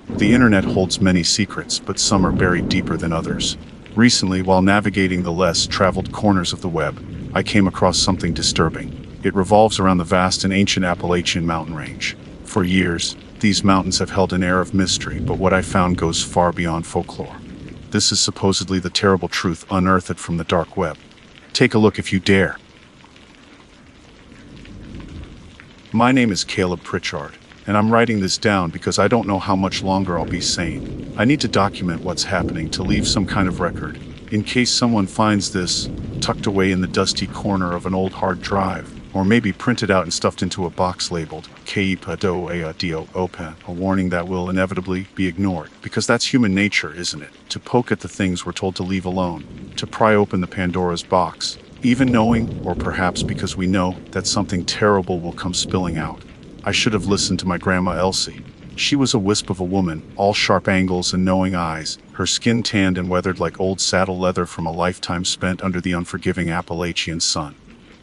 The internet holds many secrets, but some are buried deeper than others. Recently, while navigating the less traveled corners of the web, I came across something disturbing. It revolves around the vast and ancient Appalachian mountain range. For years, these mountains have held an air of mystery, but what I found goes far beyond folklore. This is supposedly the terrible truth unearthed from the dark web. Take a look if you dare. My name is Caleb Pritchard, and I'm writing this down because I don't know how much longer I'll be sane. I need to document what's happening to leave some kind of record, in case someone finds this tucked away in the dusty corner of an old hard drive, or maybe printed out and stuffed into a box labeled Creepypasta open, a warning that will inevitably be ignored, because that's human nature, isn't it? To poke at the things we're told to leave alone, to pry open the Pandora's box, even knowing, or perhaps because we know, that something terrible will come spilling out. I should have listened to my Grandma Elsie. She was a wisp of a woman, all sharp angles and knowing eyes, her skin tanned and weathered like old saddle leather from a lifetime spent under the unforgiving Appalachian sun.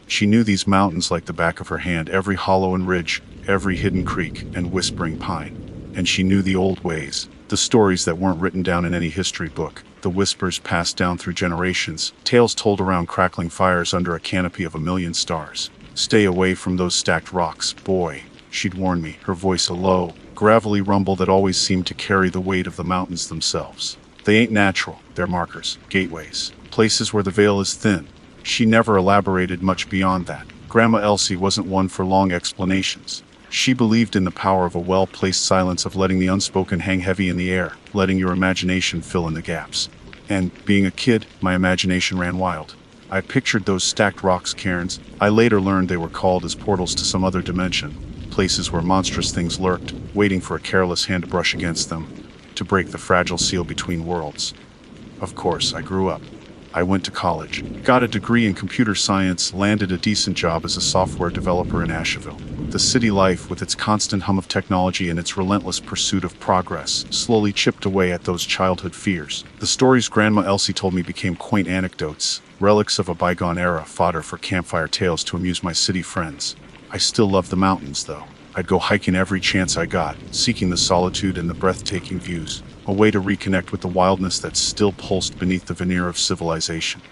She knew these mountains like the back of her hand, every hollow and ridge, every hidden creek and whispering pine. And she knew the old ways, the stories that weren't written down in any history book, the whispers passed down through generations, tales told around crackling fires under a canopy of a million stars. Stay away from those stacked rocks, boy, she'd warn me, her voice a low, gravelly rumble that always seemed to carry the weight of the mountains themselves. They ain't natural, they're markers, gateways, places where the veil is thin. She never elaborated much beyond that. Grandma Elsie wasn't one for long explanations. She believed in the power of a well-placed silence, of letting the unspoken hang heavy in the air, letting your imagination fill in the gaps. And, being a kid, my imagination ran wild. I pictured those stacked rocks cairns. I later learned they were called as portals to some other dimension, places where monstrous things lurked, waiting for a careless hand to brush against them, to break the fragile seal between worlds. Of course, I grew up. I went to college, got a degree in computer science, landed a decent job as a software developer in Asheville. The city life, with its constant hum of technology and its relentless pursuit of progress, slowly chipped away at those childhood fears. The stories Grandma Elsie told me became quaint anecdotes, relics of a bygone era, fodder for campfire tales to amuse my city friends. I still love the mountains, though. I'd go hiking every chance I got, seeking the solitude and the breathtaking views, a way to reconnect with the wildness that still pulsed beneath the veneer of civilization.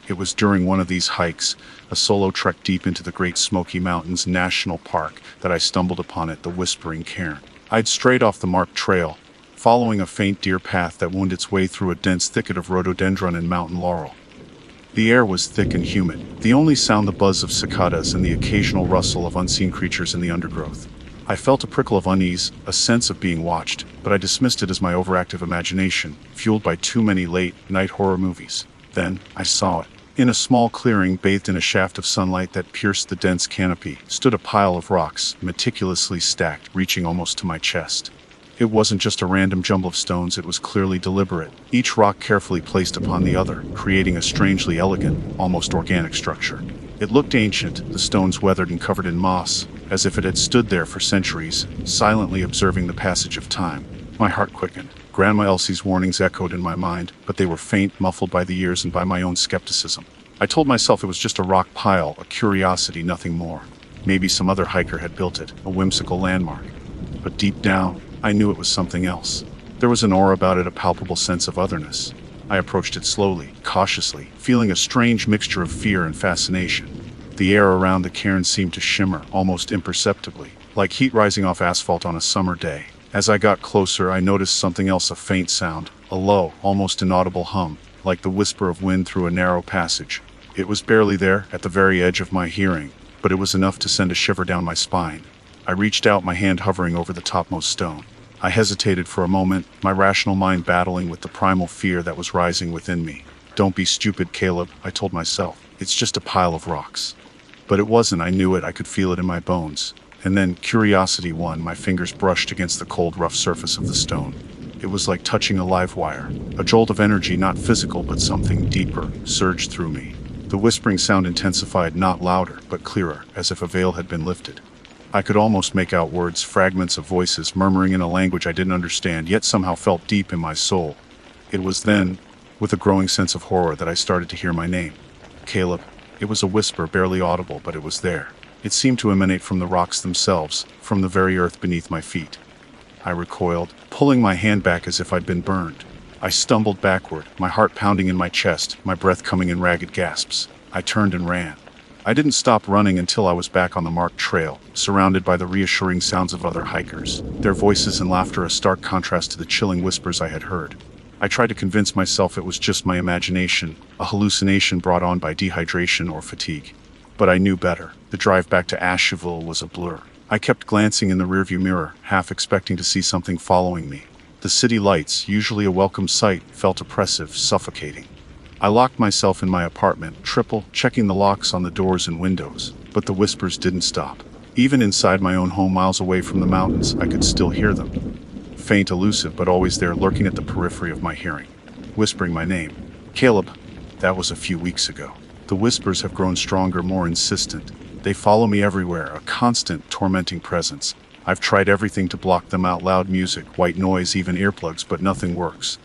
It was during one of these hikes, a solo trek deep into the Great Smoky Mountains National Park, that I stumbled upon it, the Whispering Cairn. I'd strayed off the marked trail, following a faint deer path that wound its way through a dense thicket of rhododendron and mountain laurel. The air was thick and humid, the only sound the buzz of cicadas and the occasional rustle of unseen creatures in the undergrowth. I felt a prickle of unease, a sense of being watched, but I dismissed it as my overactive imagination, fueled by too many late-night horror movies. Then, I saw it. In a small clearing bathed in a shaft of sunlight that pierced the dense canopy, stood a pile of rocks, meticulously stacked, reaching almost to my chest. It wasn't just a random jumble of stones, it was clearly deliberate, each rock carefully placed upon the other, creating a strangely elegant, almost organic structure. It looked ancient, the stones weathered and covered in moss, as if it had stood there for centuries, silently observing the passage of time. My heart quickened. Grandma Elsie's warnings echoed in my mind, but they were faint, muffled by the years and by my own skepticism. I told myself it was just a rock pile, a curiosity, nothing more. Maybe some other hiker had built it, a whimsical landmark. But deep down, I knew it was something else. There was an aura about it, a palpable sense of otherness. I approached it slowly, cautiously, feeling a strange mixture of fear and fascination. The air around the cairn seemed to shimmer, almost imperceptibly, like heat rising off asphalt on a summer day. As I got closer, I noticed something else, a faint sound, a low, almost inaudible hum, like the whisper of wind through a narrow passage. It was barely there, at the very edge of my hearing, but it was enough to send a shiver down my spine. I reached out, my hand hovering over the topmost stone. I hesitated for a moment, my rational mind battling with the primal fear that was rising within me. Don't be stupid, Caleb, I told myself. It's just a pile of rocks. But it wasn't, I knew it, I could feel it in my bones. And then, curiosity won, my fingers brushed against the cold, rough surface of the stone. It was like touching a live wire. A jolt of energy, not physical, but something deeper, surged through me. The whispering sound intensified, not louder, but clearer, as if a veil had been lifted. I could almost make out words, fragments of voices murmuring in a language I didn't understand, yet somehow felt deep in my soul. It was then, with a growing sense of horror, that I started to hear my name. Caleb. It was a whisper, barely audible, but it was there. It seemed to emanate from the rocks themselves, from the very earth beneath my feet. I recoiled, pulling my hand back as if I'd been burned. I stumbled backward, my heart pounding in my chest, my breath coming in ragged gasps. I turned and ran. I didn't stop running until I was back on the marked trail, surrounded by the reassuring sounds of other hikers, their voices and laughter a stark contrast to the chilling whispers I had heard. I tried to convince myself it was just my imagination, a hallucination brought on by dehydration or fatigue. But I knew better. The drive back to Asheville was a blur. I kept glancing in the rearview mirror, half expecting to see something following me. The city lights, usually a welcome sight, felt oppressive, suffocating. I locked myself in my apartment, checking the locks on the doors and windows, but the whispers didn't stop. Even inside my own home miles away from the mountains, I could still hear them. Faint, elusive, but always there, lurking at the periphery of my hearing. Whispering my name. Caleb. That was a few weeks ago. The whispers have grown stronger, more insistent. They follow me everywhere, a constant, tormenting presence. I've tried everything to block them out, loud music, white noise, even earplugs, but nothing works.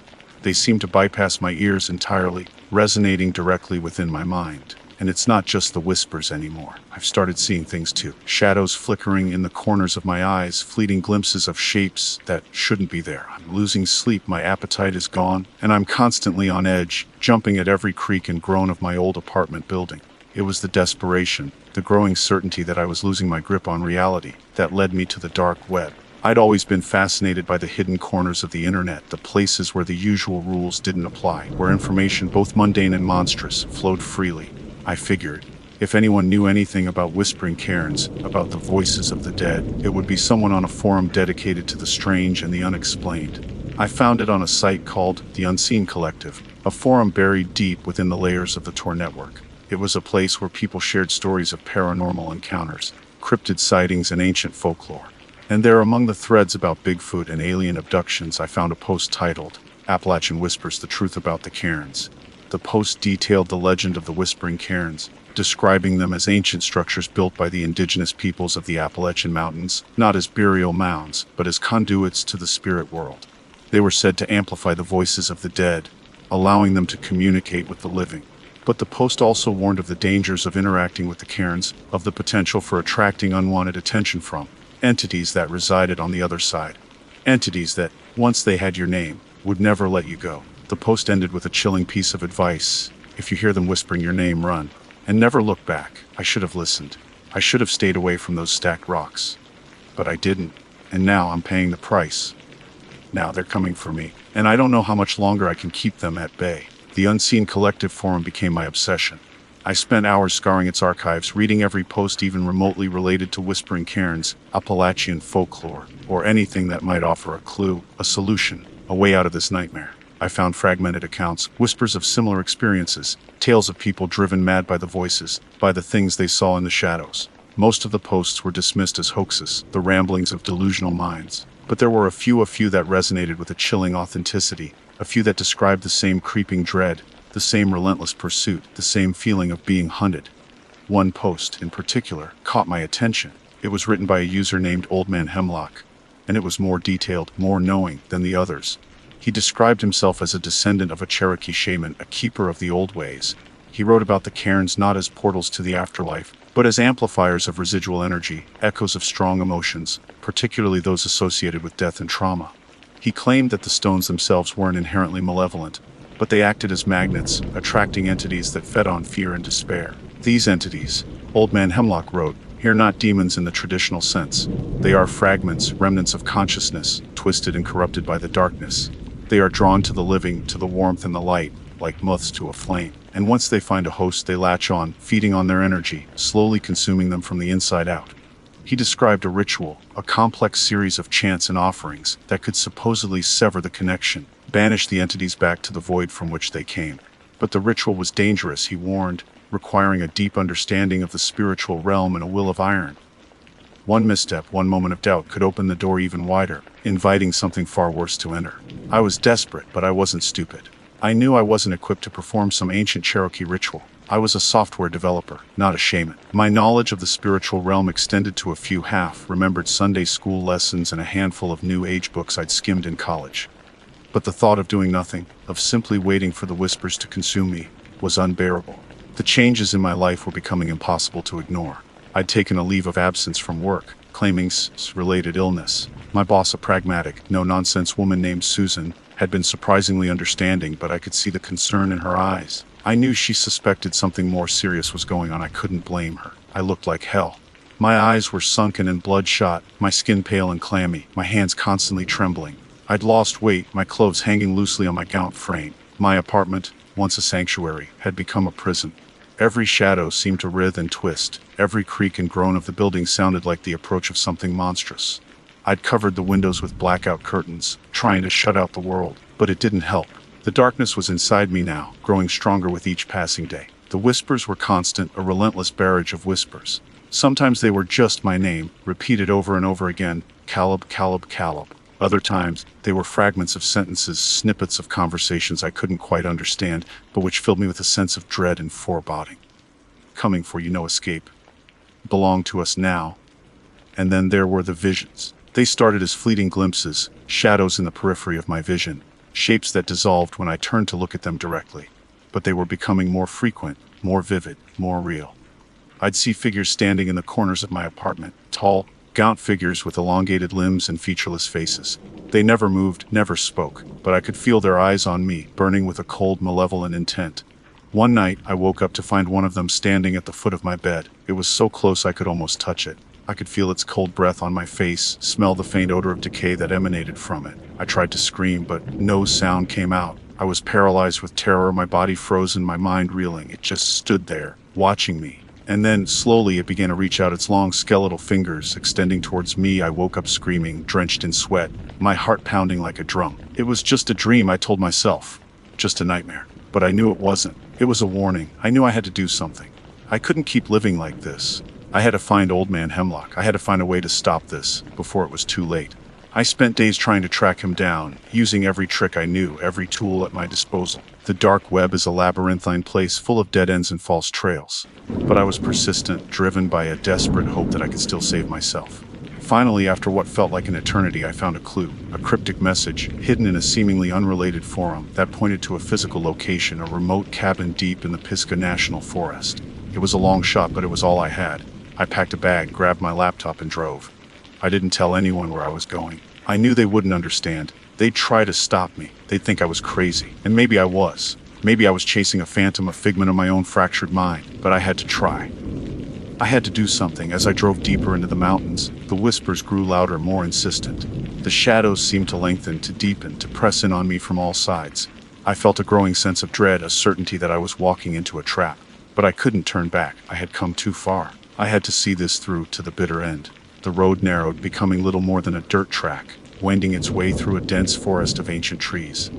They seem to bypass my ears entirely, resonating directly within my mind. And it's not just the whispers anymore. I've started seeing things too. Shadows flickering in the corners of my eyes, fleeting glimpses of shapes that shouldn't be there. I'm losing sleep, my appetite is gone, and I'm constantly on edge, jumping at every creak and groan of my old apartment building. It was the desperation, the growing certainty that I was losing my grip on reality, that led me to the dark web. I'd always been fascinated by the hidden corners of the internet, the places where the usual rules didn't apply, where information, both mundane and monstrous, flowed freely. I figured, if anyone knew anything about whispering cairns, about the voices of the dead, it would be someone on a forum dedicated to the strange and the unexplained. I found it on a site called The Unseen Collective, a forum buried deep within the layers of the Tor network. It was a place where people shared stories of paranormal encounters, cryptid sightings, and ancient folklore. And there, among the threads about Bigfoot and alien abductions, I found a post titled, Appalachian Whispers: The Truth About the Cairns. The post detailed the legend of the Whispering Cairns, describing them as ancient structures built by the indigenous peoples of the Appalachian Mountains, not as burial mounds, but as conduits to the spirit world. They were said to amplify the voices of the dead, allowing them to communicate with the living. But the post also warned of the dangers of interacting with the cairns, of the potential for attracting unwanted attention from entities that resided on the other side. Entities that, once they had your name, would never let you go. The post ended with a chilling piece of advice. If you hear them whispering your name, run. And never look back. I should have listened. I should have stayed away from those stacked rocks. But I didn't. And now I'm paying the price. Now they're coming for me. And I don't know how much longer I can keep them at bay. The Unseen Collective forum became my obsession. I spent hours scouring its archives, reading every post even remotely related to Whispering Cairns, Appalachian folklore, or anything that might offer a clue, a solution, a way out of this nightmare. I found fragmented accounts, whispers of similar experiences, tales of people driven mad by the voices, by the things they saw in the shadows. Most of the posts were dismissed as hoaxes, the ramblings of delusional minds. But there were a few that resonated with a chilling authenticity, a few that described the same creeping dread, the same relentless pursuit, the same feeling of being hunted. One post, in particular, caught my attention. It was written by a user named Old Man Hemlock, and it was more detailed, more knowing than the others. He described himself as a descendant of a Cherokee shaman, a keeper of the old ways. He wrote about the cairns not as portals to the afterlife, but as amplifiers of residual energy, echoes of strong emotions, particularly those associated with death and trauma. He claimed that the stones themselves weren't inherently malevolent, but they acted as magnets, attracting entities that fed on fear and despair. These entities, Old Man Hemlock wrote, are not demons in the traditional sense. They are fragments, remnants of consciousness, twisted and corrupted by the darkness. They are drawn to the living, to the warmth and the light, like moths to a flame. And once they find a host, they latch on, feeding on their energy, slowly consuming them from the inside out. He described a ritual, a complex series of chants and offerings that could supposedly sever the connection, banish the entities back to the void from which they came. But the ritual was dangerous, he warned, requiring a deep understanding of the spiritual realm and a will of iron. One misstep, one moment of doubt could open the door even wider, inviting something far worse to enter. I was desperate, but I wasn't stupid. I knew I wasn't equipped to perform some ancient Cherokee ritual. I was a software developer, not a shaman. My knowledge of the spiritual realm extended to a few half-remembered Sunday school lessons and a handful of New Age books I'd skimmed in college. But the thought of doing nothing, of simply waiting for the whispers to consume me, was unbearable. The changes in my life were becoming impossible to ignore. I'd taken a leave of absence from work, claiming related illness. My boss, a pragmatic, no-nonsense woman named Susan, had been surprisingly understanding, but I could see the concern in her eyes. I knew she suspected something more serious was going on. I couldn't blame her. I looked like hell. My eyes were sunken and bloodshot, my skin pale and clammy, my hands constantly trembling. I'd lost weight, my clothes hanging loosely on my gown frame. My apartment, once a sanctuary, had become a prison. Every shadow seemed to writhe and twist. Every creak and groan of the building sounded like the approach of something monstrous. I'd covered the windows with blackout curtains, trying to shut out the world, but it didn't help. The darkness was inside me now, growing stronger with each passing day. The whispers were constant, a relentless barrage of whispers. Sometimes they were just my name, repeated over and over again, Caleb, Caleb, Caleb. Other times, they were fragments of sentences, snippets of conversations I couldn't quite understand, but which filled me with a sense of dread and foreboding. Coming for you, no escape. Belonged to us now. And then there were the visions. They started as fleeting glimpses, shadows in the periphery of my vision, shapes that dissolved when I turned to look at them directly. But they were becoming more frequent, more vivid, more real. I'd see figures standing in the corners of my apartment, tall, gaunt figures with elongated limbs and featureless faces. They never moved, never spoke, but I could feel their eyes on me, burning with a cold, malevolent intent. One night, I woke up to find one of them standing at the foot of my bed. It was so close I could almost touch it. I could feel its cold breath on my face, smell the faint odor of decay that emanated from it. I tried to scream, but no sound came out. I was paralyzed with terror, my body frozen, my mind reeling. It just stood there, watching me. And then, slowly, it began to reach out its long skeletal fingers, extending towards me. I woke up screaming, drenched in sweat, my heart pounding like a drum. It was just a dream, I told myself. Just a nightmare. But I knew it wasn't. It was a warning. I knew I had to do something. I couldn't keep living like this. I had to find Old Man Hemlock. I had to find a way to stop this, before it was too late. I spent days trying to track him down, using every trick I knew, every tool at my disposal. The dark web is a labyrinthine place full of dead ends and false trails. But I was persistent, driven by a desperate hope that I could still save myself. Finally, after what felt like an eternity, I found a clue, a cryptic message, hidden in a seemingly unrelated forum, that pointed to a physical location, a remote cabin deep in the Pisgah National Forest. It was a long shot, but it was all I had. I packed a bag, grabbed my laptop, and drove. I didn't tell anyone where I was going. I knew they wouldn't understand. They'd try to stop me. They'd think I was crazy. And maybe I was. Maybe I was chasing a phantom, a figment of my own fractured mind. But I had to try. I had to do something. As I drove deeper into the mountains, the whispers grew louder, more insistent. The shadows seemed to lengthen, to deepen, to press in on me from all sides. I felt a growing sense of dread, a certainty that I was walking into a trap. But I couldn't turn back. I had come too far. I had to see this through to the bitter end. The road narrowed, becoming little more than a dirt track, wending its way through a dense forest of ancient trees.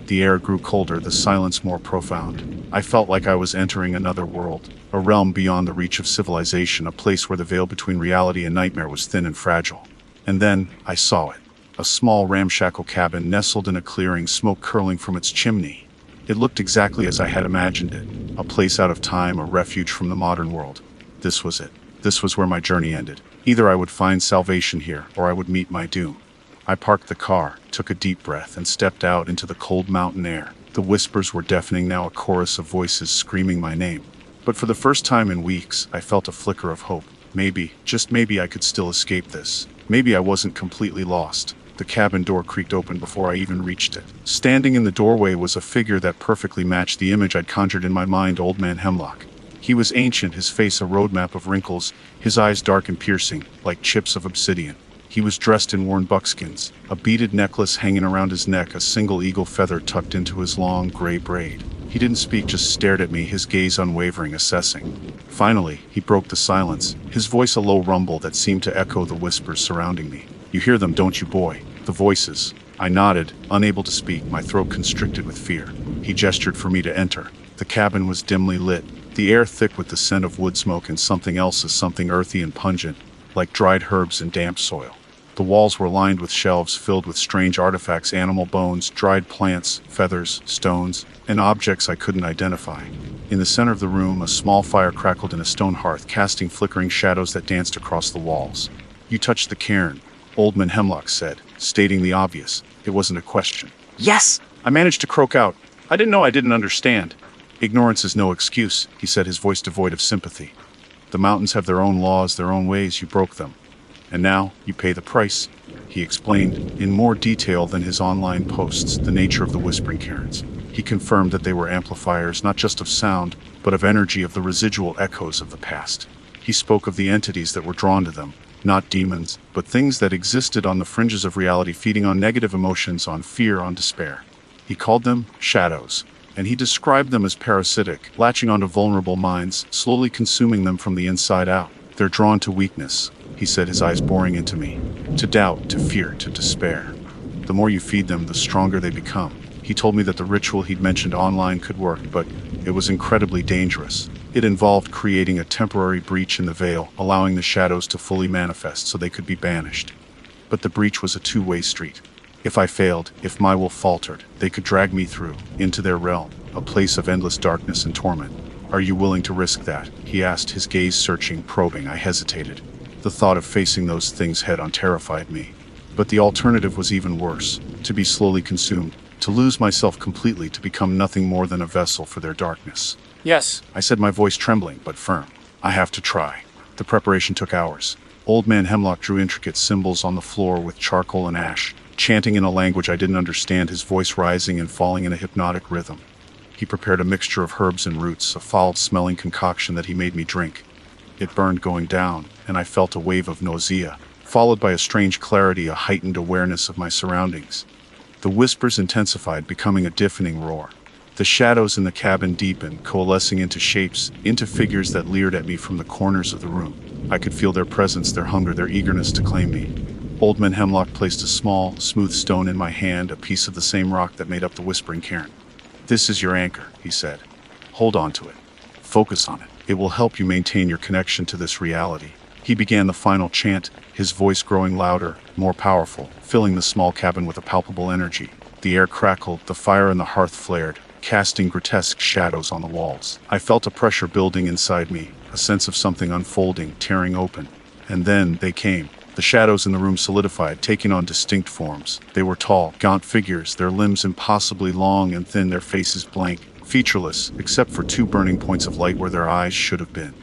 The air grew colder, the silence more profound. I felt like I was entering another world, a realm beyond the reach of civilization, a place where the veil between reality and nightmare was thin and fragile. And then, I saw it. A small ramshackle cabin nestled in a clearing, smoke curling from its chimney. It looked exactly as I had imagined it, a place out of time, a refuge from the modern world. This was it. This was where my journey ended. Either I would find salvation here, or I would meet my doom. I parked the car, took a deep breath, and stepped out into the cold mountain air. The whispers were deafening now, a chorus of voices screaming my name. But for the first time in weeks, I felt a flicker of hope. Maybe, just maybe, I could still escape this. Maybe I wasn't completely lost. The cabin door creaked open before I even reached it. Standing in the doorway was a figure that perfectly matched the image I'd conjured in my mind, Old Man Hemlock. He was ancient, his face a roadmap of wrinkles, his eyes dark and piercing, like chips of obsidian. He was dressed in worn buckskins, a beaded necklace hanging around his neck, a single eagle feather tucked into his long, gray braid. He didn't speak, just stared at me, his gaze unwavering, assessing. Finally, he broke the silence, his voice a low rumble that seemed to echo the whispers surrounding me. "You hear them, don't you, boy? The voices." I nodded, unable to speak, my throat constricted with fear. He gestured for me to enter. The cabin was dimly lit, the air thick with the scent of wood smoke and something else, something earthy and pungent, like dried herbs and damp soil. The walls were lined with shelves filled with strange artifacts, animal bones, dried plants, feathers, stones, and objects I couldn't identify. In the center of the room, a small fire crackled in a stone hearth, casting flickering shadows that danced across the walls. "You touched the cairn," Old Man Hemlock said, stating the obvious. It wasn't a question. "Yes!" I managed to croak out. "I didn't know I didn't understand." "Ignorance is no excuse," he said, his voice devoid of sympathy. "The mountains have their own laws, their own ways. You broke them. And now, you pay the price. He explained, in more detail than his online posts, the nature of the Whispering Cairns. He confirmed that they were amplifiers not just of sound, but of energy, of the residual echoes of the past. He spoke of the entities that were drawn to them, not demons, but things that existed on the fringes of reality, feeding on negative emotions, on fear, on despair. He called them shadows, and he described them as parasitic, latching onto vulnerable minds, slowly consuming them from the inside out. They're drawn to weakness, he said, his eyes boring into me, to doubt, to fear, to despair. The more you feed them, the stronger they become. He told me that the ritual he'd mentioned online could work, but it was incredibly dangerous. It involved creating a temporary breach in the veil, allowing the shadows to fully manifest so they could be banished. But the breach was a two-way street. If I failed, if my will faltered, they could drag me through, into their realm, a place of endless darkness and torment. Are you willing to risk that? He asked, his gaze searching, probing. I hesitated. The thought of facing those things head-on terrified me. But the alternative was even worse, to be slowly consumed, to lose myself completely, to become nothing more than a vessel for their darkness. Yes, I said, my voice trembling, but firm. I have to try. The preparation took hours. Old Man Hemlock drew intricate symbols on the floor with charcoal and ash, chanting in a language I didn't understand, his voice rising and falling in a hypnotic rhythm. He prepared a mixture of herbs and roots, a foul-smelling concoction that he made me drink. It burned going down, and I felt a wave of nausea, followed by a strange clarity, a heightened awareness of my surroundings. The whispers intensified, becoming a deafening roar. The shadows in the cabin deepened, coalescing into shapes, into figures that leered at me from the corners of the room. I could feel their presence, their hunger, their eagerness to claim me. Old Man Hemlock placed a small, smooth stone in my hand, a piece of the same rock that made up the Whispering Cairn. This is your anchor, he said. Hold on to it. Focus on it. It will help you maintain your connection to this reality. He began the final chant, his voice growing louder, more powerful, filling the small cabin with a palpable energy. The air crackled, the fire in the hearth flared, casting grotesque shadows on the walls. I felt a pressure building inside me, a sense of something unfolding, tearing open. And then they came. The shadows in the room solidified, taking on distinct forms. They were tall, gaunt figures, their limbs impossibly long and thin, their faces blank, featureless, except for two burning points of light where their eyes should have been.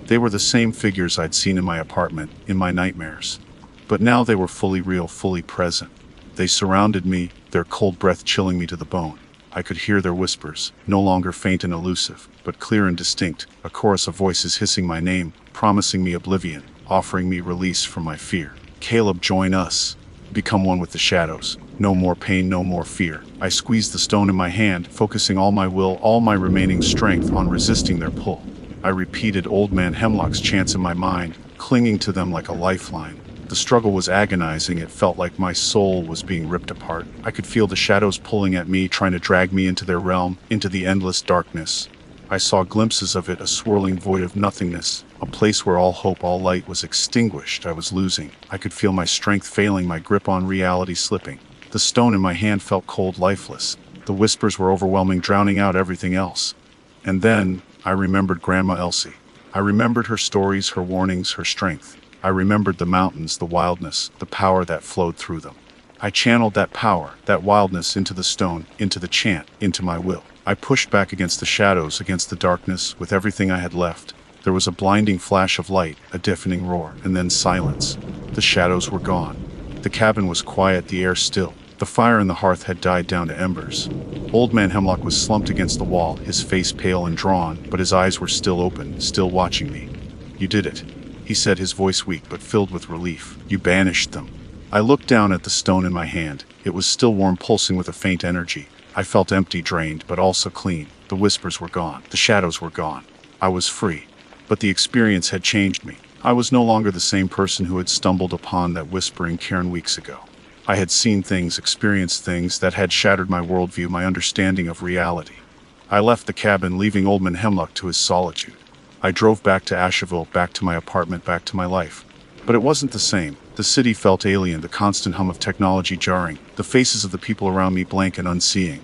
They were the same figures I'd seen in my apartment, in my nightmares. But now they were fully real, fully present. They surrounded me, their cold breath chilling me to the bone. I could hear their whispers, no longer faint and elusive, but clear and distinct, a chorus of voices hissing my name, promising me oblivion, offering me release from my fear. Caleb, join us. Become one with the shadows. No more pain, no more fear. I squeezed the stone in my hand, focusing all my will, all my remaining strength on resisting their pull. I repeated Old Man Hemlock's chants in my mind, clinging to them like a lifeline. The struggle was agonizing. It felt like my soul was being ripped apart. I could feel the shadows pulling at me, trying to drag me into their realm, into the endless darkness. I saw glimpses of it, a swirling void of nothingness, a place where all hope, all light was extinguished. I was losing. I could feel my strength failing, my grip on reality slipping. The stone in my hand felt cold, lifeless. The whispers were overwhelming, drowning out everything else. And then I remembered Grandma Elsie. I remembered her stories, her warnings, her strength. I remembered the mountains, the wildness, the power that flowed through them. I channeled that power, that wildness into the stone, into the chant, into my will. I pushed back against the shadows, against the darkness, with everything I had left. There was a blinding flash of light, a deafening roar, and then silence. The shadows were gone. The cabin was quiet, the air still. The fire in the hearth had died down to embers. Old Man Hemlock was slumped against the wall, his face pale and drawn, but his eyes were still open, still watching me. You did it, he said, his voice weak but filled with relief. You banished them. I looked down at the stone in my hand. It was still warm, pulsing with a faint energy. I felt empty, drained, but also clean. The whispers were gone. The shadows were gone. I was free. But the experience had changed me. I was no longer the same person who had stumbled upon that Whispering Cairn weeks ago. I had seen things, experienced things that had shattered my worldview, my understanding of reality. I left the cabin, leaving Old Man Hemlock to his solitude. I drove back to Asheville, back to my apartment, back to my life. But it wasn't the same. The city felt alien, the constant hum of technology jarring, the faces of the people around me blank and unseeing.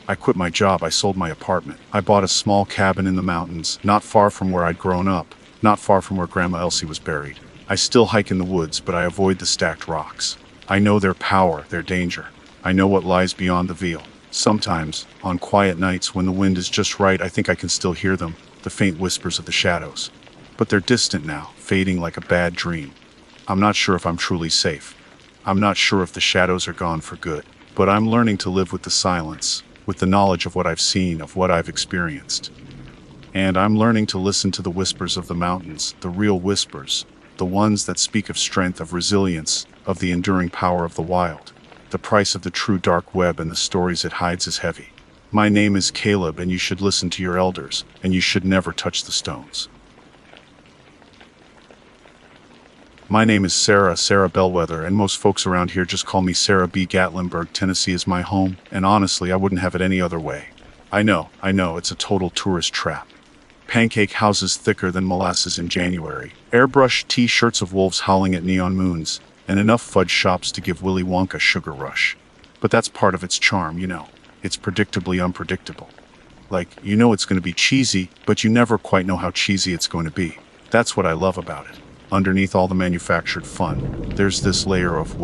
I quit my job, I sold my apartment. I bought a small cabin in the mountains, not far from where I'd grown up, not far from where Grandma Elsie was buried. I still hike in the woods, but I avoid the stacked rocks. I know their power, their danger. I know what lies beyond the veil. Sometimes, on quiet nights when the wind is just right, I think I can still hear them, the faint whispers of the shadows. But they're distant now, fading like a bad dream. I'm not sure if I'm truly safe. I'm not sure if the shadows are gone for good. But I'm learning to live with the silence, with the knowledge of what I've seen, of what I've experienced. And I'm learning to listen to the whispers of the mountains, the real whispers, the ones that speak of strength, of resilience, of the enduring power of the wild. The price of the true dark web and the stories it hides is heavy. My name is Caleb, and you should listen to your elders, and you should never touch the stones. My name is Sarah Bellwether, and most folks around here just call me Sarah B. Gatlinburg. Tennessee is my home, and honestly, I wouldn't have it any other way. I know, it's a total tourist trap. Pancake houses thicker than molasses in January, airbrush t-shirts of wolves howling at neon moons, and enough fudge shops to give Willy Wonka a sugar rush. But that's part of its charm, It's predictably unpredictable. It's going to be cheesy, but you never quite know how cheesy it's going to be. That's what I love about it. Underneath all the manufactured fun, there's this layer of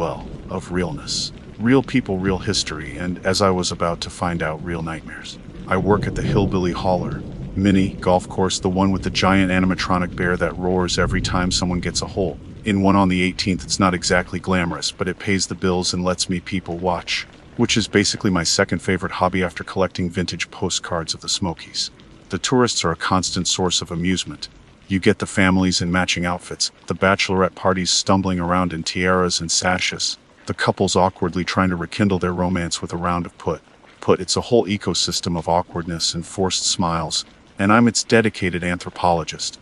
realness. Real people, real history, and as I was about to find out, real nightmares. I work at the Hillbilly Hauler mini golf course, the one with the giant animatronic bear that roars every time someone gets a hole. In one on the 18th, it's not exactly glamorous, but it pays the bills and lets me people watch, which is basically my second favorite hobby after collecting vintage postcards of the Smokies. The tourists are a constant source of amusement. You get the families in matching outfits, the bachelorette parties stumbling around in tiaras and sashes, the couples awkwardly trying to rekindle their romance with a round of put. It's a whole ecosystem of awkwardness and forced smiles, and I'm its dedicated anthropologist.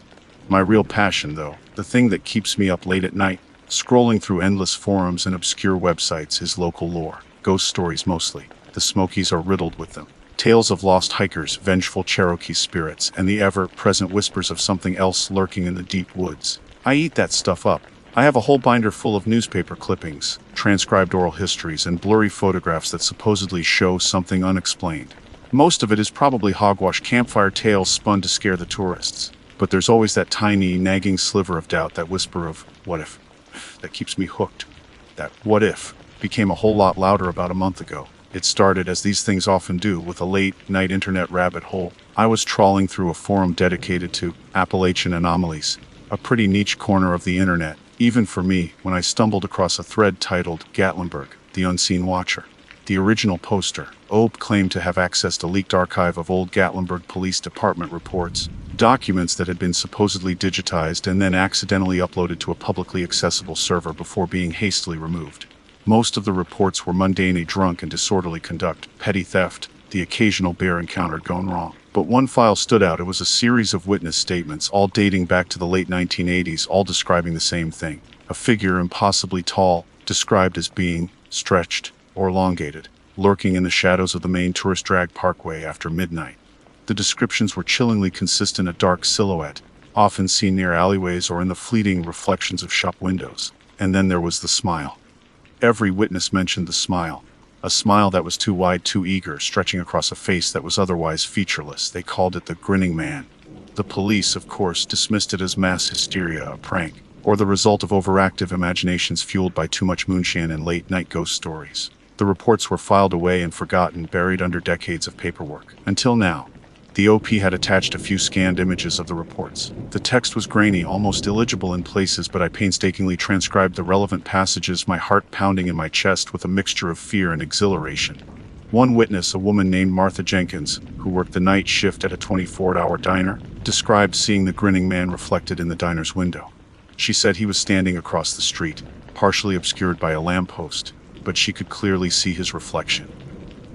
My real passion, though, the thing that keeps me up late at night, scrolling through endless forums and obscure websites, is local lore. Ghost stories mostly. The Smokies are riddled with them. Tales of lost hikers, vengeful Cherokee spirits, and the ever-present whispers of something else lurking in the deep woods. I eat that stuff up. I have a whole binder full of newspaper clippings, transcribed oral histories, and blurry photographs that supposedly show something unexplained. Most of it is probably hogwash campfire tales spun to scare the tourists. But there's always that tiny, nagging sliver of doubt, that whisper of, what if, that keeps me hooked. That what if became a whole lot louder about a month ago. It started, as these things often do, with a late-night internet rabbit hole. I was trawling through a forum dedicated to Appalachian anomalies, a pretty niche corner of the internet, even for me, when I stumbled across a thread titled Gatlinburg, the Unseen Watcher. The original poster, Obe, claimed to have accessed a leaked archive of old Gatlinburg Police Department reports, documents that had been supposedly digitized and then accidentally uploaded to a publicly accessible server before being hastily removed. Most of the reports were mundane: a drunk and disorderly conduct, petty theft, the occasional bear encounter gone wrong. But one file stood out. It was a series of witness statements, all dating back to the late 1980s, all describing the same thing. A figure impossibly tall, described as being stretched or elongated, lurking in the shadows of the main tourist drag parkway after midnight. The descriptions were chillingly consistent: a dark silhouette, often seen near alleyways or in the fleeting reflections of shop windows. And then there was the smile. Every witness mentioned the smile. A smile that was too wide, too eager, stretching across a face that was otherwise featureless. They called it the grinning man. The police, of course, dismissed it as mass hysteria, a prank, or the result of overactive imaginations fueled by too much moonshine and late-night ghost stories. The reports were filed away and forgotten, buried under decades of paperwork. Until now. The OP had attached a few scanned images of the reports. The text was grainy, almost illegible in places, but I painstakingly transcribed the relevant passages, my heart pounding in my chest with a mixture of fear and exhilaration. One witness, a woman named Martha Jenkins, who worked the night shift at a 24-hour diner, described seeing the grinning man reflected in the diner's window. She said he was standing across the street, partially obscured by a lamppost, but she could clearly see his reflection.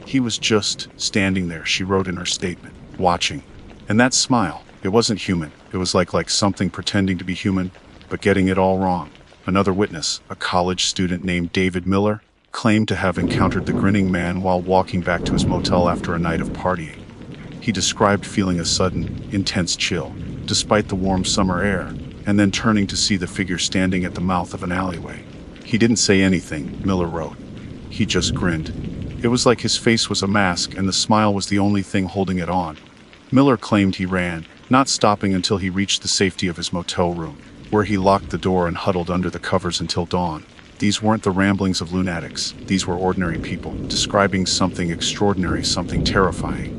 He was just standing there, she wrote in her statement, watching. And that smile, it wasn't human. It was like something pretending to be human, but getting it all wrong. Another witness, a college student named David Miller, claimed to have encountered the grinning man while walking back to his motel after a night of partying. He described feeling a sudden, intense chill, despite the warm summer air, and then turning to see the figure standing at the mouth of an alleyway. He didn't say anything, Miller wrote. He just grinned. It was like his face was a mask and the smile was the only thing holding it on. Miller claimed he ran, not stopping until he reached the safety of his motel room, where he locked the door and huddled under the covers until dawn. These weren't the ramblings of lunatics. These were ordinary people, describing something extraordinary, something terrifying.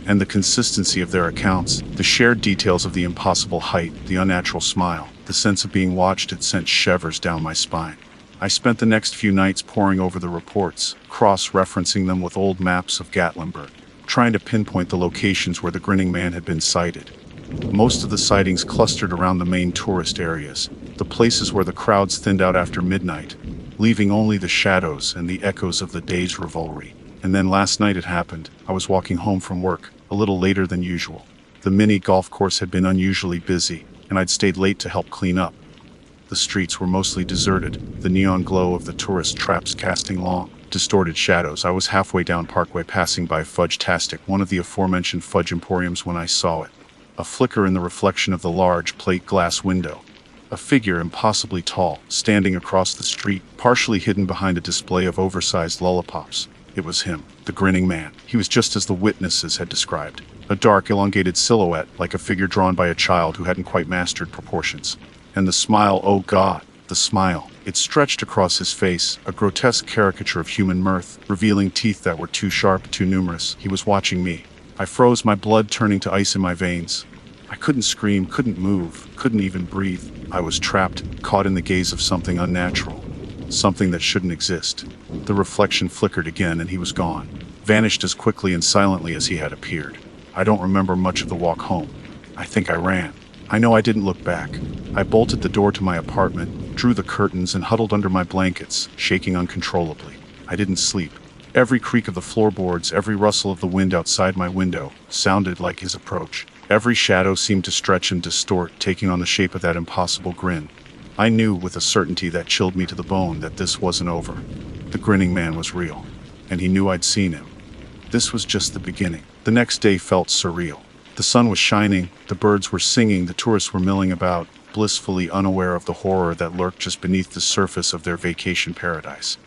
And the consistency of their accounts, the shared details of the impossible height, the unnatural smile, The sense of being watched had sent shivers down my spine. I spent the next few nights poring over the reports, cross-referencing them with old maps of Gatlinburg, trying to pinpoint the locations where the grinning man had been sighted. Most of the sightings clustered around the main tourist areas, the places where the crowds thinned out after midnight, leaving only the shadows and the echoes of the day's revelry. And then last night it happened. I was walking home from work, a little later than usual. The mini golf course had been unusually busy, and I'd stayed late to help clean up. The streets were mostly deserted, the neon glow of the tourist traps casting long, distorted shadows. I was halfway down Parkway passing by Fudge-tastic, one of the aforementioned fudge emporiums, when I saw it. A flicker in the reflection of the large plate glass window. A figure impossibly tall, standing across the street, partially hidden behind a display of oversized lollipops. It was him, the grinning man. He was just as the witnesses had described. A dark, elongated silhouette, like a figure drawn by a child who hadn't quite mastered proportions. And the smile, oh God, the smile. It stretched across his face, a grotesque caricature of human mirth, revealing teeth that were too sharp, too numerous. He was watching me. I froze, my blood turning to ice in my veins. I couldn't scream, couldn't move, couldn't even breathe. I was trapped, caught in the gaze of something unnatural. Something that shouldn't exist. The reflection flickered again and he was gone. Vanished as quickly and silently as he had appeared. I don't remember much of the walk home. I think I ran. I know I didn't look back. I bolted the door to my apartment, drew the curtains, and huddled under my blankets, shaking uncontrollably. I didn't sleep. Every creak of the floorboards, every rustle of the wind outside my window, sounded like his approach. Every shadow seemed to stretch and distort, taking on the shape of that impossible grin. I knew with a certainty that chilled me to the bone that this wasn't over. The grinning man was real, and he knew I'd seen him. This was just the beginning. The next day felt surreal. The sun was shining, the birds were singing, the tourists were milling about, blissfully unaware of the horror that lurked just beneath the surface of their vacation paradise.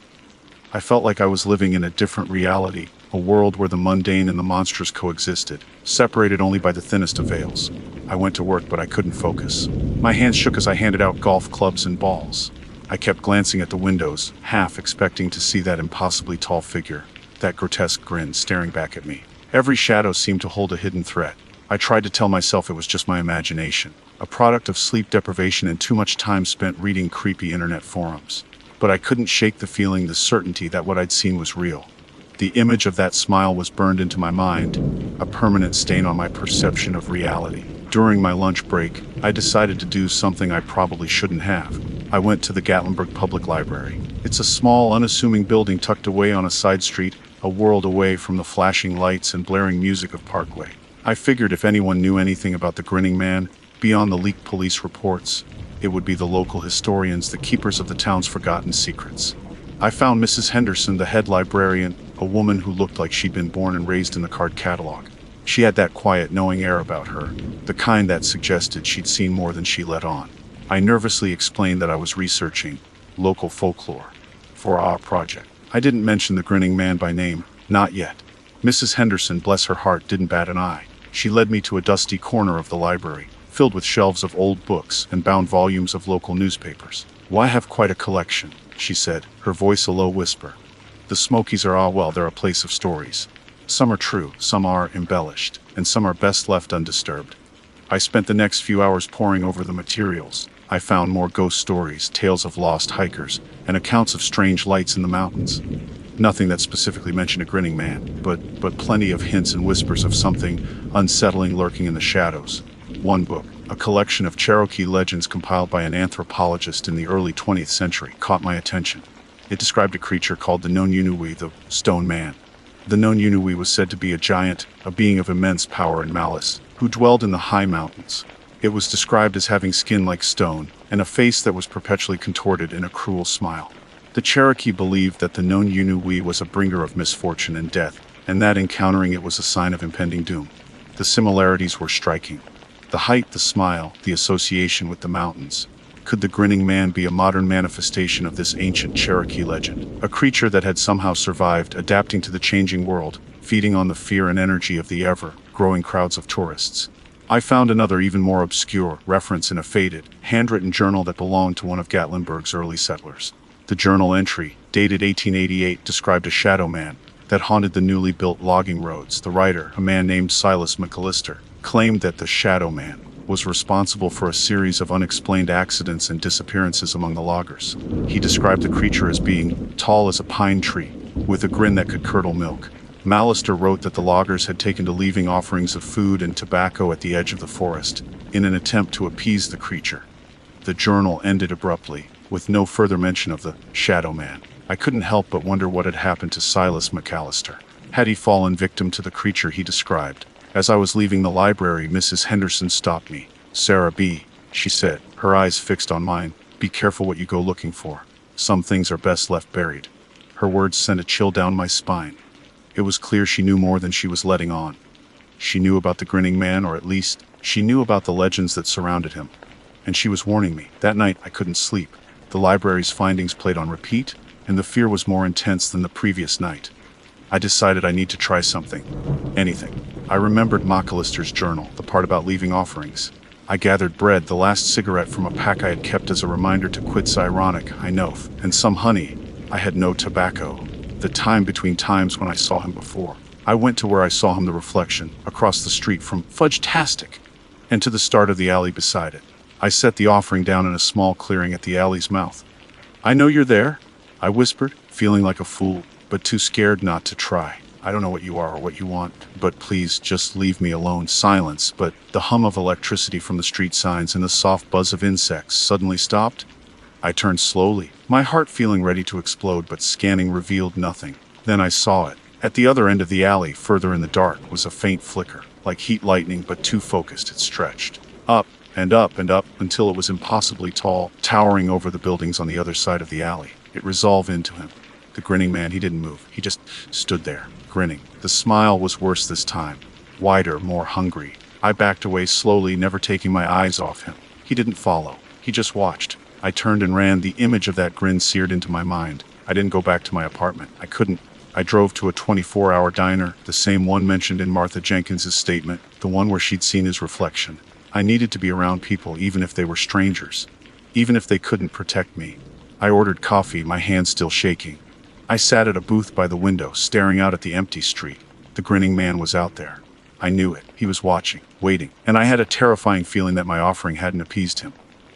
I felt like I was living in a different reality, a world where the mundane and the monstrous coexisted, separated only by the thinnest of veils. I went to work, but I couldn't focus. My hands shook as I handed out golf clubs and balls. I kept glancing at the windows, half expecting to see that impossibly tall figure, that grotesque grin staring back at me. Every shadow seemed to hold a hidden threat. I tried to tell myself it was just my imagination, a product of sleep deprivation and too much time spent reading creepy internet forums. But I couldn't shake the feeling, the certainty that what I'd seen was real. The image of that smile was burned into my mind, a permanent stain on my perception of reality. During my lunch break, I decided to do something I probably shouldn't have. I went to the Gatlinburg Public Library. It's a small, unassuming building tucked away on a side street, a world away from the flashing lights and blaring music of Parkway. I figured if anyone knew anything about the grinning man, beyond the leaked police reports, it would be the local historians, the keepers of the town's forgotten secrets. I found Mrs. Henderson, the head librarian, a woman who looked like she'd been born and raised in the card catalog. She had that quiet, knowing air about her, the kind that suggested she'd seen more than she let on. I nervously explained that I was researching local folklore for our project. I didn't mention the grinning man by name, not yet. Mrs. Henderson, bless her heart, didn't bat an eye. She led me to a dusty corner of the library, filled with shelves of old books and bound volumes of local newspapers. "Why, have quite a collection," she said, her voice a low whisper. "The Smokies are, well, they're a place of stories. Some are true, some are embellished, and some are best left undisturbed." I spent the next few hours poring over the materials. I found more ghost stories, tales of lost hikers, and accounts of strange lights in the mountains. Nothing that specifically mentioned a grinning man, but plenty of hints and whispers of something unsettling lurking in the shadows. One book, a collection of Cherokee legends compiled by an anthropologist in the early 20th century, caught my attention. It described a creature called the Nonyunui, the Stone Man. The Nonyunui was said to be a giant, a being of immense power and malice, who dwelled in the high mountains. It was described as having skin like stone, and a face that was perpetually contorted in a cruel smile. The Cherokee believed that the Nonyunui was a bringer of misfortune and death, and that encountering it was a sign of impending doom. The similarities were striking. The height, the smile, the association with the mountains. Could the grinning man be a modern manifestation of this ancient Cherokee legend? A creature that had somehow survived, adapting to the changing world, feeding on the fear and energy of the ever-growing crowds of tourists. I found another, even more obscure, reference in a faded, handwritten journal that belonged to one of Gatlinburg's early settlers. The journal entry, dated 1888, described a shadow man that haunted the newly built logging roads. The writer, a man named Silas McAllister, claimed that the shadow man was responsible for a series of unexplained accidents and disappearances among the loggers. He described the creature as being tall as a pine tree, with a grin that could curdle milk. Mallister wrote that the loggers had taken to leaving offerings of food and tobacco at the edge of the forest, in an attempt to appease the creature. The journal ended abruptly, with no further mention of the Shadow Man. I couldn't help but wonder what had happened to Silas McAllister. Had he fallen victim to the creature he described? As I was leaving the library, Mrs. Henderson stopped me. "Sarah B.," she said, her eyes fixed on mine, "be careful what you go looking for. Some things are best left buried." Her words sent a chill down my spine. It was clear she knew more than she was letting on. She knew about the grinning man, or at least, she knew about the legends that surrounded him. And she was warning me. That night, I couldn't sleep. The library's findings played on repeat, and the fear was more intense than the previous night. I decided I need to try something. Anything. I remembered McAllister's journal, the part about leaving offerings. I gathered bread, the last cigarette from a pack I had kept as a reminder to quit's ironic, I know, and some honey. I had no tobacco. The time between times when I saw him before. I went to where I saw him, the reflection, across the street from Fudge-tastic, and to the start of the alley beside it. I set the offering down in a small clearing at the alley's mouth. "I know you're there," I whispered, feeling like a fool, but too scared not to try. "I don't know what you are or what you want, but please just leave me alone." Silence, but the hum of electricity from the street signs and the soft buzz of insects suddenly stopped. I turned slowly, my heart feeling ready to explode, but scanning revealed nothing. Then I saw it. At the other end of the alley, further in the dark, was a faint flicker, like heat lightning, but too focused. It stretched up and up and up until it was impossibly tall, towering over the buildings on the other side of the alley. It resolved into him. The grinning man, he didn't move. He just stood there, grinning. The smile was worse this time. Wider, more hungry. I backed away slowly, never taking my eyes off him. He didn't follow. He just watched. I turned and ran, the image of that grin seared into my mind. I didn't go back to my apartment. I couldn't. I drove to a 24-hour diner, the same one mentioned in Martha Jenkins's statement, the one where she'd seen his reflection. I needed to be around people, even if they were strangers. Even if they couldn't protect me. I ordered coffee, my hand still shaking. I sat at a booth by the window, staring out at the empty street. The grinning man was out there. I knew it. He was watching, waiting, and I had a terrifying feeling that my offering hadn't appeased him.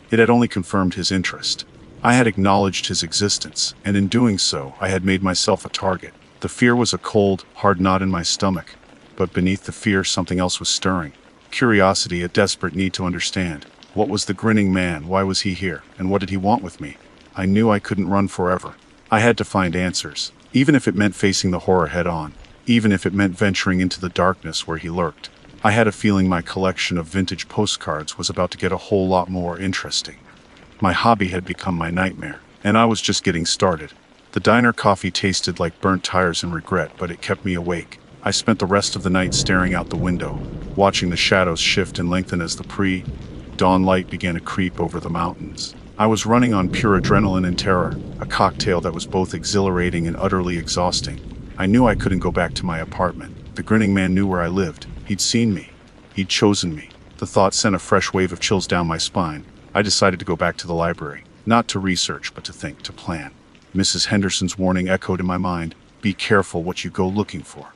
It had only confirmed his interest. I had acknowledged his existence, and in doing so, I had made myself a target. The fear was a cold, hard knot in my stomach, but beneath the fear, something else was stirring. Curiosity, a desperate need to understand. What was the grinning man? Why was he here? And what did he want with me? I knew I couldn't run forever. I had to find answers, even if it meant facing the horror head-on, even if it meant venturing into the darkness where he lurked. I had a feeling my collection of vintage postcards was about to get a whole lot more interesting. My hobby had become my nightmare, and I was just getting started. The diner coffee tasted like burnt tires and regret, but it kept me awake. I spent the rest of the night staring out the window, watching the shadows shift and lengthen as the pre-dawn light began to creep over the mountains. I was running on pure adrenaline and terror, a cocktail that was both exhilarating and utterly exhausting. I knew I couldn't go back to my apartment. The grinning man knew where I lived. He'd seen me. He'd chosen me. The thought sent a fresh wave of chills down my spine. I decided to go back to the library, not to research, but to think, to plan. Mrs. Henderson's warning echoed in my mind, "Be careful what you go looking for."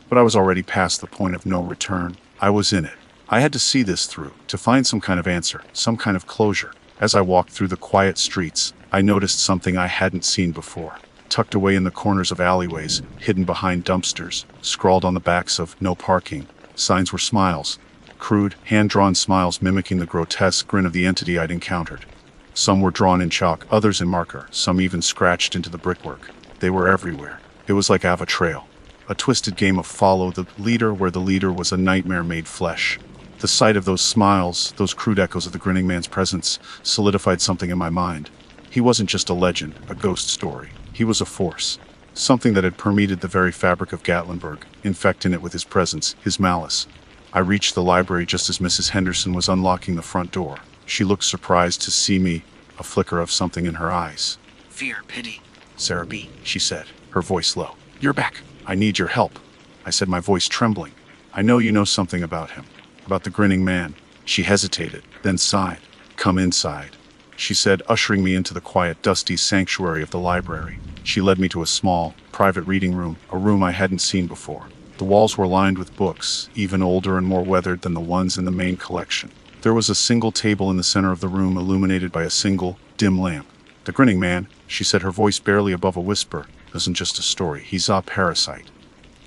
But I was already past the point of no return. I was in it. I had to see this through, to find some kind of answer, some kind of closure. As I walked through the quiet streets, I noticed something I hadn't seen before. Tucked away in the corners of alleyways, hidden behind dumpsters, scrawled on the backs of "no parking" signs were smiles. Crude, hand-drawn smiles mimicking the grotesque grin of the entity I'd encountered. Some were drawn in chalk, others in marker, some even scratched into the brickwork. They were everywhere. It was like Ava Trail. A twisted game of follow the leader where the leader was a nightmare made flesh. The sight of those smiles, those crude echoes of the grinning man's presence, solidified something in my mind. He wasn't just a legend, a ghost story. He was a force. Something that had permeated the very fabric of Gatlinburg, infecting it with his presence, his malice. I reached the library just as Mrs. Henderson was unlocking the front door. She looked surprised to see me, a flicker of something in her eyes. "Fear, pity, "Sarah B.," she said, her voice low. "You're back. I need your help," I said, my voice trembling. "I know you know something about him, about the grinning man." She hesitated, then sighed. "Come inside," she said, ushering me into the quiet, dusty sanctuary of the library. She led me to a small, private reading room, a room I hadn't seen before. The walls were lined with books, even older and more weathered than the ones in the main collection. There was a single table in the center of the room, illuminated by a single, dim lamp. The grinning man, she said, her voice barely above a whisper, isn't just a story. He's a parasite.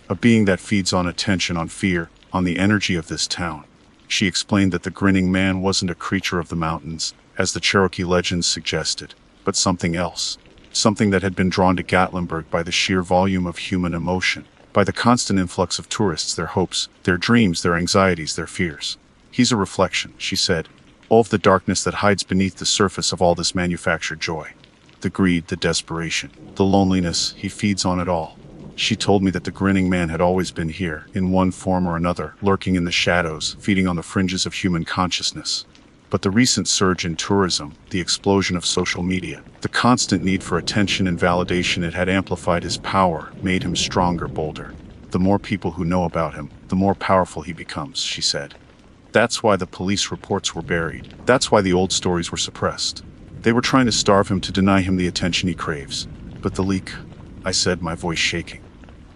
A being that feeds on attention, on fear, on the energy of this town. She explained that the grinning man wasn't a creature of the mountains, as the Cherokee legends suggested, but something else. Something that had been drawn to Gatlinburg by the sheer volume of human emotion, by the constant influx of tourists, their hopes, their dreams, their anxieties, their fears. He's a reflection, she said, all of the darkness that hides beneath the surface of all this manufactured joy. The greed, the desperation, the loneliness, he feeds on it all. She told me that the grinning man had always been here, in one form or another, lurking in the shadows, feeding on the fringes of human consciousness. But the recent surge in tourism, the explosion of social media, the constant need for attention and validation, it had amplified his power, made him stronger, bolder. The more people who know about him, the more powerful he becomes, she said. That's why the police reports were buried. That's why the old stories were suppressed. They were trying to starve him, to deny him the attention he craves. But the leak, I said, my voice shaking.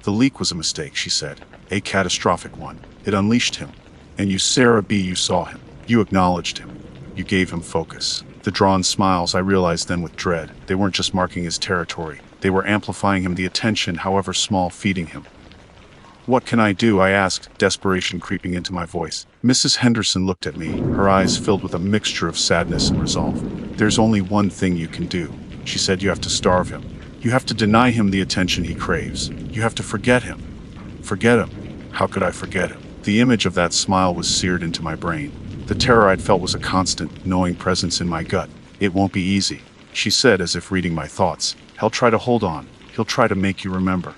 The leak was a mistake, she said. A catastrophic one. It unleashed him. And you, Sarah B., you saw him. You acknowledged him. You gave him focus. The drawn smiles, I realized then with dread. They weren't just marking his territory. They were amplifying him, the attention, however small, feeding him. What can I do? I asked, desperation creeping into my voice. Mrs. Henderson looked at me, her eyes filled with a mixture of sadness and resolve. There's only one thing you can do, she said. You have to starve him. You have to deny him the attention he craves. You have to forget him. Forget him? How could I forget him? The image of that smile was seared into my brain. The terror I'd felt was a constant, knowing presence in my gut. It won't be easy, she said, as if reading my thoughts. He'll try to hold on. He'll try to make you remember.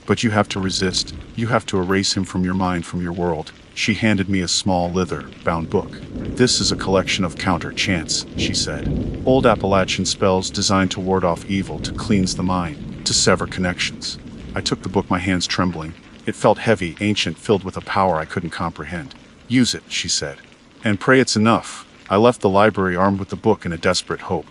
But you have to resist. You have to erase him from your mind, from your world. She handed me a small leather-bound book. This is a collection of counter-chants, she said. Old Appalachian spells designed to ward off evil, to cleanse the mind, to sever connections. I took the book, my hands trembling. It felt heavy, ancient, filled with a power I couldn't comprehend. Use it, she said. And pray it's enough. I left the library armed with the book in a desperate hope.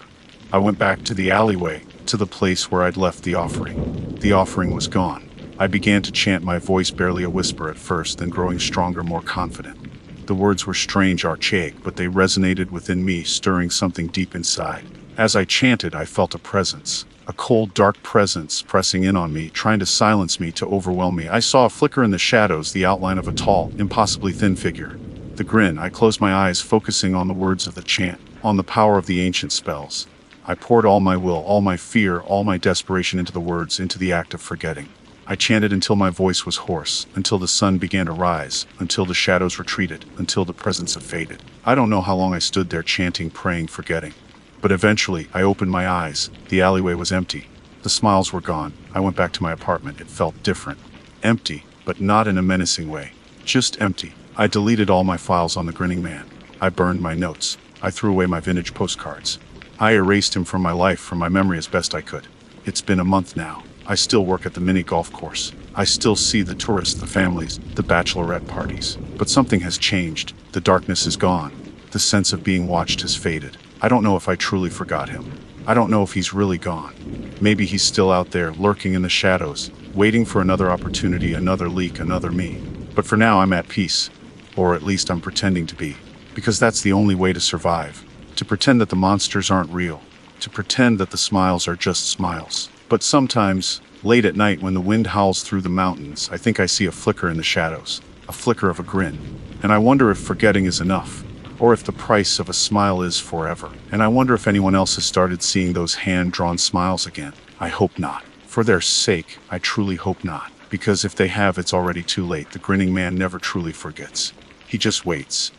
I went back to the alleyway, to the place where I'd left the offering. The offering was gone. I began to chant, my voice barely a whisper at first, then growing stronger, more confident. The words were strange, archaic, but they resonated within me, stirring something deep inside. As I chanted, I felt a presence, a cold, dark presence pressing in on me, trying to silence me, to overwhelm me. I saw a flicker in the shadows, the outline of a tall, impossibly thin figure. The grin. I closed my eyes, focusing on the words of the chant, on the power of the ancient spells. I poured all my will, all my fear, all my desperation into the words, into the act of forgetting. I chanted until my voice was hoarse, until the sun began to rise, until the shadows retreated, until the presence had faded. I don't know how long I stood there chanting, praying, forgetting. But eventually, I opened my eyes. The alleyway was empty. The smiles were gone. I went back to my apartment. It felt different. Empty, but not in a menacing way. Just empty. I deleted all my files on the grinning man. I burned my notes. I threw away my vintage postcards. I erased him from my life, from my memory, as best I could. It's been a month now. I still work at the mini golf course. I still see the tourists, the families, the bachelorette parties. But something has changed. The darkness is gone. The sense of being watched has faded. I don't know if I truly forgot him. I don't know if he's really gone. Maybe he's still out there, lurking in the shadows, waiting for another opportunity, another leak, another me. But for now, I'm at peace. Or at least I'm pretending to be. Because that's the only way to survive. To pretend that the monsters aren't real. To pretend that the smiles are just smiles. But sometimes, late at night when the wind howls through the mountains, I think I see a flicker in the shadows, a flicker of a grin. And I wonder if forgetting is enough, or if the price of a smile is forever. And I wonder if anyone else has started seeing those hand-drawn smiles again. I hope not. For their sake, I truly hope not. Because if they have, it's already too late. The grinning man never truly forgets. He just waits.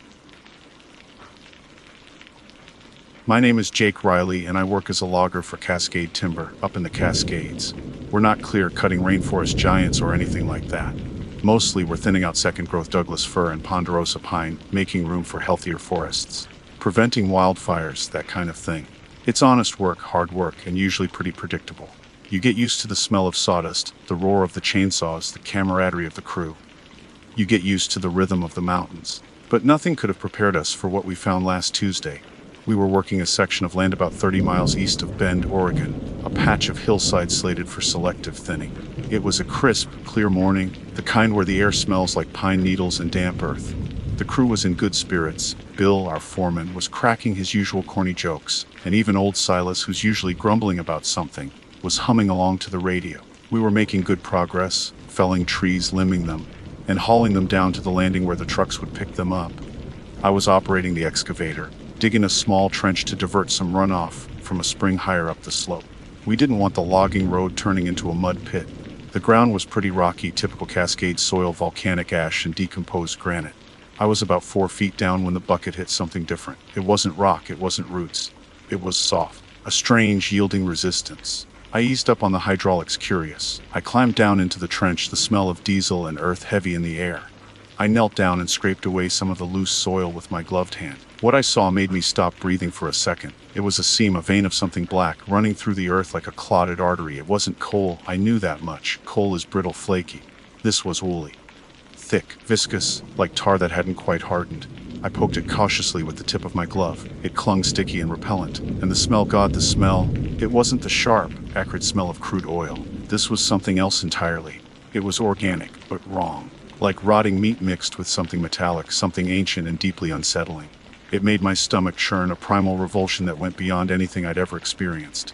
My name is Jake Riley, and I work as a logger for Cascade Timber, up in the Cascades. We're not clear-cutting rainforest giants or anything like that. Mostly we're thinning out second-growth Douglas fir and ponderosa pine, making room for healthier forests. Preventing wildfires, that kind of thing. It's honest work, hard work, and usually pretty predictable. You get used to the smell of sawdust, the roar of the chainsaws, the camaraderie of the crew. You get used to the rhythm of the mountains. But nothing could have prepared us for what we found last Tuesday. We were working a section of land about 30 miles east of Bend, Oregon, a patch of hillside slated for selective thinning. It was a crisp, clear morning, the kind where the air smells like pine needles and damp earth. The crew was in good spirits. Bill, our foreman, was cracking his usual corny jokes, and even old Silas, who's usually grumbling about something, was humming along to the radio. We were making good progress, felling trees, limbing them, and hauling them down to the landing where the trucks would pick them up. I was operating the excavator, digging a small trench to divert some runoff from a spring higher up the slope. We didn't want the logging road turning into a mud pit. The ground was pretty rocky, typical Cascade soil, volcanic ash, and decomposed granite. I was about 4 feet down when the bucket hit something different. It wasn't rock, it wasn't roots. It was soft, a strange, yielding resistance. I eased up on the hydraulics, curious. I climbed down into the trench, the smell of diesel and earth heavy in the air. I knelt down and scraped away some of the loose soil with my gloved hand. What I saw made me stop breathing for a second. It was a seam, a vein of something black, running through the earth like a clotted artery. It wasn't coal, I knew that much. Coal is brittle, flaky. This was woolly. Thick, viscous, like tar that hadn't quite hardened. I poked it cautiously with the tip of my glove. It clung sticky and repellent. And the smell, God, the smell. It wasn't the sharp, acrid smell of crude oil. This was something else entirely. It was organic, but wrong. Like rotting meat mixed with something metallic, something ancient and deeply unsettling. It made my stomach churn, a primal revulsion that went beyond anything I'd ever experienced.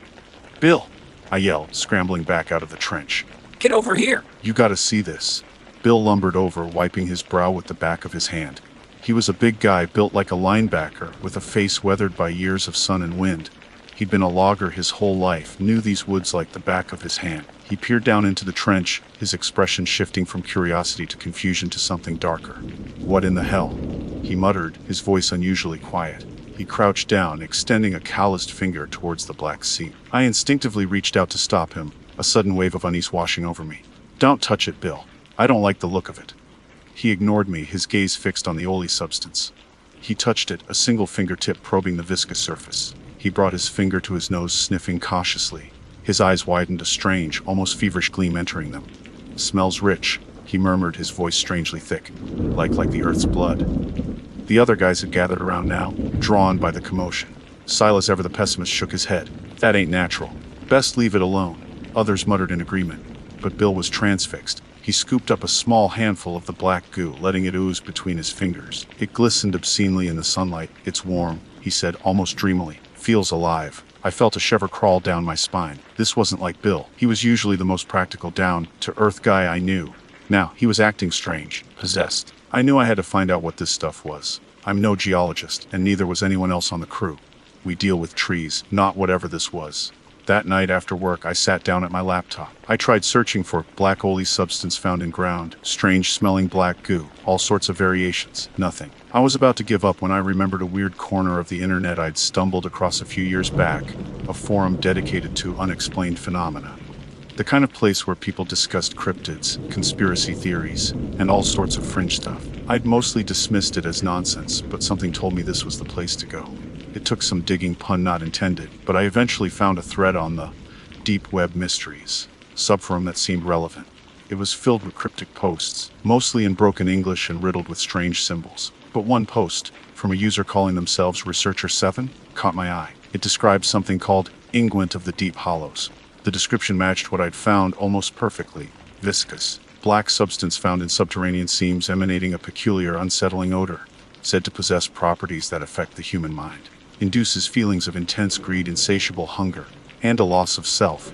"Bill!" I yelled, scrambling back out of the trench. "Get over here!" "You gotta see this." Bill lumbered over, wiping his brow with the back of his hand. He was a big guy, built like a linebacker, with a face weathered by years of sun and wind. He'd been a logger his whole life, knew these woods like the back of his hand. He peered down into the trench, his expression shifting from curiosity to confusion to something darker. "What in the hell?" he muttered, his voice unusually quiet. He crouched down, extending a calloused finger towards the black seam. I instinctively reached out to stop him, a sudden wave of unease washing over me. "Don't touch it, Bill. I don't like the look of it." He ignored me, his gaze fixed on the oily substance. He touched it, a single fingertip probing the viscous surface. He brought his finger to his nose, sniffing cautiously. His eyes widened, a strange, almost feverish gleam entering them. "Smells rich," he murmured, his voice strangely thick, like the earth's blood. The other guys had gathered around now, drawn by the commotion. Silas, ever the pessimist, shook his head. "That ain't natural. Best leave it alone." Others muttered in agreement. But Bill was transfixed. He scooped up a small handful of the black goo, letting it ooze between his fingers. It glistened obscenely in the sunlight. "It's warm," he said, almost dreamily. "Feels alive." I felt a shiver crawl down my spine. This wasn't like Bill. He was usually the most practical, down-to-earth guy I knew. Now, he was acting strange, possessed. I knew I had to find out what this stuff was. I'm no geologist, and neither was anyone else on the crew. We deal with trees, not whatever this was. That night after work, I sat down at my laptop. I tried searching for black oily substance found in ground, strange-smelling black goo, all sorts of variations. Nothing. I was about to give up when I remembered a weird corner of the internet I'd stumbled across a few years back, a forum dedicated to unexplained phenomena. The kind of place where people discussed cryptids, conspiracy theories, and all sorts of fringe stuff. I'd mostly dismissed it as nonsense, but something told me this was the place to go. It took some digging, pun not intended, but I eventually found a thread on the Deep Web Mysteries subforum that seemed relevant. It was filled with cryptic posts, mostly in broken English and riddled with strange symbols. But one post, from a user calling themselves Researcher7, caught my eye. It described something called Unguent of the Deep Hollows. The description matched what I'd found almost perfectly. Viscous, black substance found in subterranean seams emanating a peculiar, unsettling odor, said to possess properties that affect the human mind. Induces feelings of intense greed, insatiable hunger, and a loss of self.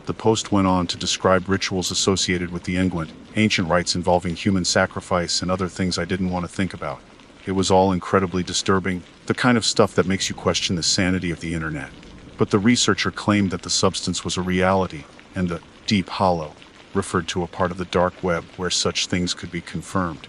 The post went on to describe rituals associated with the unguent, ancient rites involving human sacrifice and other things I didn't want to think about. It was all incredibly disturbing, the kind of stuff that makes you question the sanity of the internet. But the researcher claimed that the substance was a reality, and the deep hollow referred to a part of the dark web where such things could be confirmed.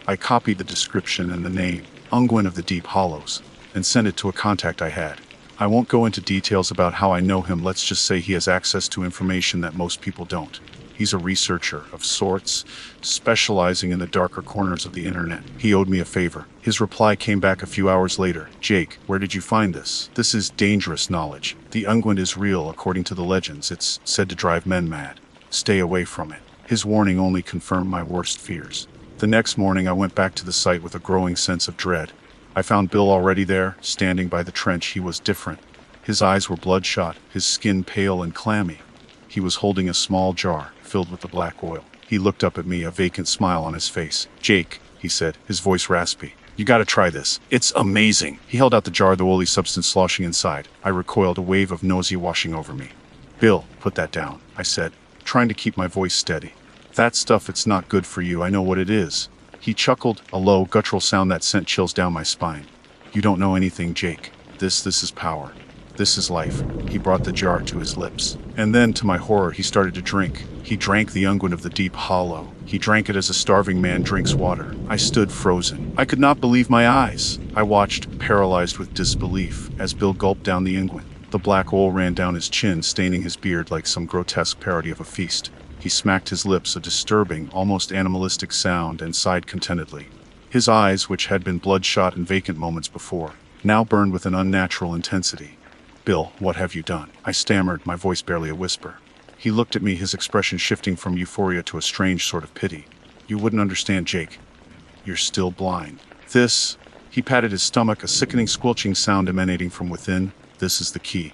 I copied the description and the name, Unguent of the Deep Hollows, and sent it to a contact I had. I won't go into details about how I know him, let's just say he has access to information that most people don't. He's a researcher of sorts, specializing in the darker corners of the internet. He owed me a favor. His reply came back a few hours later. "Jake, where did you find this? This is dangerous knowledge. The unguent is real according to the legends. It's said to drive men mad. Stay away from it." His warning only confirmed my worst fears. The next morning I went back to the site with a growing sense of dread. I found Bill already there, standing by the trench. He was different. His eyes were bloodshot, his skin pale and clammy. He was holding a small jar, filled with the black oil. He looked up at me, a vacant smile on his face. "Jake," he said, his voice raspy. "You gotta try this. It's amazing." He held out the jar, the oily substance sloshing inside. I recoiled, a wave of nausea washing over me. "Bill, put that down," I said, trying to keep my voice steady. "That stuff, it's not good for you. I know what it is." He chuckled, a low, guttural sound that sent chills down my spine. "You don't know anything, Jake. This is power. This is life." He brought the jar to his lips. And then, to my horror, he started to drink. He drank the unguent of the deep hollow. He drank it as a starving man drinks water. I stood frozen. I could not believe my eyes. I watched, paralyzed with disbelief, as Bill gulped down the unguent. The black oil ran down his chin, staining his beard like some grotesque parody of a feast. He smacked his lips, a disturbing, almost animalistic sound, and sighed contentedly. His eyes, which had been bloodshot and vacant moments before, now burned with an unnatural intensity. "Bill, what have you done?" I stammered, my voice barely a whisper. He looked at me, his expression shifting from euphoria to a strange sort of pity. "You wouldn't understand, Jake. You're still blind. This," he patted his stomach, a sickening squelching sound emanating from within. "This is the key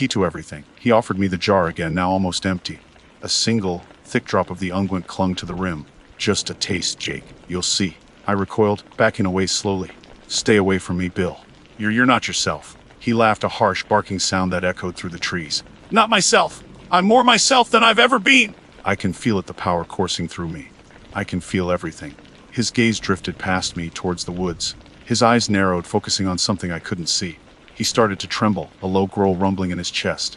to everything." He offered me the jar again, now almost empty. A single, thick drop of the unguent clung to the rim. "Just a taste, Jake. You'll see." I recoiled, backing away slowly. "Stay away from me, Bill. You're not yourself." He laughed, a harsh, barking sound that echoed through the trees. "Not myself. I'm more myself than I've ever been." I can feel it, the power coursing through me. I can feel everything. His gaze drifted past me, towards the woods. His eyes narrowed, focusing on something I couldn't see. He started to tremble, a low growl rumbling in his chest.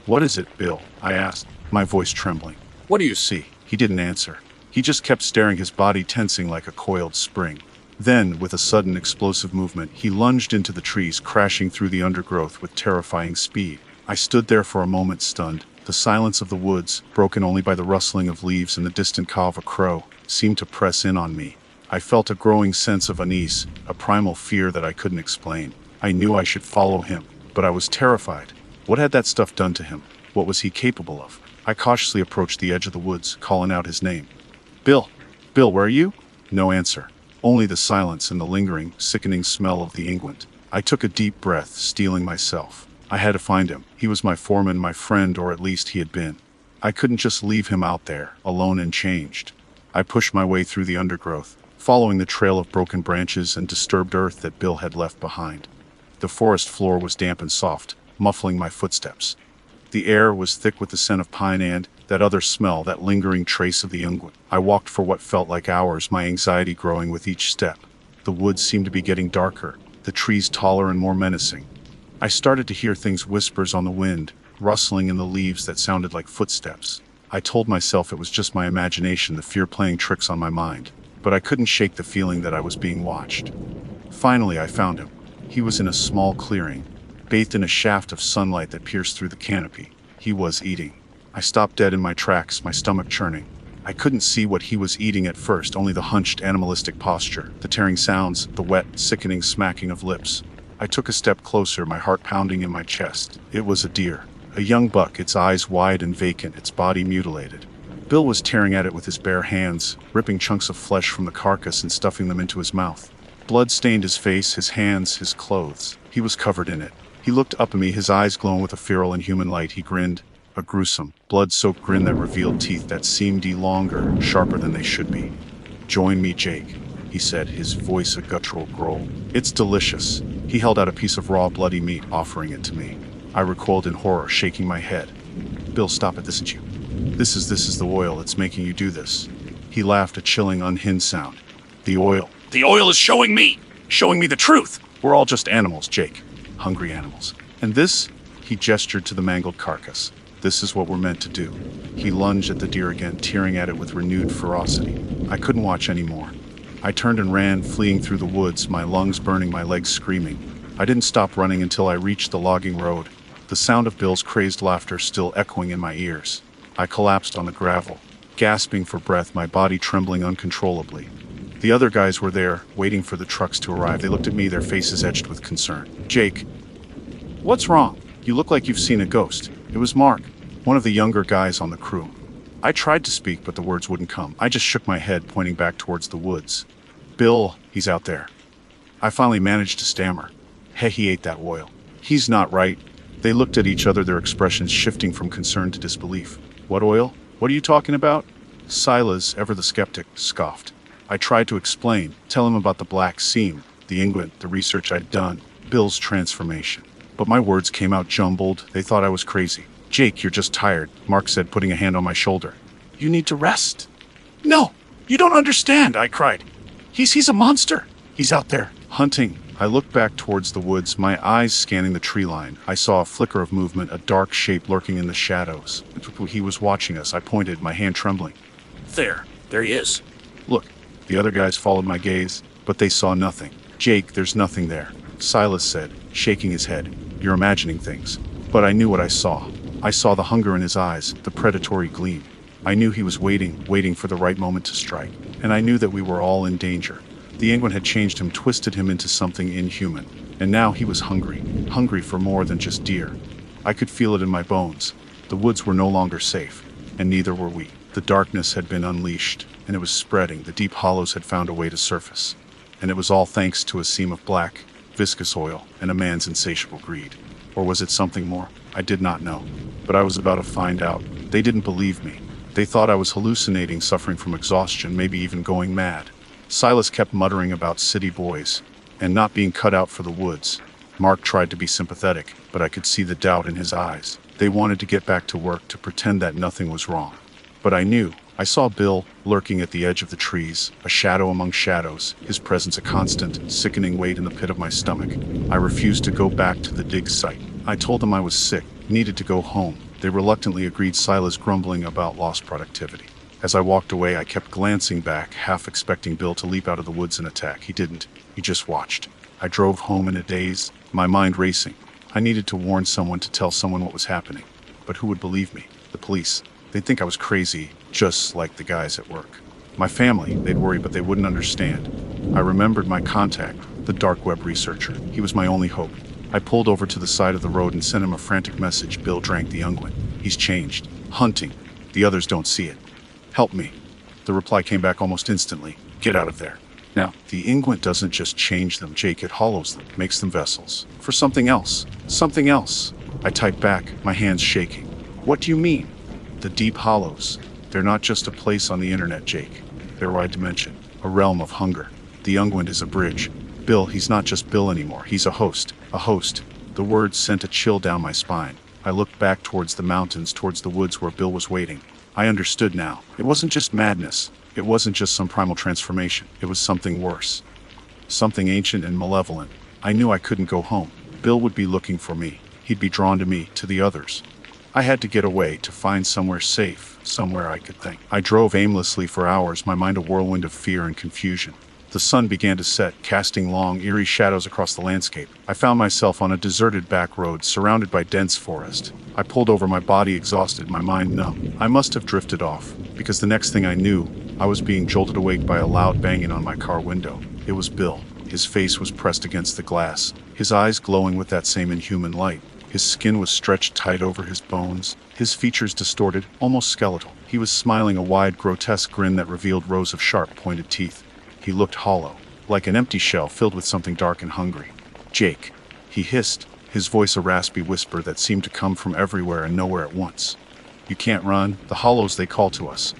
"What is it, Bill?" I asked, my voice trembling. "What do you see?" He didn't answer. He just kept staring, his body tensing like a coiled spring. Then, with a sudden explosive movement, he lunged into the trees, crashing through the undergrowth with terrifying speed. I stood there for a moment, stunned. The silence of the woods, broken only by the rustling of leaves and the distant caw of a crow, seemed to press in on me. I felt a growing sense of unease, a primal fear that I couldn't explain. I knew I should follow him, but I was terrified. What had that stuff done to him? What was he capable of? I cautiously approached the edge of the woods, calling out his name. "Bill! Bill, where are you?" No answer. Only the silence and the lingering, sickening smell of the unguent. I took a deep breath, steeling myself. I had to find him. He was my foreman, my friend, or at least he had been. I couldn't just leave him out there, alone and changed. I pushed my way through the undergrowth, following the trail of broken branches and disturbed earth that Bill had left behind. The forest floor was damp and soft, muffling my footsteps. The air was thick with the scent of pine and that other smell, that lingering trace of the unguent. I walked for what felt like hours, my anxiety growing with each step. The woods seemed to be getting darker, the trees taller and more menacing. I started to hear things, whispers on the wind, rustling in the leaves that sounded like footsteps. I told myself it was just my imagination, the fear playing tricks on my mind. But I couldn't shake the feeling that I was being watched. Finally, I found him. He was in a small clearing, bathed in a shaft of sunlight that pierced through the canopy. He was eating. I stopped dead in my tracks, my stomach churning. I couldn't see what he was eating at first, only the hunched, animalistic posture, the tearing sounds, the wet, sickening smacking of lips. I took a step closer, my heart pounding in my chest. It was a deer. A young buck, its eyes wide and vacant, its body mutilated. Bill was tearing at it with his bare hands, ripping chunks of flesh from the carcass and stuffing them into his mouth. Blood stained his face, his hands, his clothes. He was covered in it. He looked up at me, his eyes glowing with a feral, inhuman light. He grinned, a gruesome, blood-soaked grin that revealed teeth that seemed longer, sharper than they should be. "Join me, Jake," he said, his voice a guttural growl. "It's delicious." He held out a piece of raw, bloody meat, offering it to me. I recoiled in horror, shaking my head. "Bill, stop it, this isn't you. This is the oil, it's making you do this." He laughed, a chilling, unhinged sound. "The oil. The oil is showing me the truth. We're all just animals, Jake. Hungry animals. And this," he gestured to the mangled carcass, "this is what we're meant to do." He lunged at the deer again, tearing at it with renewed ferocity. I couldn't watch anymore. I turned and ran, fleeing through the woods, my lungs burning, my legs screaming. I didn't stop running until I reached the logging road, the sound of Bill's crazed laughter still echoing in my ears. I collapsed on the gravel, gasping for breath, my body trembling uncontrollably. The other guys were there, waiting for the trucks to arrive. They looked at me, their faces etched with concern. "Jake, what's wrong? You look like you've seen a ghost." It was Mark, one of the younger guys on the crew. I tried to speak, but the words wouldn't come. I just shook my head, pointing back towards the woods. "Bill, he's out there." I finally managed to stammer. He ate that oil. He's not right." They looked at each other, their expressions shifting from concern to disbelief. "What oil? What are you talking about?" Silas, ever the skeptic, scoffed. I tried to explain, tell him about the black seam, the England, the research I'd done, Bill's transformation. But my words came out jumbled. They thought I was crazy. "Jake, you're just tired," Mark said, putting a hand on my shoulder. "You need to rest." "No, you don't understand," I cried. He's a monster. He's out there, hunting." I looked back towards the woods, my eyes scanning the tree line. I saw a flicker of movement, a dark shape lurking in the shadows. He was watching us. I pointed, my hand trembling. There he is." "Look." The other guys followed my gaze, but they saw nothing. "Jake, there's nothing there," Silas said, shaking his head. "You're imagining things." But I knew what I saw. I saw the hunger in his eyes, the predatory gleam. I knew he was waiting for the right moment to strike. And I knew that we were all in danger. The England had changed him, twisted him into something inhuman. And now he was hungry for more than just deer. I could feel it in my bones. The woods were no longer safe, and neither were we. The darkness had been unleashed, and it was spreading. The deep hollows had found a way to surface. And it was all thanks to a seam of black, viscous oil and a man's insatiable greed. Or was it something more? I did not know. But I was about to find out. They didn't believe me. They thought I was hallucinating, suffering from exhaustion, maybe even going mad. Silas kept muttering about city boys and not being cut out for the woods. Mark tried to be sympathetic, but I could see the doubt in his eyes. They wanted to get back to work, to pretend that nothing was wrong. But I knew. I saw Bill lurking at the edge of the trees, a shadow among shadows, his presence a constant, sickening weight in the pit of my stomach. I refused to go back to the dig site. I told them I was sick, needed to go home. They reluctantly agreed, Silas grumbling about lost productivity. As I walked away, I kept glancing back, half expecting Bill to leap out of the woods and attack. He didn't. He just watched. I drove home in a daze, my mind racing. I needed to warn someone, to tell someone what was happening. But who would believe me? The police. They'd think I was crazy, just like the guys at work. My family, they'd worry, but they wouldn't understand. I remembered my contact, the dark web researcher. He was my only hope. I pulled over to the side of the road and sent him a frantic message. "Bill drank the unguent. He's changed. Hunting. The others don't see it. Help me." The reply came back almost instantly. "Get out of there." Now, the unguent doesn't just change them, Jake. It hollows them, makes them vessels. For something else. Something else. I typed back, my hands shaking. "What do you mean?" "The deep hollows. They're not just a place on the internet, Jake. They're a wide dimension. A realm of hunger. The unguent is a bridge. Bill, he's not just Bill anymore. He's a host. A host." The words sent a chill down my spine. I looked back towards the mountains, towards the woods where Bill was waiting. I understood now. It wasn't just madness. It wasn't just some primal transformation. It was something worse. Something ancient and malevolent. I knew I couldn't go home. Bill would be looking for me. He'd be drawn to me, to the others. I had to get away, to find somewhere safe, somewhere I could think. I drove aimlessly for hours, my mind a whirlwind of fear and confusion. The sun began to set, casting long, eerie shadows across the landscape. I found myself on a deserted back road, surrounded by dense forest. I pulled over, my body exhausted, my mind numb. I must have drifted off, because the next thing I knew, I was being jolted awake by a loud banging on my car window. It was Bill. His face was pressed against the glass, his eyes glowing with that same inhuman light. His skin was stretched tight over his bones, his features distorted, almost skeletal. He was smiling, a wide, grotesque grin that revealed rows of sharp, pointed teeth. He looked hollow, like an empty shell filled with something dark and hungry. "Jake," he hissed, his voice a raspy whisper that seemed to come from everywhere and nowhere at once. "You can't run. The hollows, they call to us.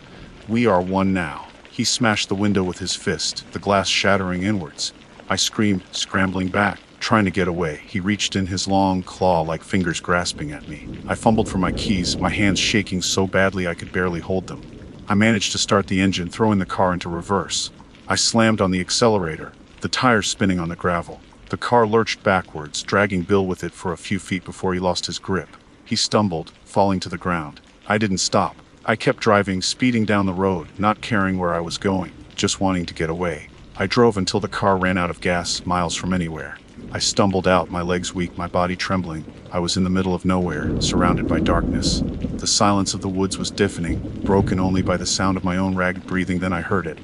We are one now." He smashed the window with his fist, the glass shattering inwards. I screamed, scrambling back, trying to get away. He reached in, his long, claw-like fingers grasping at me. I fumbled for my keys, my hands shaking so badly I could barely hold them. I managed to start the engine, throwing the car into reverse. I slammed on the accelerator, the tires spinning on the gravel. The car lurched backwards, dragging Bill with it for a few feet before he lost his grip. He stumbled, falling to the ground. I didn't stop. I kept driving, speeding down the road, not caring where I was going, just wanting to get away. I drove until the car ran out of gas, miles from anywhere. I stumbled out, my legs weak, my body trembling. I was in the middle of nowhere, surrounded by darkness. The silence of the woods was deafening, broken only by the sound of my own ragged breathing. Then I heard it.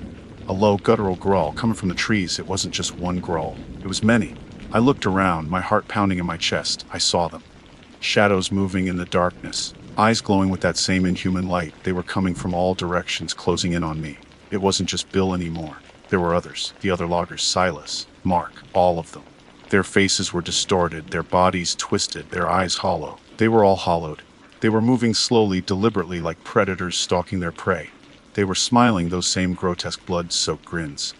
A low, guttural growl coming from the trees. It wasn't just one growl. It was many. I looked around, my heart pounding in my chest. I saw them. Shadows moving in the darkness, eyes glowing with that same inhuman light. They were coming from all directions, closing in on me. It wasn't just Bill anymore. There were others, the other loggers, Silas, Mark, all of them. Their faces were distorted, their bodies twisted, their eyes hollow. They were all hollowed. They were moving slowly, deliberately, like predators stalking their prey. They were smiling, those same grotesque blood-soaked grins.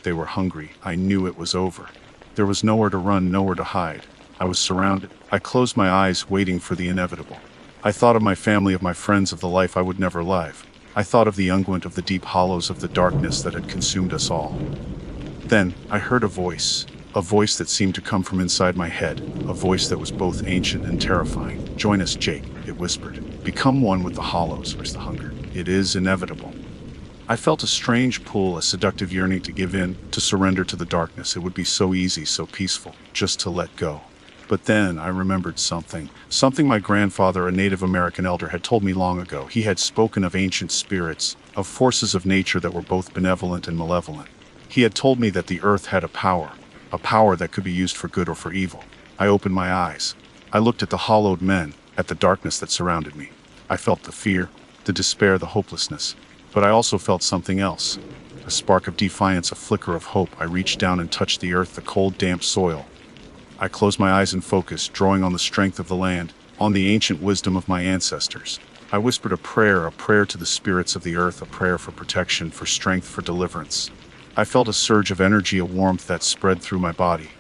They were hungry. I knew it was over. There was nowhere to run, nowhere to hide. I was surrounded. I closed my eyes, waiting for the inevitable. I thought of my family, of my friends, of the life I would never live. I thought of the unguent, of the deep hollows of the darkness that had consumed us all. Then, I heard a voice that seemed to come from inside my head, a voice that was both ancient and terrifying. "Join us, Jake," it whispered. "Become one with the hollows." Where's the hunger? It is inevitable. I felt a strange pull, a seductive yearning to give in, to surrender to the darkness. It would be so easy, so peaceful, just to let go. But then I remembered something my grandfather, a Native American elder, had told me long ago. He had spoken of ancient spirits, of forces of nature that were both benevolent and malevolent. He had told me that the earth had a power that could be used for good or for evil. I opened my eyes. I looked at the hollowed men, at the darkness that surrounded me. I felt the fear, the despair, the hopelessness. But I also felt something else. A spark of defiance, a flicker of hope. I reached down and touched the earth, the cold, damp soil. I closed my eyes and focused, drawing on the strength of the land, on the ancient wisdom of my ancestors. I whispered a prayer to the spirits of the earth, a prayer for protection, for strength, for deliverance. I felt a surge of energy, a warmth that spread through my body.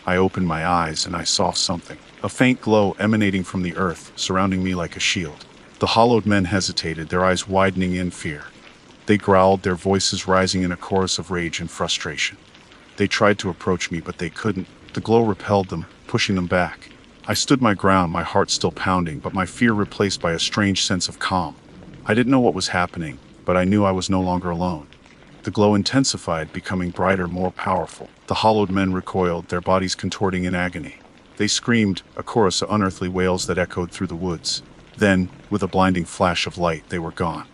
I opened my eyes and I saw something. A faint glow emanating from the earth, surrounding me like a shield. The hollowed men hesitated, their eyes widening in fear. They growled, their voices rising in a chorus of rage and frustration. They tried to approach me, but they couldn't. The glow repelled them, pushing them back. I stood my ground, my heart still pounding, but my fear replaced by a strange sense of calm. I didn't know what was happening, but I knew I was no longer alone. The glow intensified, becoming brighter, more powerful. The hollowed men recoiled, their bodies contorting in agony. They screamed, a chorus of unearthly wails that echoed through the woods. Then, with a blinding flash of light, they were gone.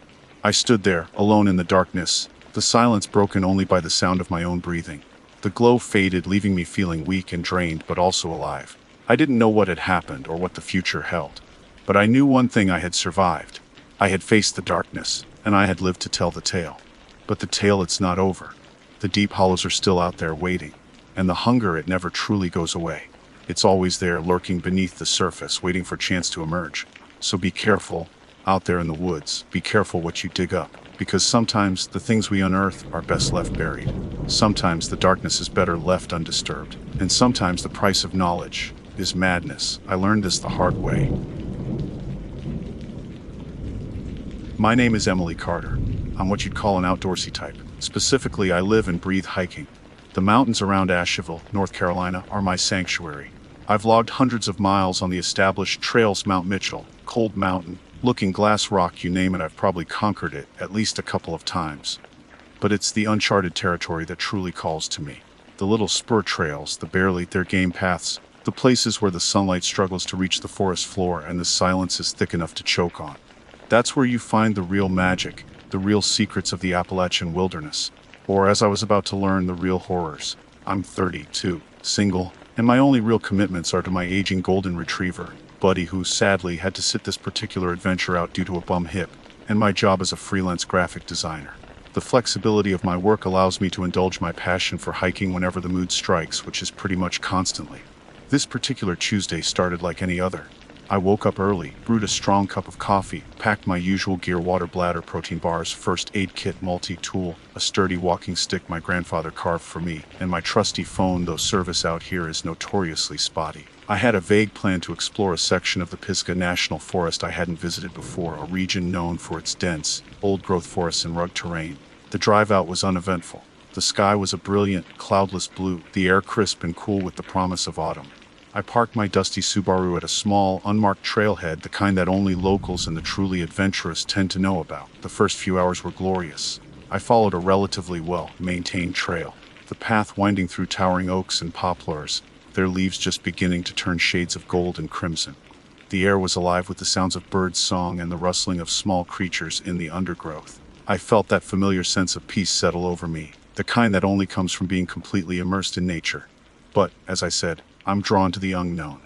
I stood there, alone in the darkness, the silence broken only by the sound of my own breathing. The glow faded, leaving me feeling weak and drained, but also alive. I didn't know what had happened or what the future held. But I knew one thing: I had survived. I had faced the darkness, and I had lived to tell the tale. But the tale, it's not over. The deep hollows are still out there waiting. And the hunger, it never truly goes away. It's always there, lurking beneath the surface, waiting for a chance to emerge. So be careful out there in the woods. Be careful what you dig up, because sometimes the things we unearth are best left buried. Sometimes the darkness is better left undisturbed. And sometimes the price of knowledge is madness. I learned this the hard way. My name is Emily Carter. I'm what you'd call an outdoorsy type. Specifically, I live and breathe hiking. The mountains around Asheville, North Carolina, are my sanctuary. I've logged hundreds of miles on the established trails: Mount Mitchell, Cold Mountain, Looking Glass Rock, you name it. I've probably conquered it at least a couple of times. But it's the uncharted territory that truly calls to me. The little spur trails, their game paths, the places where the sunlight struggles to reach the forest floor and the silence is thick enough to choke on. That's where you find the real magic, the real secrets of the Appalachian wilderness. Or, as I was about to learn, the real horrors. I'm 32, single, and my only real commitments are to my aging golden retriever, Buddy, who sadly had to sit this particular adventure out due to a bum hip, and my job as a freelance graphic designer. The flexibility of my work allows me to indulge my passion for hiking whenever the mood strikes, which is pretty much constantly. This particular Tuesday started like any other. I woke up early, brewed a strong cup of coffee, packed my usual gear: water, bladder, protein bars, first aid kit, multi-tool, a sturdy walking stick my grandfather carved for me, and my trusty phone, though service out here is notoriously spotty. I had a vague plan to explore a section of the Pisgah National Forest I hadn't visited before, a region known for its dense, old-growth forests and rugged terrain. The drive out was uneventful. The sky was a brilliant, cloudless blue, the air crisp and cool with the promise of autumn. I parked my dusty Subaru at a small, unmarked trailhead, the kind that only locals and the truly adventurous tend to know about. The first few hours were glorious. I followed a relatively well-maintained trail, the path winding through towering oaks and poplars, their leaves just beginning to turn shades of gold and crimson. The air was alive with the sounds of birds' song and the rustling of small creatures in the undergrowth. I felt that familiar sense of peace settle over me, the kind that only comes from being completely immersed in nature. But, as I said, I'm drawn to the unknown.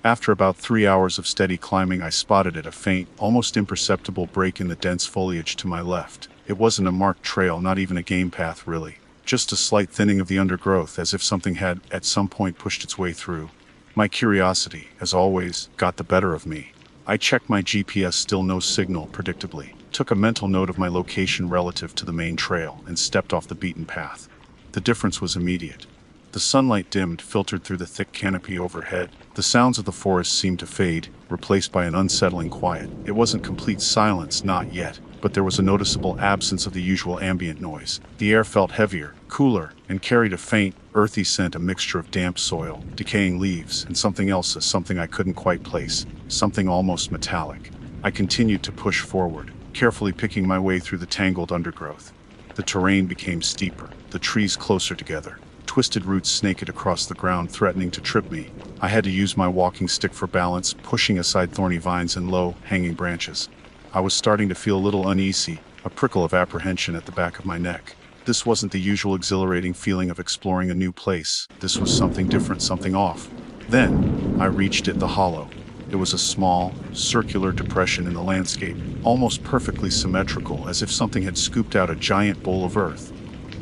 After about 3 hours of steady climbing, I spotted a faint, almost imperceptible break in the dense foliage to my left. It wasn't a marked trail, not even a game path really. Just a slight thinning of the undergrowth, as if something had, at some point, pushed its way through. My curiosity, as always, got the better of me. I checked my GPS, still no signal, predictably. took a mental note of my location relative to the main trail, and stepped off the beaten path. The difference was immediate. The sunlight dimmed, filtered through the thick canopy overhead. The sounds of the forest seemed to fade, replaced by an unsettling quiet. It wasn't complete silence, not yet, but there was a noticeable absence of the usual ambient noise. The air felt heavier, cooler, and carried a faint, earthy scent, a mixture of damp soil, decaying leaves, and something else, something I couldn't quite place, something almost metallic. I continued to push forward, carefully picking my way through the tangled undergrowth. The terrain became steeper, the trees closer together. Twisted roots snaked across the ground, threatening to trip me. I had to use my walking stick for balance, pushing aside thorny vines and low, hanging branches. I was starting to feel a little uneasy, a prickle of apprehension at the back of my neck. This wasn't the usual exhilarating feeling of exploring a new place. This was something different, something off. Then, I reached it, the hollow. It was a small, circular depression in the landscape, almost perfectly symmetrical, as if something had scooped out a giant bowl of earth.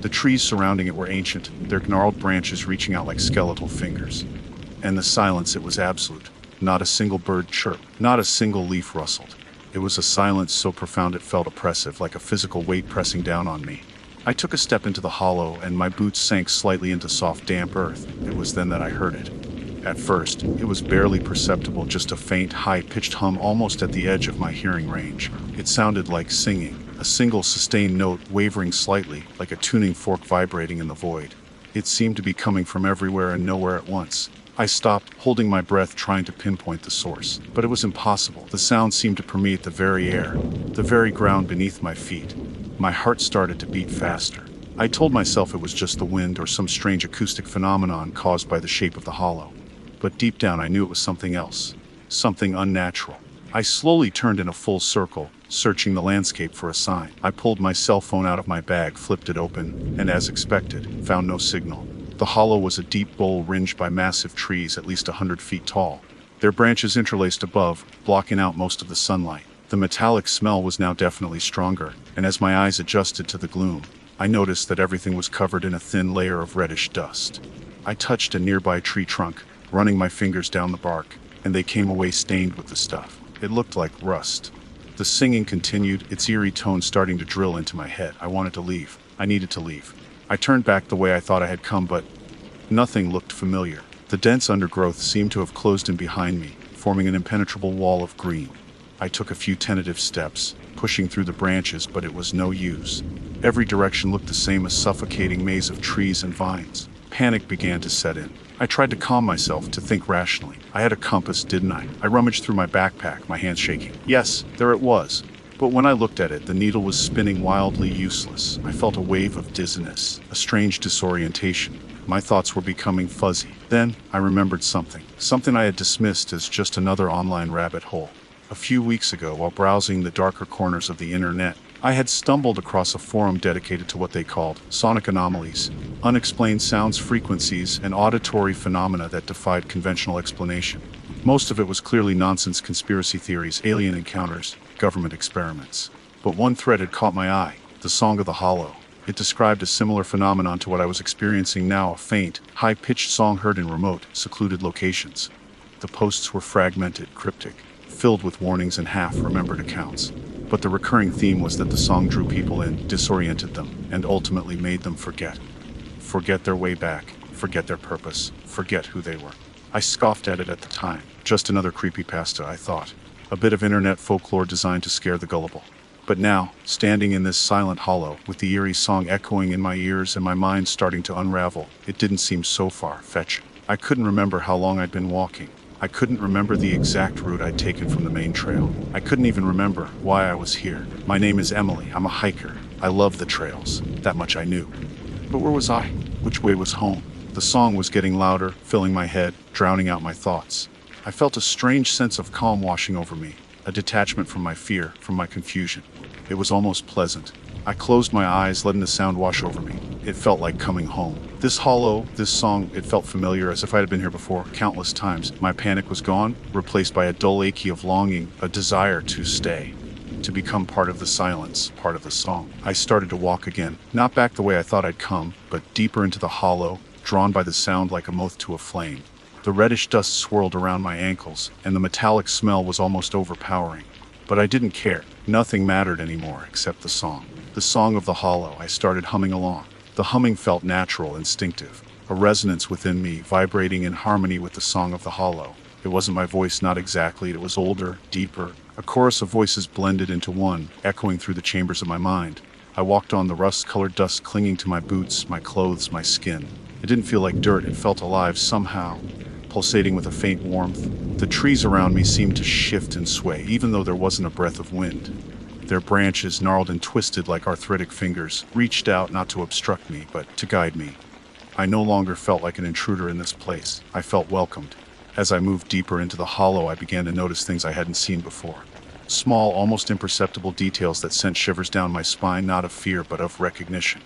The trees surrounding it were ancient, their gnarled branches reaching out like skeletal fingers. And the silence, it was absolute. Not a single bird chirped, not a single leaf rustled. It was a silence so profound it felt oppressive, like a physical weight pressing down on me. I took a step into the hollow, and my boots sank slightly into soft, damp earth. It was then that I heard it. At first, it was barely perceptible, just a faint, high-pitched hum almost at the edge of my hearing range. It sounded like singing, a single sustained note wavering slightly, like a tuning fork vibrating in the void. It seemed to be coming from everywhere and nowhere at once. I stopped, holding my breath, trying to pinpoint the source. But it was impossible. The sound seemed to permeate the very air, the very ground beneath my feet. My heart started to beat faster. I told myself it was just the wind or some strange acoustic phenomenon caused by the shape of the hollow. But deep down I knew it was something else, something unnatural. I slowly turned in a full circle, searching the landscape for a sign. I pulled my cell phone out of my bag, flipped it open, and as expected, found no signal. The hollow was a deep bowl ringed by massive trees at least 100 feet tall. Their branches interlaced above, blocking out most of the sunlight. The metallic smell was now definitely stronger, and as my eyes adjusted to the gloom, I noticed that everything was covered in a thin layer of reddish dust. I touched a nearby tree trunk, running my fingers down the bark, and they came away stained with the stuff. It looked like rust. The singing continued, its eerie tone starting to drill into my head. I wanted to leave. I needed to leave. I turned back the way I thought I had come, but nothing looked familiar. The dense undergrowth seemed to have closed in behind me, forming an impenetrable wall of green. I took a few tentative steps, pushing through the branches, but it was no use. Every direction looked the same, a suffocating maze of trees and vines. Panic began to set in. I tried to calm myself, to think rationally. I had a compass, didn't I? I rummaged through my backpack, my hands shaking. Yes, there it was. But when I looked at it, the needle was spinning wildly useless. I felt a wave of dizziness, a strange disorientation. My thoughts were becoming fuzzy. Then, I remembered something I had dismissed as just another online rabbit hole. A few weeks ago, while browsing the darker corners of the internet, I had stumbled across a forum dedicated to what they called sonic anomalies, unexplained sounds, frequencies, and auditory phenomena that defied conventional explanation. Most of it was clearly nonsense: conspiracy theories, alien encounters, government experiments. But one thread had caught my eye: the Song of the Hollow. It described a similar phenomenon to what I was experiencing now, a faint, high-pitched song heard in remote, secluded locations. The posts were fragmented, cryptic, filled with warnings and half-remembered accounts. But the recurring theme was that the song drew people in, disoriented them, and ultimately made them forget. Forget their way back, forget their purpose, forget who they were. I scoffed at it at the time. Just another creepypasta, I thought. A bit of internet folklore designed to scare the gullible. But now, standing in this silent hollow, with the eerie song echoing in my ears and my mind starting to unravel, it didn't seem so far-fetched. I couldn't remember how long I'd been walking. I couldn't remember the exact route I'd taken from the main trail. I couldn't even remember why I was here. My name is Emily. I'm a hiker. I love the trails. That much I knew. But where was I? Which way was home? The song was getting louder, filling my head, drowning out my thoughts. I felt a strange sense of calm washing over me, a detachment from my fear, from my confusion. It was almost pleasant. I closed my eyes, letting the sound wash over me. It felt like coming home. This hollow, this song, it felt familiar, as if I had been here before, countless times. My panic was gone, replaced by a dull achy of longing, a desire to stay, to become part of the silence, part of the song. I started to walk again, not back the way I thought I'd come, but deeper into the hollow, drawn by the sound like a moth to a flame. The reddish dust swirled around my ankles, and the metallic smell was almost overpowering. But I didn't care. Nothing mattered anymore except the song. The song of the hollow. I started humming along. The humming felt natural, instinctive. A resonance within me, vibrating in harmony with the song of the hollow. It wasn't my voice, not exactly. It was older, deeper. A chorus of voices blended into one, echoing through the chambers of my mind. I walked on the rust-colored dust clinging to my boots, my clothes, my skin. It didn't feel like dirt. It felt alive somehow, pulsating with a faint warmth. The trees around me seemed to shift and sway, even though there wasn't a breath of wind. Their branches, gnarled and twisted like arthritic fingers, reached out not to obstruct me, but to guide me. I no longer felt like an intruder in this place. I felt welcomed. As I moved deeper into the hollow, I began to notice things I hadn't seen before. Small, almost imperceptible details that sent shivers down my spine, not of fear, but of recognition.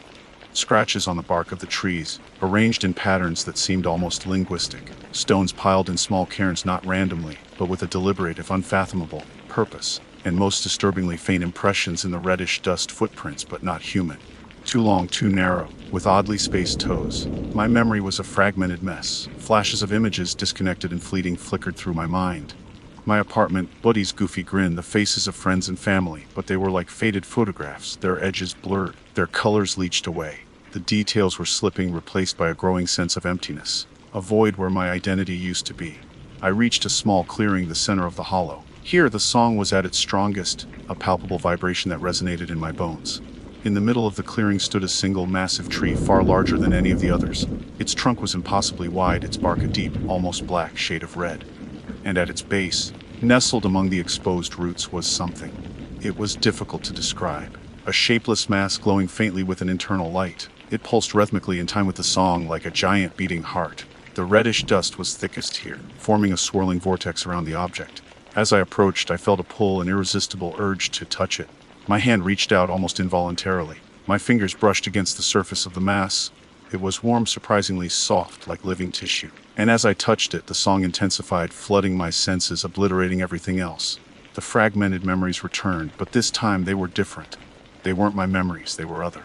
Scratches on the bark of the trees, arranged in patterns that seemed almost linguistic. Stones piled in small cairns, not randomly, but with a deliberate, if unfathomable, purpose. And most disturbingly, faint impressions in the reddish dust, footprints, but not human. Too long, too narrow, with oddly spaced toes. My memory was a fragmented mess. Flashes of images, disconnected and fleeting, flickered through my mind. My apartment, Buddy's goofy grin, the faces of friends and family, but they were like faded photographs, their edges blurred, their colors leached away. The details were slipping, replaced by a growing sense of emptiness, a void where my identity used to be. I reached a small clearing, the center of the hollow. Here, the song was at its strongest, a palpable vibration that resonated in my bones. In the middle of the clearing stood a single massive tree, far larger than any of the others. Its trunk was impossibly wide, its bark a deep, almost black shade of red. And at its base, nestled among the exposed roots, was something. It was difficult to describe. A shapeless mass glowing faintly with an internal light. It pulsed rhythmically in time with the song, like a giant beating heart. The reddish dust was thickest here, forming a swirling vortex around the object. As I approached, I felt a pull, an irresistible urge to touch it. My hand reached out almost involuntarily. My fingers brushed against the surface of the mass. It was warm, surprisingly soft, like living tissue. And as I touched it, the song intensified, flooding my senses, obliterating everything else. The fragmented memories returned, but this time they were different. They weren't my memories, they were other.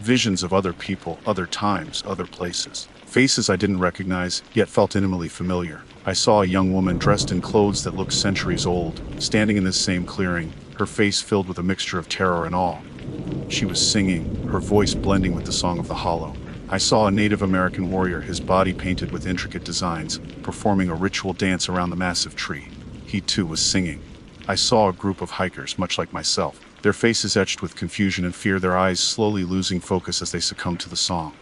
Visions of other people, other times, other places. Faces I didn't recognize, yet felt intimately familiar. I saw a young woman dressed in clothes that looked centuries old, standing in this same clearing, her face filled with a mixture of terror and awe. She was singing, her voice blending with the song of the hollow. I saw a Native American warrior, his body painted with intricate designs, performing a ritual dance around the massive tree. He too was singing. I saw a group of hikers, much like myself, their faces etched with confusion and fear, their eyes slowly losing focus as they succumbed to the song.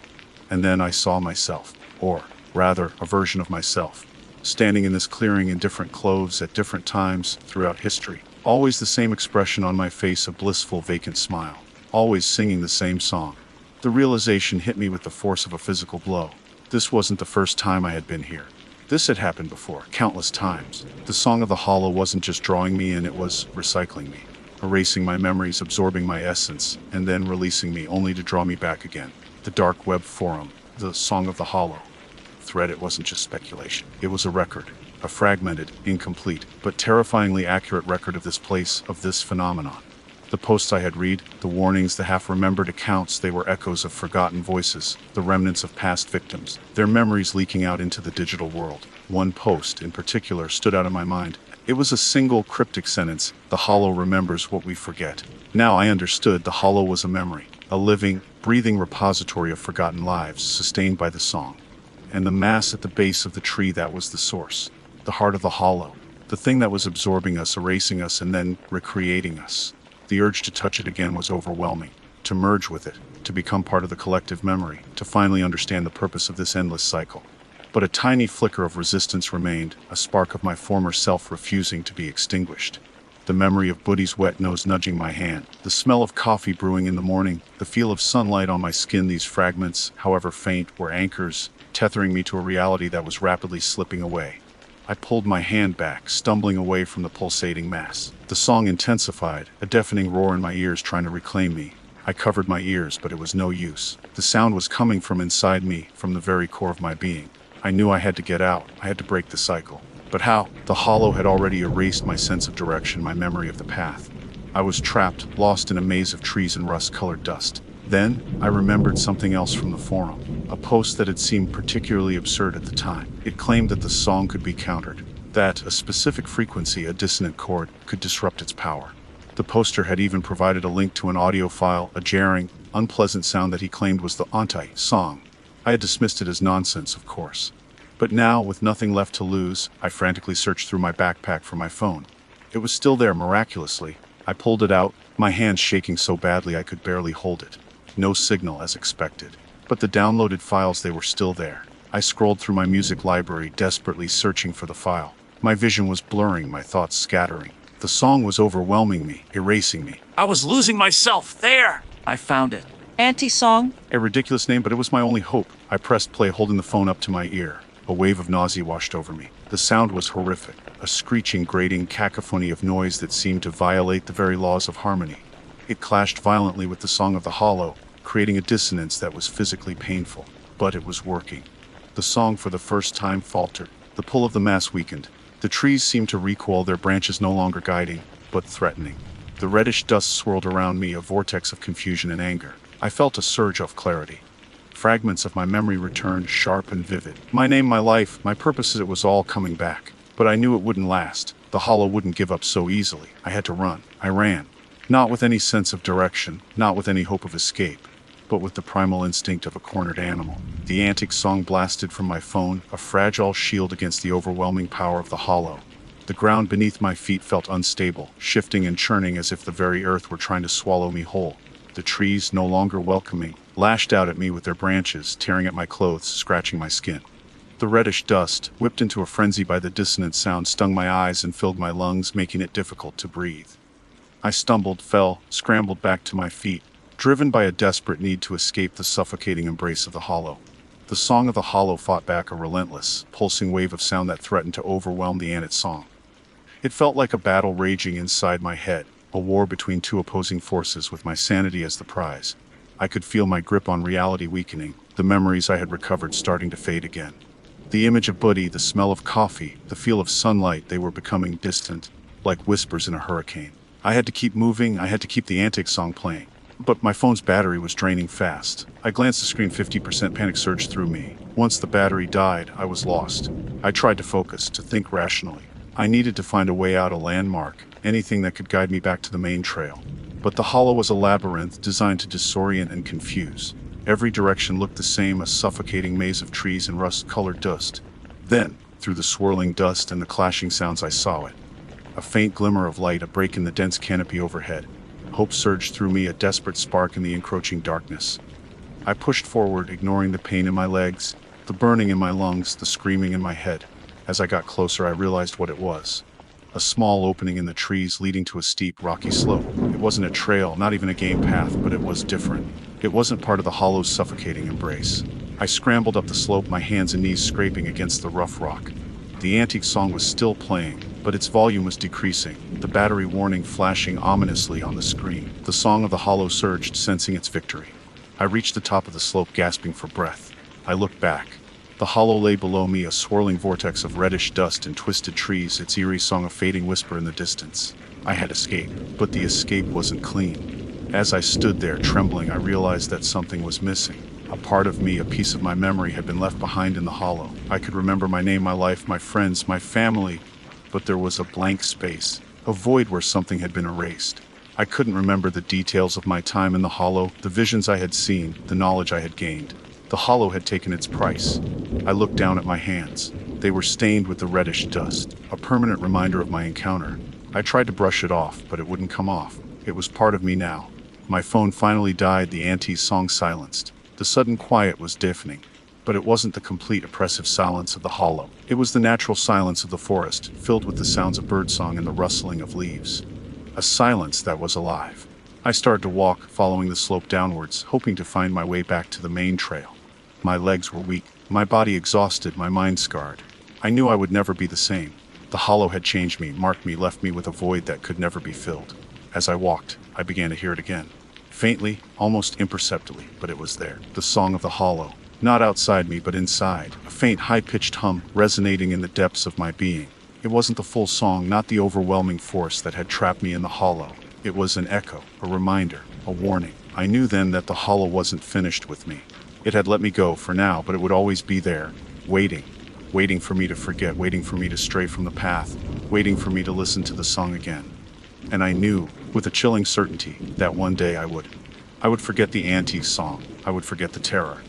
And then I saw myself, or rather, a version of myself, standing in this clearing in different clothes at different times throughout history. Always the same expression on my face, a blissful, vacant smile. Always singing the same song. The realization hit me with the force of a physical blow. This wasn't the first time I had been here. This had happened before, countless times. The song of the hollow wasn't just drawing me in, it was recycling me. Erasing my memories, absorbing my essence, and then releasing me, only to draw me back again. The dark web forum, the song of the hollow. Thread, it wasn't just speculation. It was a record. A fragmented, incomplete, but terrifyingly accurate record of this place, of this phenomenon. The posts I had read, the warnings, the half-remembered accounts, they were echoes of forgotten voices, the remnants of past victims, their memories leaking out into the digital world. One post, in particular, stood out in my mind. It was a single cryptic sentence: "The hollow remembers what we forget." Now I understood. The hollow was a memory, a living, breathing repository of forgotten lives, sustained by the song. And the mass at the base of the tree, that was the source. The heart of the hollow. The thing that was absorbing us, erasing us, and then recreating us. The urge to touch it again was overwhelming. To merge with it, to become part of the collective memory, to finally understand the purpose of this endless cycle. But a tiny flicker of resistance remained, a spark of my former self refusing to be extinguished. The memory of Buddy's wet nose nudging my hand, the smell of coffee brewing in the morning, the feel of sunlight on my skin. These fragments, however faint, were anchors, tethering me to a reality that was rapidly slipping away. I pulled my hand back, stumbling away from the pulsating mass. The song intensified, a deafening roar in my ears trying to reclaim me. I covered my ears, but it was no use. The sound was coming from inside me, from the very core of my being. I knew I had to get out. I had to break the cycle. But how? The hollow had already erased my sense of direction, my memory of the path. I was trapped, lost in a maze of trees and rust-colored dust. Then, I remembered something else from the forum, a post that had seemed particularly absurd at the time. It claimed that the song could be countered. That a specific frequency, a dissonant chord, could disrupt its power. The poster had even provided a link to an audio file, a jarring, unpleasant sound that he claimed was the unsee song. I had dismissed it as nonsense, of course. But now, with nothing left to lose, I frantically searched through my backpack for my phone. It was still there miraculously. I pulled it out, my hands shaking so badly I could barely hold it. No signal as expected. But the downloaded files, they were still there. I scrolled through my music library, desperately searching for the file. My vision was blurring, my thoughts scattering. The song was overwhelming me, erasing me. I was losing myself. There! I found it. Anti-song? A ridiculous name, but it was my only hope. I pressed play, holding the phone up to my ear. A wave of nausea washed over me. The sound was horrific, a screeching, grating cacophony of noise that seemed to violate the very laws of harmony. It clashed violently with the song of the hollow, creating a dissonance that was physically painful. But it was working. The song for the first time faltered. The pull of the mass weakened. The trees seemed to recoil, their branches no longer guiding, but threatening. The reddish dust swirled around me, a vortex of confusion and anger. I felt a surge of clarity. Fragments of my memory returned, sharp and vivid. My name, my life, my purposes, it was all coming back. But I knew it wouldn't last. The hollow wouldn't give up so easily. I had to run. I ran. Not with any sense of direction, not with any hope of escape, but with the primal instinct of a cornered animal. The antic song blasted from my phone, a fragile shield against the overwhelming power of the hollow. The ground beneath my feet felt unstable, shifting and churning as if the very earth were trying to swallow me whole. The trees, no longer welcoming, lashed out at me with their branches, tearing at my clothes, scratching my skin. The reddish dust, whipped into a frenzy by the dissonant sound, stung my eyes and filled my lungs, making it difficult to breathe. I stumbled, fell, scrambled back to my feet, driven by a desperate need to escape the suffocating embrace of the hollow. The song of the hollow fought back, a relentless, pulsing wave of sound that threatened to overwhelm the ant song. It felt like a battle raging inside my head, a war between two opposing forces with my sanity as the prize. I could feel my grip on reality weakening, the memories I had recovered starting to fade again. The image of Buddy, the smell of coffee, the feel of sunlight, they were becoming distant, like whispers in a hurricane. I had to keep moving, I had to keep the antic song playing. But my phone's battery was draining fast. I glanced at the screen, 50%. Panic surged through me. Once the battery died, I was lost. I tried to focus, to think rationally. I needed to find a way out, a landmark, anything that could guide me back to the main trail. But the hollow was a labyrinth designed to disorient and confuse. Every direction looked the same, a suffocating maze of trees and rust-colored dust. Then, through the swirling dust and the clashing sounds, I saw it. A faint glimmer of light, a break in the dense canopy overhead. Hope surged through me, a desperate spark in the encroaching darkness. I pushed forward, ignoring the pain in my legs, the burning in my lungs, the screaming in my head. As I got closer, I realized what it was. A small opening in the trees leading to a steep, rocky slope. It wasn't a trail, not even a game path, but it was different. It wasn't part of the hollow's suffocating embrace. I scrambled up the slope, my hands and knees scraping against the rough rock. The antique song was still playing, but its volume was decreasing, the battery warning flashing ominously on the screen. The song of the hollow surged, sensing its victory. I reached the top of the slope, gasping for breath. I looked back. The hollow lay below me, a swirling vortex of reddish dust and twisted trees, its eerie song a fading whisper in the distance. I had escaped, but the escape wasn't clean. As I stood there, trembling, I realized that something was missing. A part of me, a piece of my memory, had been left behind in the hollow. I could remember my name, my life, my friends, my family, but there was a blank space, a void where something had been erased. I couldn't remember the details of my time in the hollow, the visions I had seen, the knowledge I had gained. The hollow had taken its price. I looked down at my hands. They were stained with the reddish dust, a permanent reminder of my encounter. I tried to brush it off, but it wouldn't come off. It was part of me now. My phone finally died, the antique song silenced. The sudden quiet was deafening, but it wasn't the complete oppressive silence of the hollow. It was the natural silence of the forest, filled with the sounds of birdsong and the rustling of leaves. A silence that was alive. I started to walk, following the slope downwards, hoping to find my way back to the main trail. My legs were weak, my body exhausted, my mind scarred. I knew I would never be the same. The hollow had changed me, marked me, left me with a void that could never be filled. As I walked, I began to hear it again. Faintly, almost imperceptibly, but it was there. The song of the hollow. Not outside me, but inside. A faint, high-pitched hum, resonating in the depths of my being. It wasn't the full song, not the overwhelming force that had trapped me in the hollow. It was an echo, a reminder, a warning. I knew then that the hollow wasn't finished with me. It had let me go for now, but it would always be there, waiting. waiting for me to forget, waiting for me to stray from the path, waiting for me to listen to the song again. And I knew, with a chilling certainty, that one day I would. I would forget the Auntie's song, I would forget the terror,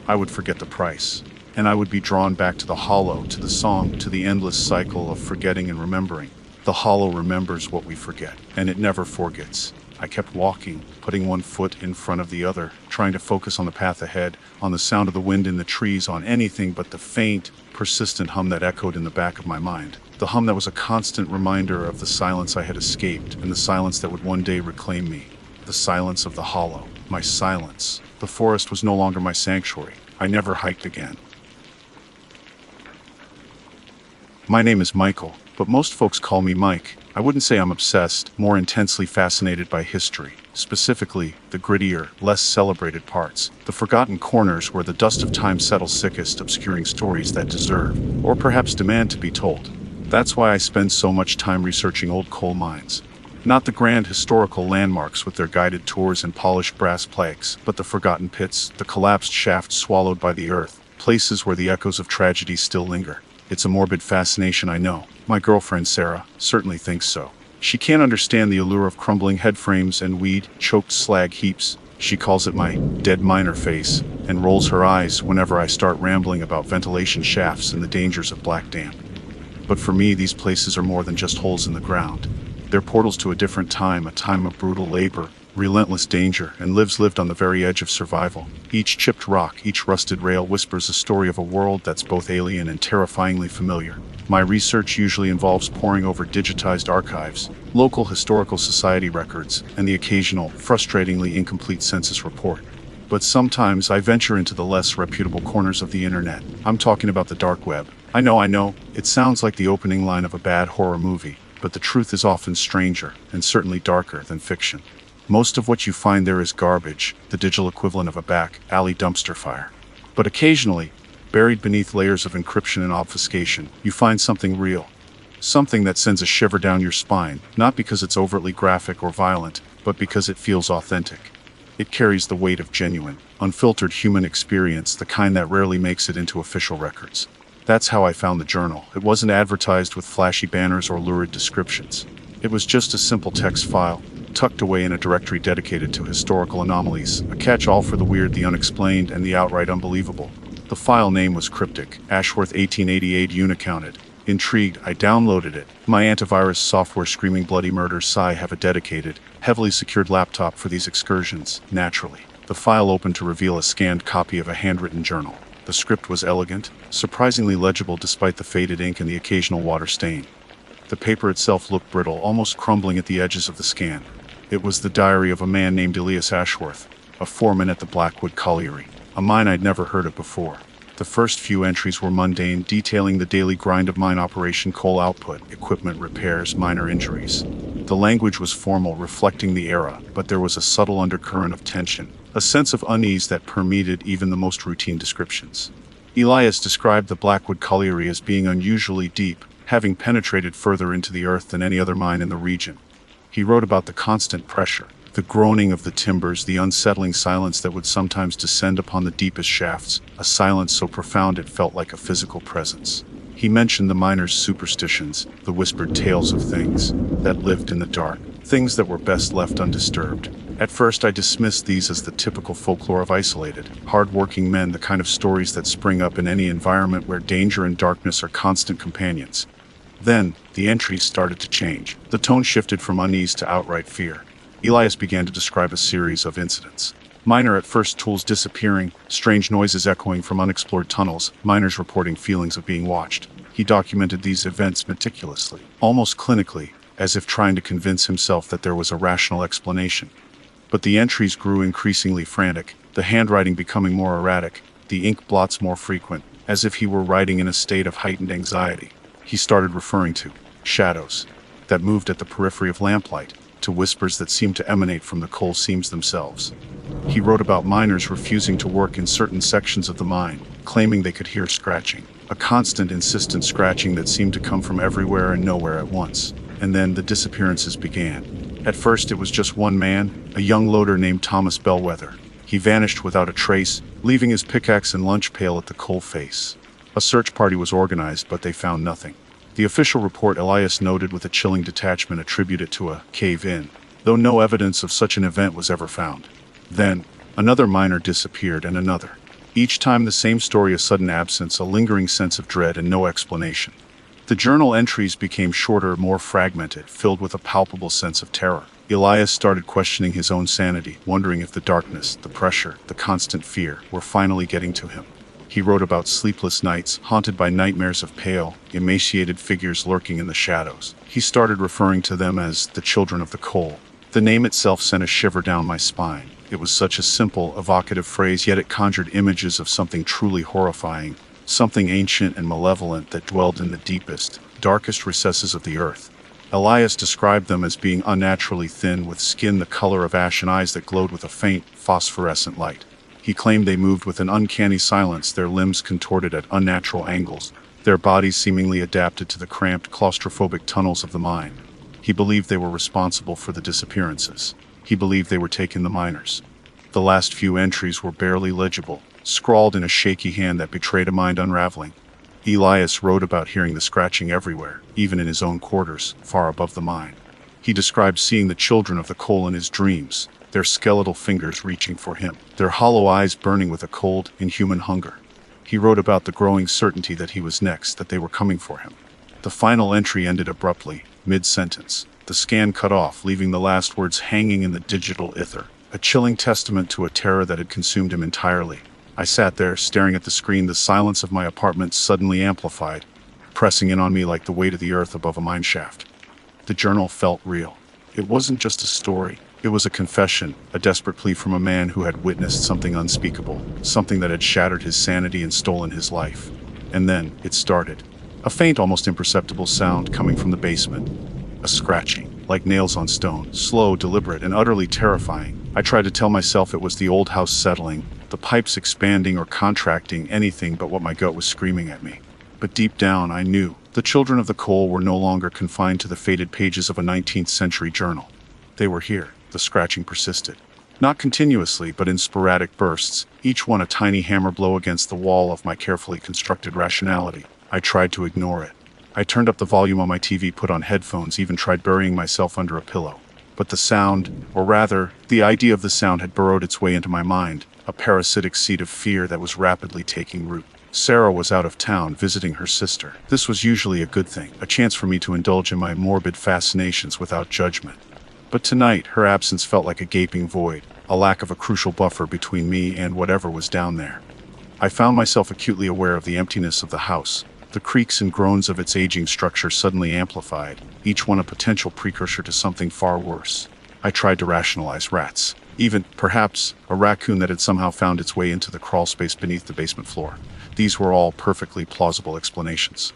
I would forget the price, and I would be drawn back to the hollow, to the song, to the endless cycle of forgetting and remembering. The hollow remembers what we forget, and it never forgets. I kept walking, putting one foot in front of the other, trying to focus on the path ahead, on the sound of the wind in the trees, on anything but the faint, persistent hum that echoed in the back of my mind. The hum that was a constant reminder of the silence I had escaped, and the silence that would one day reclaim me. The silence of the hollow. My silence. The forest was no longer my sanctuary. I never hiked again. My name is Michael, but most folks call me Mike. I wouldn't say I'm obsessed, more intensely fascinated by history. Specifically, the grittier, less celebrated parts. The forgotten corners where the dust of time settles sickest, obscuring stories that deserve, or perhaps demand to be told. That's why I spend so much time researching old coal mines. Not the grand historical landmarks with their guided tours and polished brass plaques, but the forgotten pits, the collapsed shafts swallowed by the earth, places where the echoes of tragedy still linger. It's a morbid fascination, I know. My girlfriend, Sarah, certainly thinks so. She can't understand the allure of crumbling headframes and weed-choked slag heaps. She calls it my dead miner face, and rolls her eyes whenever I start rambling about ventilation shafts and the dangers of black damp. But for me, these places are more than just holes in the ground. They're portals to a different time, a time of brutal labor, relentless danger, and lives lived on the very edge of survival. Each chipped rock, each rusted rail whispers a story of a world that's both alien and terrifyingly familiar. My research usually involves poring over digitized archives, local historical society records, and the occasional, frustratingly incomplete census report. But sometimes I venture into the less reputable corners of the internet. I'm talking about the dark web. I know, it sounds like the opening line of a bad horror movie, but the truth is often stranger, and certainly darker, than fiction. Most of what you find there is garbage, the digital equivalent of a back alley dumpster fire. But occasionally, buried beneath layers of encryption and obfuscation, you find something real. Something that sends a shiver down your spine, not because it's overtly graphic or violent, but because it feels authentic. It carries the weight of genuine, unfiltered human experience, the kind that rarely makes it into official records. That's how I found the journal. It wasn't advertised with flashy banners or lurid descriptions. It was just a simple text file, tucked away in a directory dedicated to historical anomalies, a catch-all for the weird, the unexplained, and the outright unbelievable. The file name was cryptic, Ashworth 1888 Unicounted. Intrigued, I downloaded it. My antivirus software screaming bloody murders. I have a dedicated, heavily secured laptop for these excursions, naturally. The file opened to reveal a scanned copy of a handwritten journal. The script was elegant, surprisingly legible despite the faded ink and the occasional water stain. The paper itself looked brittle, almost crumbling at the edges of the scan. It was the diary of a man named Elias Ashworth, a foreman at the Blackwood Colliery, a mine I'd never heard of before. The first few entries were mundane, detailing the daily grind of mine operation, coal output, equipment repairs, minor injuries. The language was formal, reflecting the era, but there was a subtle undercurrent of tension, a sense of unease that permeated even the most routine descriptions. Elias described the Blackwood Colliery as being unusually deep, having penetrated further into the earth than any other mine in the region. He wrote about the constant pressure, the groaning of the timbers, the unsettling silence that would sometimes descend upon the deepest shafts, a silence so profound it felt like a physical presence. He mentioned the miners' superstitions, the whispered tales of things that lived in the dark, things that were best left undisturbed. At first I dismissed these as the typical folklore of isolated, hard-working men, the kind of stories that spring up in any environment where danger and darkness are constant companions. Then, the entries started to change. The tone shifted from unease to outright fear. Elias began to describe a series of incidents. Miner at first tools disappearing, strange noises echoing from unexplored tunnels, miners reporting feelings of being watched. He documented these events meticulously, almost clinically, as if trying to convince himself that there was a rational explanation. But the entries grew increasingly frantic, the handwriting becoming more erratic, the ink blots more frequent, as if he were writing in a state of heightened anxiety. He started referring to shadows that moved at the periphery of lamplight, to whispers that seemed to emanate from the coal seams themselves. He wrote about miners refusing to work in certain sections of the mine, claiming they could hear scratching, a constant, insistent scratching that seemed to come from everywhere and nowhere at once. And then the disappearances began. At first it was just one man, a young loader named Thomas Bellwether. He vanished without a trace, leaving his pickaxe and lunch pail at the coal face. A search party was organized, but they found nothing. The official report Elias noted with a chilling detachment attributed to a cave-in, though no evidence of such an event was ever found. Then, another miner disappeared and another. Each time the same story: a sudden absence, a lingering sense of dread, and no explanation. The journal entries became shorter, more fragmented, filled with a palpable sense of terror. Elias started questioning his own sanity, wondering if the darkness, the pressure, the constant fear were finally getting to him. He wrote about sleepless nights, haunted by nightmares of pale, emaciated figures lurking in the shadows. He started referring to them as the children of the coal. The name itself sent a shiver down my spine. It was such a simple, evocative phrase, yet it conjured images of something truly horrifying, something ancient and malevolent that dwelled in the deepest, darkest recesses of the earth. Elias described them as being unnaturally thin, with skin the color of ash and eyes that glowed with a faint, phosphorescent light. He claimed they moved with an uncanny silence, their limbs contorted at unnatural angles, their bodies seemingly adapted to the cramped, claustrophobic tunnels of the mine. He believed they were responsible for the disappearances. He believed they were taking the miners. The last few entries were barely legible, scrawled in a shaky hand that betrayed a mind unraveling. Elias wrote about hearing the scratching everywhere, even in his own quarters, far above the mine. He described seeing the children of the coal in his dreams, their skeletal fingers reaching for him, their hollow eyes burning with a cold, inhuman hunger. He wrote about the growing certainty that he was next, that they were coming for him. The final entry ended abruptly, mid-sentence. The scan cut off, leaving the last words hanging in the digital ether, a chilling testament to a terror that had consumed him entirely. I sat there, staring at the screen, the silence of my apartment suddenly amplified, pressing in on me like the weight of the earth above a mine shaft. The journal felt real. It wasn't just a story. It was a confession, a desperate plea from a man who had witnessed something unspeakable, something that had shattered his sanity and stolen his life. And then, it started. A faint, almost imperceptible sound coming from the basement. A scratching, like nails on stone, slow, deliberate, and utterly terrifying. I tried to tell myself it was the old house settling, the pipes expanding or contracting, anything but what my gut was screaming at me. But deep down, I knew the children of the coal were no longer confined to the faded pages of a 19th century journal. They were here. The scratching persisted. Not continuously, but in sporadic bursts, each one a tiny hammer blow against the wall of my carefully constructed rationality. I tried to ignore it. I turned up the volume on my TV, put on headphones, even tried burying myself under a pillow. But the sound, or rather, the idea of the sound had burrowed its way into my mind, a parasitic seed of fear that was rapidly taking root. Sarah was out of town, visiting her sister. This was usually a good thing, a chance for me to indulge in my morbid fascinations without judgment. But tonight, her absence felt like a gaping void, a lack of a crucial buffer between me and whatever was down there. I found myself acutely aware of the emptiness of the house, the creaks and groans of its aging structure suddenly amplified, each one a potential precursor to something far worse. I tried to rationalize rats, even, perhaps, a raccoon that had somehow found its way into the crawl space beneath the basement floor. These were all perfectly plausible explanations.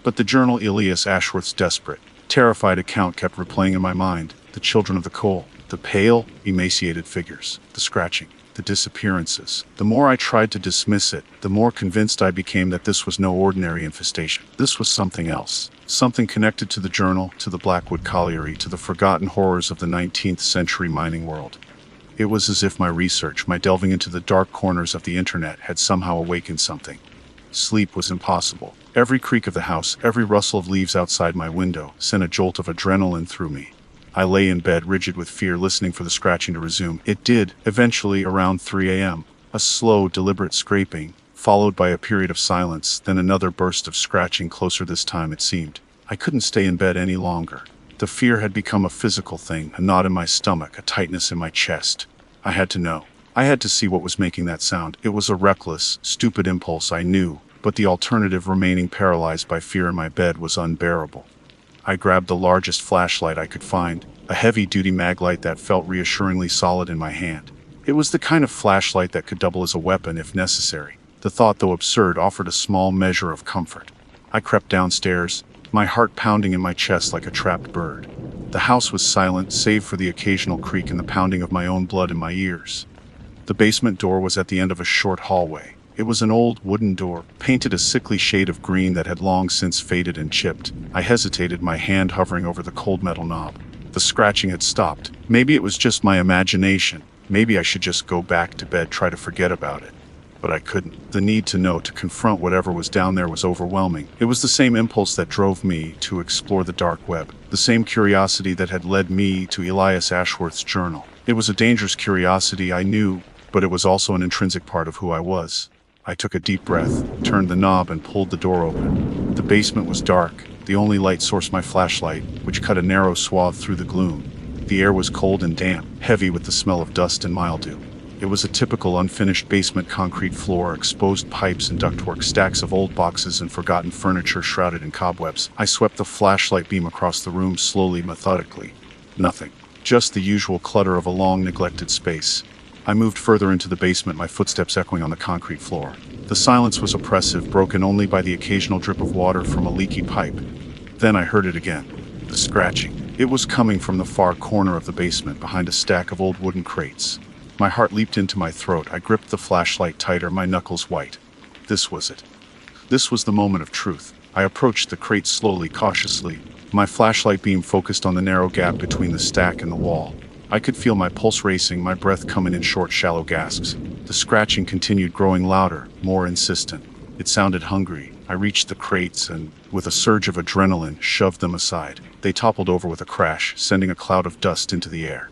But the journal Elias Ashworth's desperate, terrified account kept replaying in my mind. The children of the coal, the pale, emaciated figures, the scratching, the disappearances. The more I tried to dismiss it, the more convinced I became that this was no ordinary infestation. This was something else. Something connected to the journal, to the Blackwood Colliery, to the forgotten horrors of the 19th century mining world. It was as if my research, my delving into the dark corners of the internet, had somehow awakened something. Sleep was impossible. Every creak of the house, every rustle of leaves outside my window, sent a jolt of adrenaline through me. I lay in bed, rigid with fear, listening for the scratching to resume. It did, eventually, around 3 a.m. A slow, deliberate scraping, followed by a period of silence, then another burst of scratching, closer this time, it seemed. I couldn't stay in bed any longer. The fear had become a physical thing, a knot in my stomach, a tightness in my chest. I had to know. I had to see what was making that sound. It was a reckless, stupid impulse, I knew, but the alternative, remaining paralyzed by fear in my bed, was unbearable. I grabbed the largest flashlight I could find, a heavy-duty maglite that felt reassuringly solid in my hand. It was the kind of flashlight that could double as a weapon if necessary. The thought, though absurd, offered a small measure of comfort. I crept downstairs, my heart pounding in my chest like a trapped bird. The house was silent, save for the occasional creak and the pounding of my own blood in my ears. The basement door was at the end of a short hallway. It was an old wooden door, painted a sickly shade of green that had long since faded and chipped. I hesitated, my hand hovering over the cold metal knob. The scratching had stopped. Maybe it was just my imagination. Maybe I should just go back to bed, try to forget about it. but I couldn't. The need to know, to confront whatever was down there was overwhelming. It was the same impulse that drove me to explore the dark web, the same curiosity that had led me to Elias Ashworth's journal. It was a dangerous curiosity, I knew, but it was also an intrinsic part of who I was. I took a deep breath, turned the knob, and pulled the door open. The basement was dark, the only light source my flashlight, which cut a narrow swath through the gloom. The air was cold and damp, heavy with the smell of dust and mildew. It was a typical unfinished basement: concrete floor, exposed pipes and ductwork, stacks of old boxes and forgotten furniture shrouded in cobwebs. I swept the flashlight beam across the room slowly, methodically. Nothing. Just the usual clutter of a long neglected space. I moved further into the basement, my footsteps echoing on the concrete floor. The silence was oppressive, broken only by the occasional drip of water from a leaky pipe. Then I heard it again. The scratching. It was coming from the far corner of the basement, behind a stack of old wooden crates. My heart leaped into my throat. I gripped the flashlight tighter, my knuckles white. This was it. This was the moment of truth. I approached the crate slowly, cautiously. My flashlight beam focused on the narrow gap between the stack and the wall. I could feel my pulse racing, my breath coming in short, shallow gasps. The scratching continued, growing louder, more insistent. It sounded hungry. I reached the crates and, with a surge of adrenaline, shoved them aside. They toppled over with a crash, sending a cloud of dust into the air.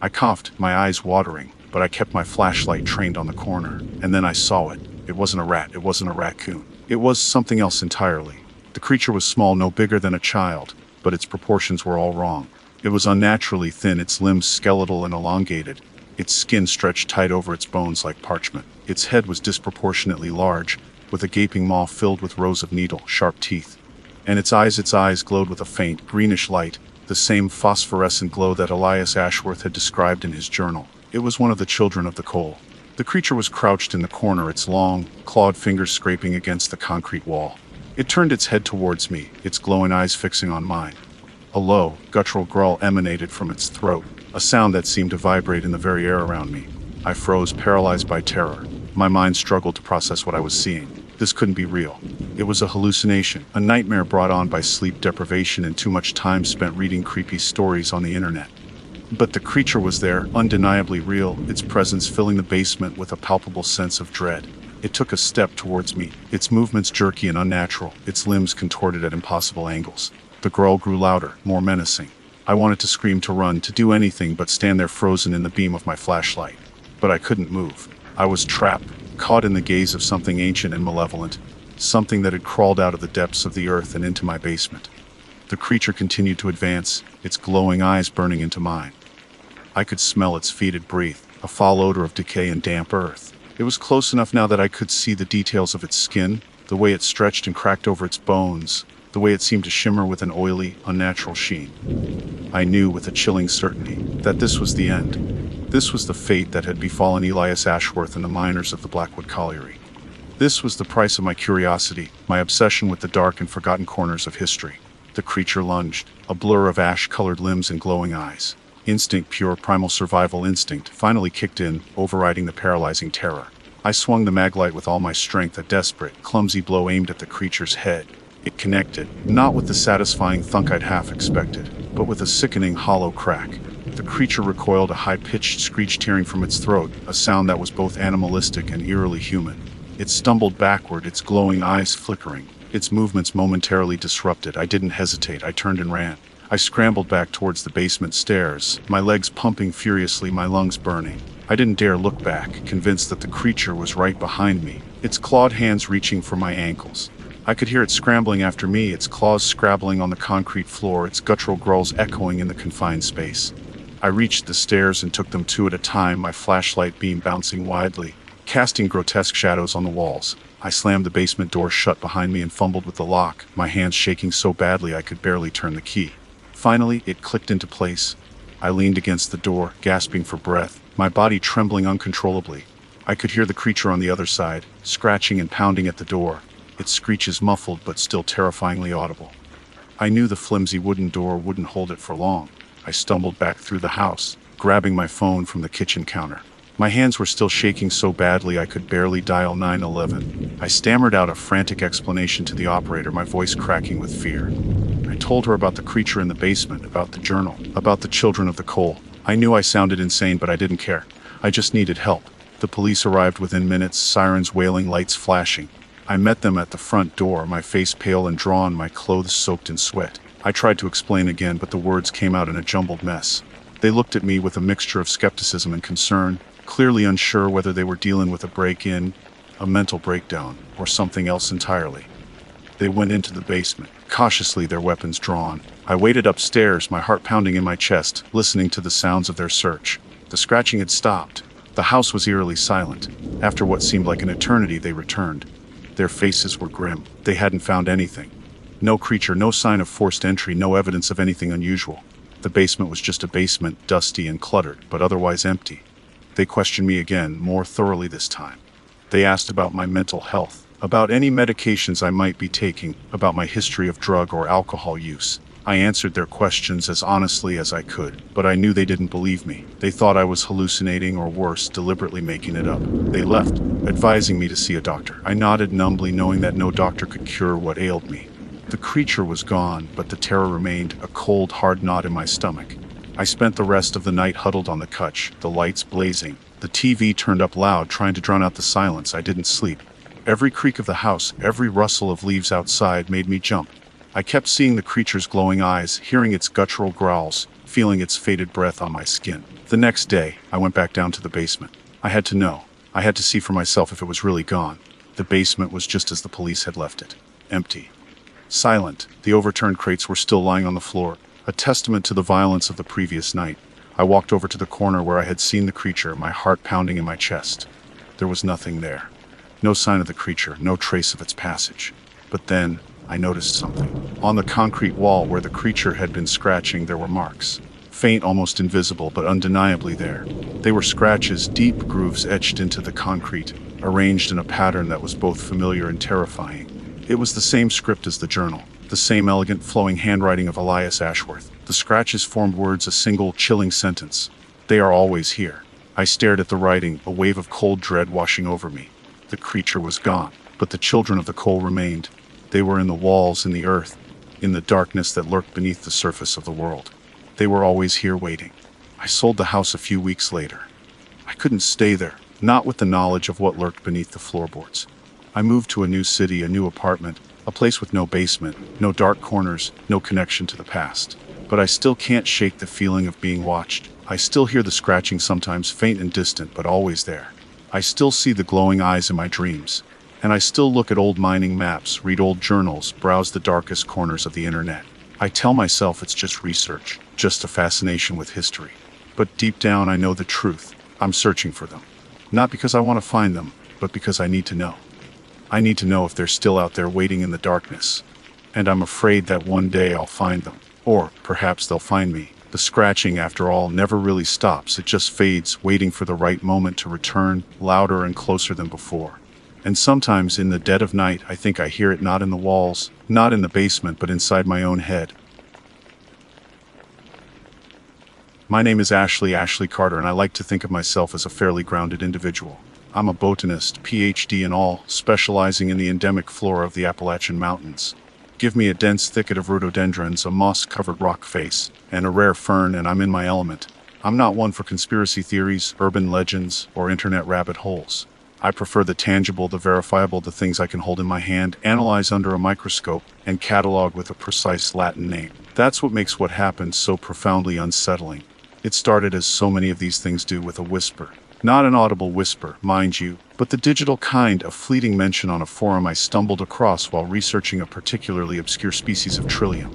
I coughed, my eyes watering, but I kept my flashlight trained on the corner. And then I saw it. It wasn't a rat. It wasn't a raccoon. It was something else entirely. The creature was small, no bigger than a child, but its proportions were all wrong. It was unnaturally thin, its limbs skeletal and elongated. Its skin stretched tight over its bones like parchment. Its head was disproportionately large, with a gaping maw filled with rows of needle-sharp teeth. And its eyes glowed with a faint, greenish light, the same phosphorescent glow that Elias Ashworth had described in his journal. It was one of the children of the coal. The creature was crouched in the corner, its long, clawed fingers scraping against the concrete wall. It turned its head towards me, its glowing eyes fixing on mine. A low, guttural growl emanated from its throat, a sound that seemed to vibrate in the very air around me. I froze, paralyzed by terror. My mind struggled to process what I was seeing. This couldn't be real. It was a hallucination, a nightmare brought on by sleep deprivation and too much time spent reading creepy stories on the internet. But the creature was there, undeniably real, its presence filling the basement with a palpable sense of dread. It took a step towards me, its movements jerky and unnatural, its limbs contorted at impossible angles. The growl grew louder, more menacing. I wanted to scream, to run, to do anything but stand there frozen in the beam of my flashlight. But I couldn't move. I was trapped, caught in the gaze of something ancient and malevolent, something that had crawled out of the depths of the earth and into my basement. The creature continued to advance, its glowing eyes burning into mine. I could smell its fetid breath, a foul odor of decay and damp earth. It was close enough now that I could see the details of its skin, the way it stretched and cracked over its bones, the way it seemed to shimmer with an oily, unnatural sheen. I knew with a chilling certainty that this was the end. This was the fate that had befallen Elias Ashworth and the miners of the Blackwood Colliery. This was the price of my curiosity, my obsession with the dark and forgotten corners of history. The creature lunged, a blur of ash-colored limbs and glowing eyes. Instinct, pure primal survival instinct, finally kicked in, overriding the paralyzing terror. I swung the maglite with all my strength, a desperate, clumsy blow aimed at the creature's head. It connected, not with the satisfying thunk I'd half expected, but with a sickening hollow crack. The creature recoiled, a high-pitched screech tearing from its throat, a sound that was both animalistic and eerily human. It stumbled backward, its glowing eyes flickering, its movements momentarily disrupted. I didn't hesitate, I turned and ran. I scrambled back towards the basement stairs, my legs pumping furiously, my lungs burning. I didn't dare look back, convinced that the creature was right behind me, its clawed hands reaching for my ankles. I could hear it scrambling after me, its claws scrabbling on the concrete floor, its guttural growls echoing in the confined space. I reached the stairs and took them two at a time, my flashlight beam bouncing widely, casting grotesque shadows on the walls. I slammed the basement door shut behind me and fumbled with the lock, my hands shaking so badly I could barely turn the key. Finally, it clicked into place. I leaned against the door, gasping for breath, my body trembling uncontrollably. I could hear the creature on the other side, scratching and pounding at the door, its screeches muffled but still terrifyingly audible. I knew the flimsy wooden door wouldn't hold it for long. I stumbled back through the house, grabbing my phone from the kitchen counter. My hands were still shaking so badly I could barely dial 911. I stammered out a frantic explanation to the operator, my voice cracking with fear. I told her about the creature in the basement, about the journal, about the children of the coal. I knew I sounded insane, but I didn't care. I just needed help. The police arrived within minutes, sirens wailing, lights flashing. I met them at the front door, my face pale and drawn, my clothes soaked in sweat. I tried to explain again, but the words came out in a jumbled mess. They looked at me with a mixture of skepticism and concern, clearly unsure whether they were dealing with a break-in, a mental breakdown, or something else entirely. They went into the basement, cautiously, their weapons drawn. I waited upstairs, my heart pounding in my chest, listening to the sounds of their search. The scratching had stopped. The house was eerily silent. After what seemed like an eternity, they returned. Their faces were grim. They hadn't found anything. No creature, no sign of forced entry, no evidence of anything unusual. The basement was just a basement, dusty and cluttered, but otherwise empty. They questioned me again, more thoroughly this time. They asked about my mental health, about any medications I might be taking, about my history of drug or alcohol use. I answered their questions as honestly as I could, but I knew they didn't believe me. They thought I was hallucinating, or worse, deliberately making it up. They left, advising me to see a doctor. I nodded numbly, knowing that no doctor could cure what ailed me. The creature was gone, but the terror remained, a cold, hard knot in my stomach. I spent the rest of the night huddled on the couch, the lights blazing. The TV turned up loud, trying to drown out the silence. I didn't sleep. Every creak of the house, every rustle of leaves outside made me jump. I kept seeing the creature's glowing eyes, hearing its guttural growls, feeling its faded breath on my skin. The next day, I went back down to the basement. I had to know. I had to see for myself if it was really gone. The basement was just as the police had left it. Empty. Silent. The overturned crates were still lying on the floor, a testament to the violence of the previous night. I walked over to the corner where I had seen the creature, my heart pounding in my chest. There was nothing there. No sign of the creature, no trace of its passage. But then, I noticed something. On the concrete wall where the creature had been scratching, there were marks. Faint, almost invisible, but undeniably there. They were scratches, deep grooves etched into the concrete, arranged in a pattern that was both familiar and terrifying. It was the same script as the journal, the same elegant, flowing handwriting of Elias Ashworth. The scratches formed words, a single, chilling sentence. They are always here. I stared at the writing, a wave of cold dread washing over me. The creature was gone, but the children of the coal remained. They were in the walls, in the earth, in the darkness that lurked beneath the surface of the world. They were always here waiting. I sold the house a few weeks later. I couldn't stay there, not with the knowledge of what lurked beneath the floorboards. I moved to a new city, a new apartment, a place with no basement, no dark corners, no connection to the past. But I still can't shake the feeling of being watched. I still hear the scratching, sometimes faint and distant, but always there. I still see the glowing eyes in my dreams. And I still look at old mining maps, read old journals, browse the darkest corners of the internet. I tell myself it's just research, just a fascination with history. But deep down I know the truth. I'm searching for them. Not because I want to find them, but because I need to know. I need to know if they're still out there waiting in the darkness. And I'm afraid that one day I'll find them. Or perhaps they'll find me. The scratching, after all, never really stops. It just fades, waiting for the right moment to return, louder and closer than before. And sometimes in the dead of night, I think I hear it, not in the walls, not in the basement, but inside my own head. My name is Ashley Carter, and I like to think of myself as a fairly grounded individual. I'm a botanist, PhD in all, specializing in the endemic flora of the Appalachian Mountains. Give me a dense thicket of rhododendrons, a moss-covered rock face, and a rare fern, and I'm in my element. I'm not one for conspiracy theories, urban legends, or internet rabbit holes. I prefer the tangible, the verifiable, the things I can hold in my hand, analyze under a microscope, and catalog with a precise Latin name. That's what makes what happened so profoundly unsettling. It started, as so many of these things do, with a whisper. Not an audible whisper, mind you, but the digital kind, a fleeting mention on a forum I stumbled across while researching a particularly obscure species of trillium.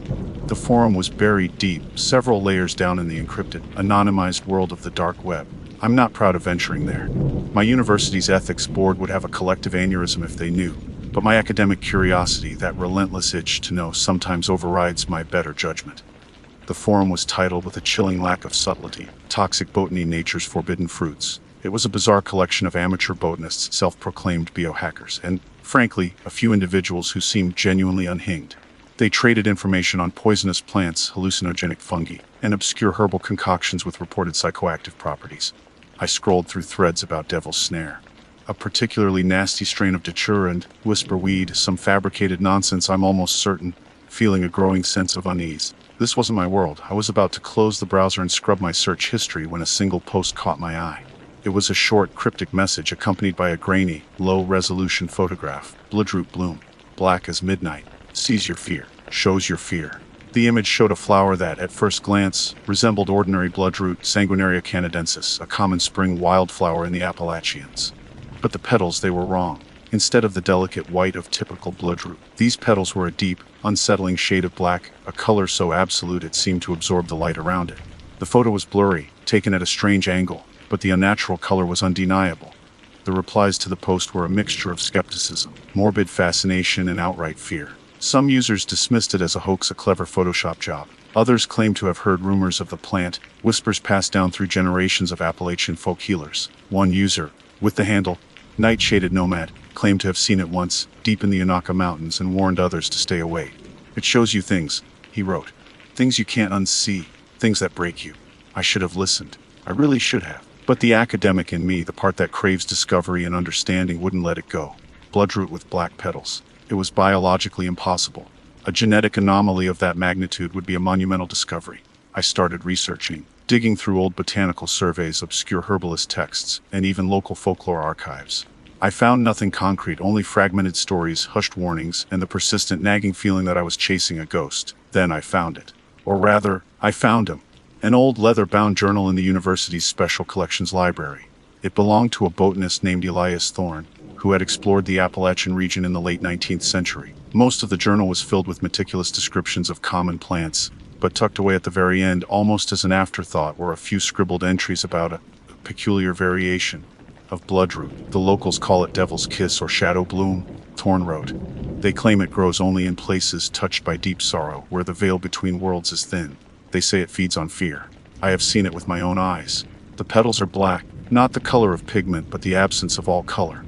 The forum was buried deep, several layers down in the encrypted, anonymized world of the dark web. I'm not proud of venturing there. My university's ethics board would have a collective aneurysm if they knew, but my academic curiosity, that relentless itch to know, sometimes overrides my better judgment. The forum was titled, with a chilling lack of subtlety, Toxic Botany, Nature's Forbidden Fruits. It was a bizarre collection of amateur botanists, self-proclaimed biohackers, and, frankly, a few individuals who seemed genuinely unhinged. They traded information on poisonous plants, hallucinogenic fungi, and obscure herbal concoctions with reported psychoactive properties. I scrolled through threads about Devil's Snare, a particularly nasty strain of datura, and whisper weed, some fabricated nonsense, I'm almost certain, feeling a growing sense of unease. This wasn't my world. I was about to close the browser and scrub my search history when a single post caught my eye. It was a short, cryptic message accompanied by a grainy, low-resolution photograph. Bloodroot bloom, black as midnight, sees your fear, shows your fear. The image showed a flower that, at first glance, resembled ordinary bloodroot Sanguinaria canadensis, a common spring wildflower in the Appalachians. But the petals, they were wrong. Instead of the delicate white of typical bloodroot, these petals were a deep, unsettling shade of black, a color so absolute it seemed to absorb the light around it. The photo was blurry, taken at a strange angle, but the unnatural color was undeniable. The replies to the post were a mixture of skepticism, morbid fascination, and outright fear. Some users dismissed it as a hoax, a clever Photoshop job. Others claimed to have heard rumors of the plant, whispers passed down through generations of Appalachian folk healers. One user, with the handle Nightshaded Nomad, claimed to have seen it once, deep in the Yanaka Mountains, and warned others to stay away. "It shows you things," he wrote. "Things you can't unsee, things that break you." I should have listened. I really should have. But the academic in me, the part that craves discovery and understanding, wouldn't let it go. Bloodroot with black petals. It was biologically impossible. A genetic anomaly of that magnitude would be a monumental discovery. I started researching, digging through old botanical surveys, obscure herbalist texts, and even local folklore archives. I found nothing concrete, only fragmented stories, hushed warnings, and the persistent nagging feeling that I was chasing a ghost. Then I found it. Or rather, I found him. An old leather-bound journal in the university's special collections library. It belonged to a botanist named Elias Thorne, who had explored the Appalachian region in the late 19th century. Most of the journal was filled with meticulous descriptions of common plants, but tucked away at the very end, almost as an afterthought, were a few scribbled entries about a peculiar variation of bloodroot. The locals call it devil's kiss or shadow bloom, Thorne wrote. They claim it grows only in places touched by deep sorrow, where the veil between worlds is thin. They say it feeds on fear. I have seen it with my own eyes. The petals are black, not the color of pigment, but the absence of all color.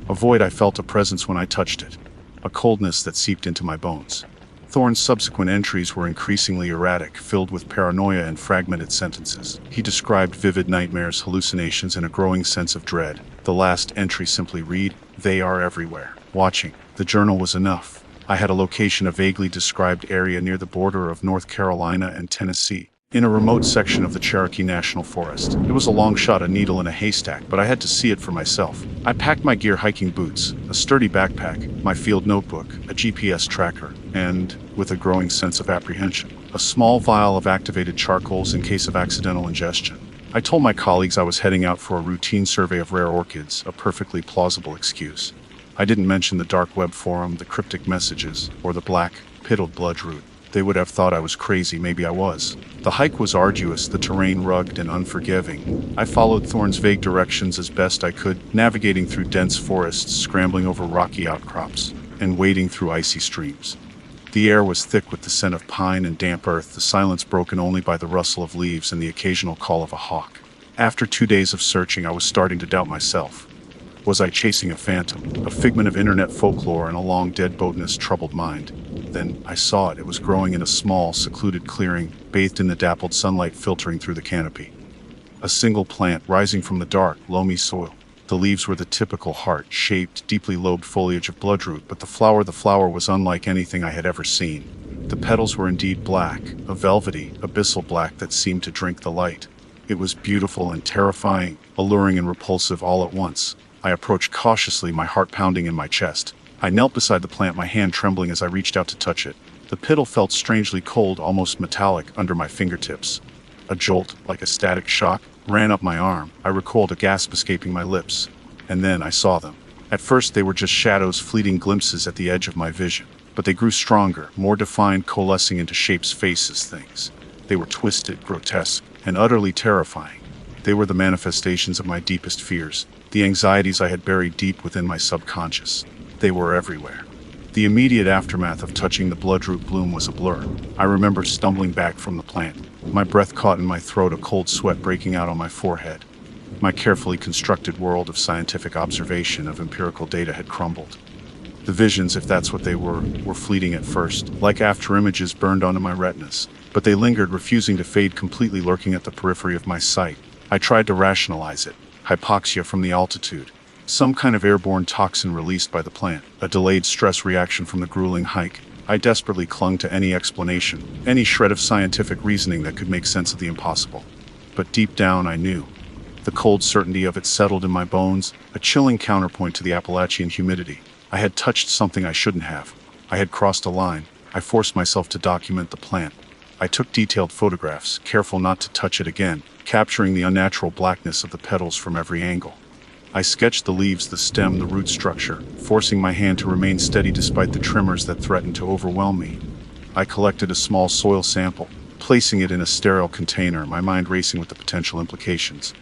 A void. I felt a presence when I touched it, a coldness that seeped into my bones. Thorne's subsequent entries were increasingly erratic, filled with paranoia and fragmented sentences. He described vivid nightmares, hallucinations, and a growing sense of dread. The last entry simply read, "They are everywhere, watching." The journal was enough. I had a location, a vaguely described area near the border of North Carolina and Tennessee, in a remote section of the Cherokee National Forest. It was a long shot, a needle in a haystack, but I had to see it for myself. I packed my gear: hiking boots, a sturdy backpack, my field notebook, a GPS tracker, and, with a growing sense of apprehension, a small vial of activated charcoals in case of accidental ingestion. I told my colleagues I was heading out for a routine survey of rare orchids, a perfectly plausible excuse. I didn't mention the dark web forum, the cryptic messages, or the black, pittled bloodroot. They would have thought I was crazy. Maybe I was. The hike was arduous, the terrain rugged and unforgiving. I followed Thorne's vague directions as best I could, navigating through dense forests, scrambling over rocky outcrops, and wading through icy streams. The air was thick with the scent of pine and damp earth, the silence broken only by the rustle of leaves and the occasional call of a hawk. After 2 days of searching, I was starting to doubt myself. Was I chasing a phantom, a figment of internet folklore in a long-dead botanist's troubled mind? Then I saw it. It was growing in a small, secluded clearing, bathed in the dappled sunlight filtering through the canopy. A single plant rising from the dark, loamy soil. The leaves were the typical heart-shaped, deeply lobed foliage of bloodroot, but the flower was unlike anything I had ever seen. The petals were indeed black, a velvety, abyssal black that seemed to drink the light. It was beautiful and terrifying, alluring and repulsive all at once. I approached cautiously, my heart pounding in my chest. I knelt beside the plant, my hand trembling as I reached out to touch it. The petal felt strangely cold, almost metallic, under my fingertips. A jolt, like a static shock, ran up my arm. I recoiled, a gasp escaping my lips. And then I saw them. At first they were just shadows, fleeting glimpses at the edge of my vision. But they grew stronger, more defined, coalescing into shapes, faces, things. They were twisted, grotesque, and utterly terrifying. They were the manifestations of my deepest fears, the anxieties I had buried deep within my subconscious. They were everywhere. The immediate aftermath of touching the bloodroot bloom was a blur. I remember stumbling back from the plant, my breath caught in my throat, a cold sweat breaking out on my forehead. My carefully constructed world of scientific observation, of empirical data, had crumbled. The visions, if that's what they were fleeting at first, like afterimages burned onto my retinas. But they lingered, refusing to fade completely, lurking at the periphery of my sight. I tried to rationalize it. Hypoxia from the altitude. Some kind of airborne toxin released by the plant. A delayed stress reaction from the grueling hike. I desperately clung to any explanation, any shred of scientific reasoning that could make sense of the impossible. But deep down I knew. The cold certainty of it settled in my bones, a chilling counterpoint to the Appalachian humidity. I had touched something I shouldn't have. I had crossed a line. I forced myself to document the plant. I took detailed photographs, careful not to touch it again, capturing the unnatural blackness of the petals from every angle. I sketched the leaves, the stem, the root structure, forcing my hand to remain steady despite the tremors that threatened to overwhelm me. I collected a small soil sample, placing it in a sterile container, my mind racing with the potential implications.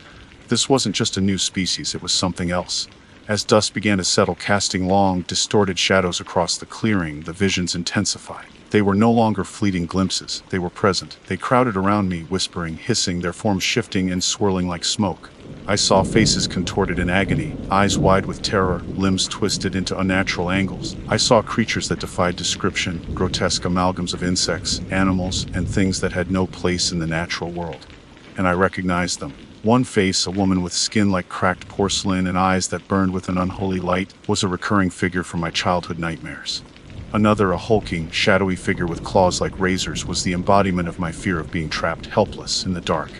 This wasn't just a new species, it was something else. As dusk began to settle, casting long, distorted shadows across the clearing, the visions intensified. They were no longer fleeting glimpses, they were present. They crowded around me, whispering, hissing, their forms shifting and swirling like smoke. I saw faces contorted in agony, eyes wide with terror, limbs twisted into unnatural angles. I saw creatures that defied description, grotesque amalgams of insects, animals, and things that had no place in the natural world. And I recognized them. One face, a woman with skin like cracked porcelain and eyes that burned with an unholy light, was a recurring figure from my childhood nightmares. Another, a hulking, shadowy figure with claws like razors, was the embodiment of my fear of being trapped helpless in the dark.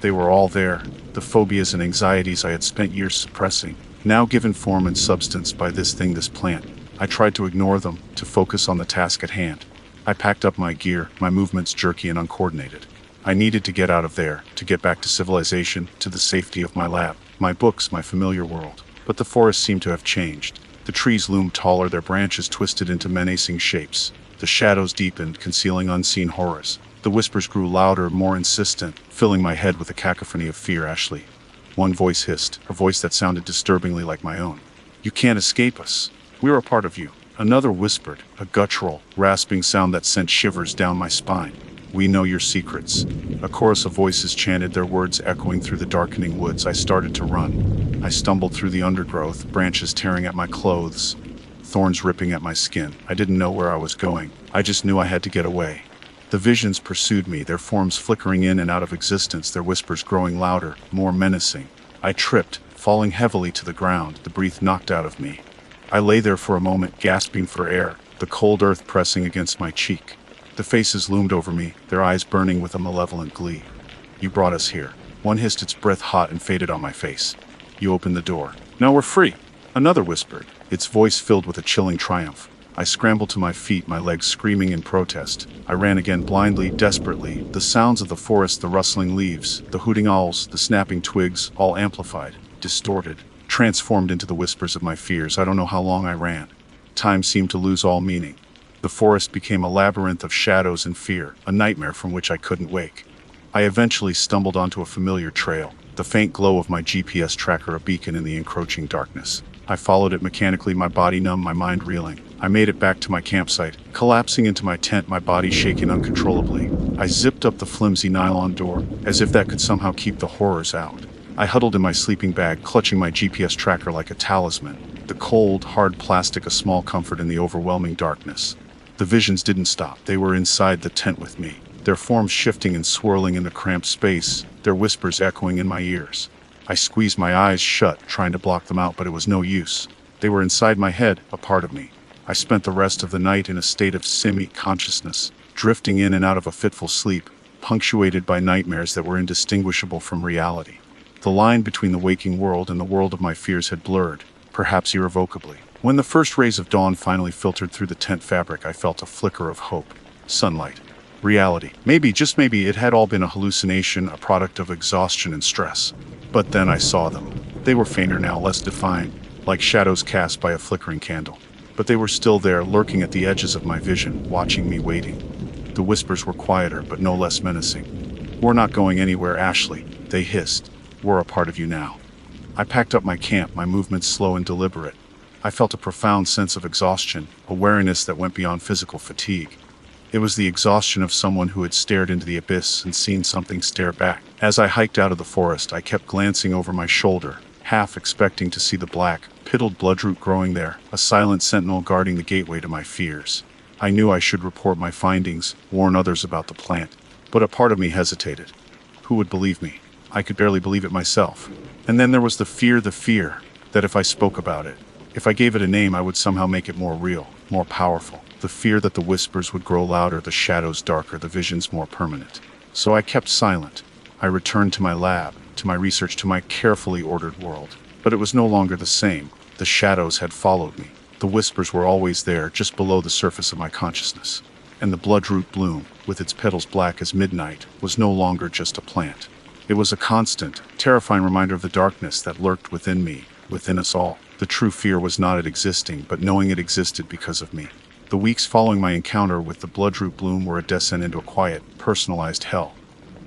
They were all there, the phobias and anxieties I had spent years suppressing, now given form and substance by this plant. I tried to ignore them, to focus on the task at hand. I packed up my gear, my movements jerky and uncoordinated. I needed to get out of there, to get back to civilization, to the safety of my lab, my books, my familiar world. But the forest seemed to have changed. The trees loomed taller, their branches twisted into menacing shapes. The shadows deepened, concealing unseen horrors. The whispers grew louder, more insistent, filling my head with a cacophony of fear. Ashley. One voice hissed, a voice that sounded disturbingly like my own. You can't escape us. We're a part of you. Another whispered, a guttural, rasping sound that sent shivers down my spine. We know your secrets. A chorus of voices chanted, their words echoing through the darkening woods. I started to run. I stumbled through the undergrowth, branches tearing at my clothes, thorns ripping at my skin. I didn't know where I was going. I just knew I had to get away. The visions pursued me, their forms flickering in and out of existence, their whispers growing louder, more menacing. I tripped, falling heavily to the ground, the breath knocked out of me. I lay there for a moment, gasping for air, the cold earth pressing against my cheek. The faces loomed over me, their eyes burning with a malevolent glee. You brought us here. One hissed, its breath hot and faded on my face. You opened the door. Now we're free. Another whispered, its voice filled with a chilling triumph. I scrambled to my feet, my legs screaming in protest. I ran again, blindly, desperately. The sounds of the forest, the rustling leaves, the hooting owls, the snapping twigs, all amplified, distorted, transformed into the whispers of my fears. I don't know how long I ran. Time seemed to lose all meaning. The forest became a labyrinth of shadows and fear, a nightmare from which I couldn't wake. I eventually stumbled onto a familiar trail, the faint glow of my GPS tracker a beacon in the encroaching darkness. I followed it mechanically, my body numb, my mind reeling. I made it back to my campsite, collapsing into my tent, my body shaking uncontrollably. I zipped up the flimsy nylon door, as if that could somehow keep the horrors out. I huddled in my sleeping bag, clutching my GPS tracker like a talisman. The cold, hard plastic a small comfort in the overwhelming darkness. The visions didn't stop. They were inside the tent with me, their forms shifting and swirling in the cramped space, their whispers echoing in my ears. I squeezed my eyes shut, trying to block them out, but it was no use. They were inside my head, a part of me. I spent the rest of the night in a state of semi-consciousness, drifting in and out of a fitful sleep, punctuated by nightmares that were indistinguishable from reality. The line between the waking world and the world of my fears had blurred, perhaps irrevocably. When the first rays of dawn finally filtered through the tent fabric, I felt a flicker of hope. Sunlight. Reality. Maybe, just maybe, it had all been a hallucination, a product of exhaustion and stress. But then I saw them. They were fainter now, less defined, like shadows cast by a flickering candle. But they were still there, lurking at the edges of my vision, watching me, waiting. The whispers were quieter, but no less menacing. We're not going anywhere, Ashley, they hissed. We're a part of you now. I packed up my camp, my movements slow and deliberate. I felt a profound sense of exhaustion, a weariness that went beyond physical fatigue. It was the exhaustion of someone who had stared into the abyss and seen something stare back. As I hiked out of the forest, I kept glancing over my shoulder, half expecting to see the black, pittled bloodroot growing there, a silent sentinel guarding the gateway to my fears. I knew I should report my findings, warn others about the plant, but a part of me hesitated. Who would believe me? I could barely believe it myself. And then there was the fear that if I spoke about it, if I gave it a name, I would somehow make it more real, more powerful. The fear that the whispers would grow louder, the shadows darker, the visions more permanent. So I kept silent. I returned to my lab, to my research, to my carefully ordered world. But it was no longer the same. The shadows had followed me. The whispers were always there, just below the surface of my consciousness. And the bloodroot bloom, with its petals black as midnight, was no longer just a plant. It was a constant, terrifying reminder of the darkness that lurked within me, within us all. The true fear was not it existing, but knowing it existed because of me. The weeks following my encounter with the bloodroot bloom were a descent into a quiet, personalized hell.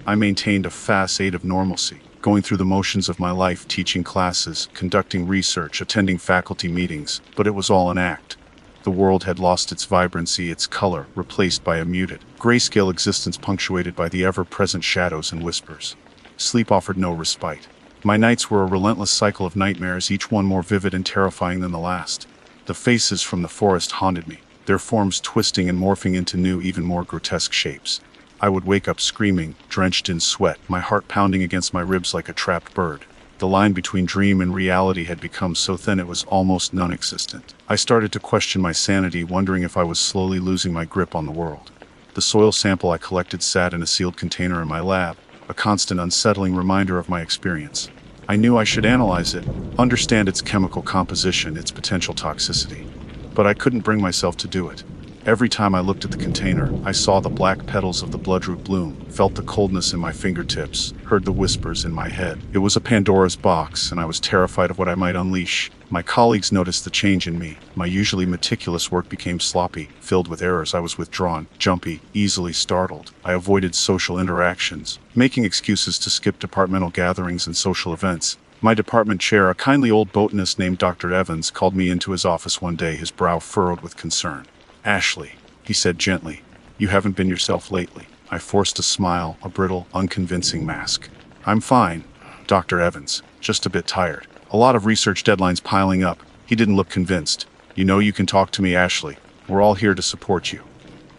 I maintained a facade of normalcy, going through the motions of my life, teaching classes, conducting research, attending faculty meetings, but it was all an act. The world had lost its vibrancy, its color, replaced by a muted, grayscale existence punctuated by the ever-present shadows and whispers. Sleep offered no respite. My nights were a relentless cycle of nightmares, each one more vivid and terrifying than the last. The faces from the forest haunted me, their forms twisting and morphing into new, even more grotesque shapes. I would wake up screaming, drenched in sweat, my heart pounding against my ribs like a trapped bird. The line between dream and reality had become so thin it was almost non-existent. I started to question my sanity, wondering if I was slowly losing my grip on the world. The soil sample I collected sat in a sealed container in my lab, a constant unsettling reminder of my experience. I knew I should analyze it, understand its chemical composition, its potential toxicity. But I couldn't bring myself to do it. Every time I looked at the container, I saw the black petals of the bloodroot bloom, felt the coldness in my fingertips, heard the whispers in my head. It was a Pandora's box, and I was terrified of what I might unleash. My colleagues noticed the change in me. My usually meticulous work became sloppy, filled with errors. I was withdrawn, jumpy, easily startled. I avoided social interactions, making excuses to skip departmental gatherings and social events. My department chair, a kindly old botanist named Dr. Evans, called me into his office one day, his brow furrowed with concern. "Ashley," he said gently, "you haven't been yourself lately." I forced a smile, a brittle, unconvincing mask. "I'm fine, Dr. Evans, just a bit tired. A lot of research deadlines piling up." He didn't look convinced. "You know you can talk to me, Ashley. We're all here to support you."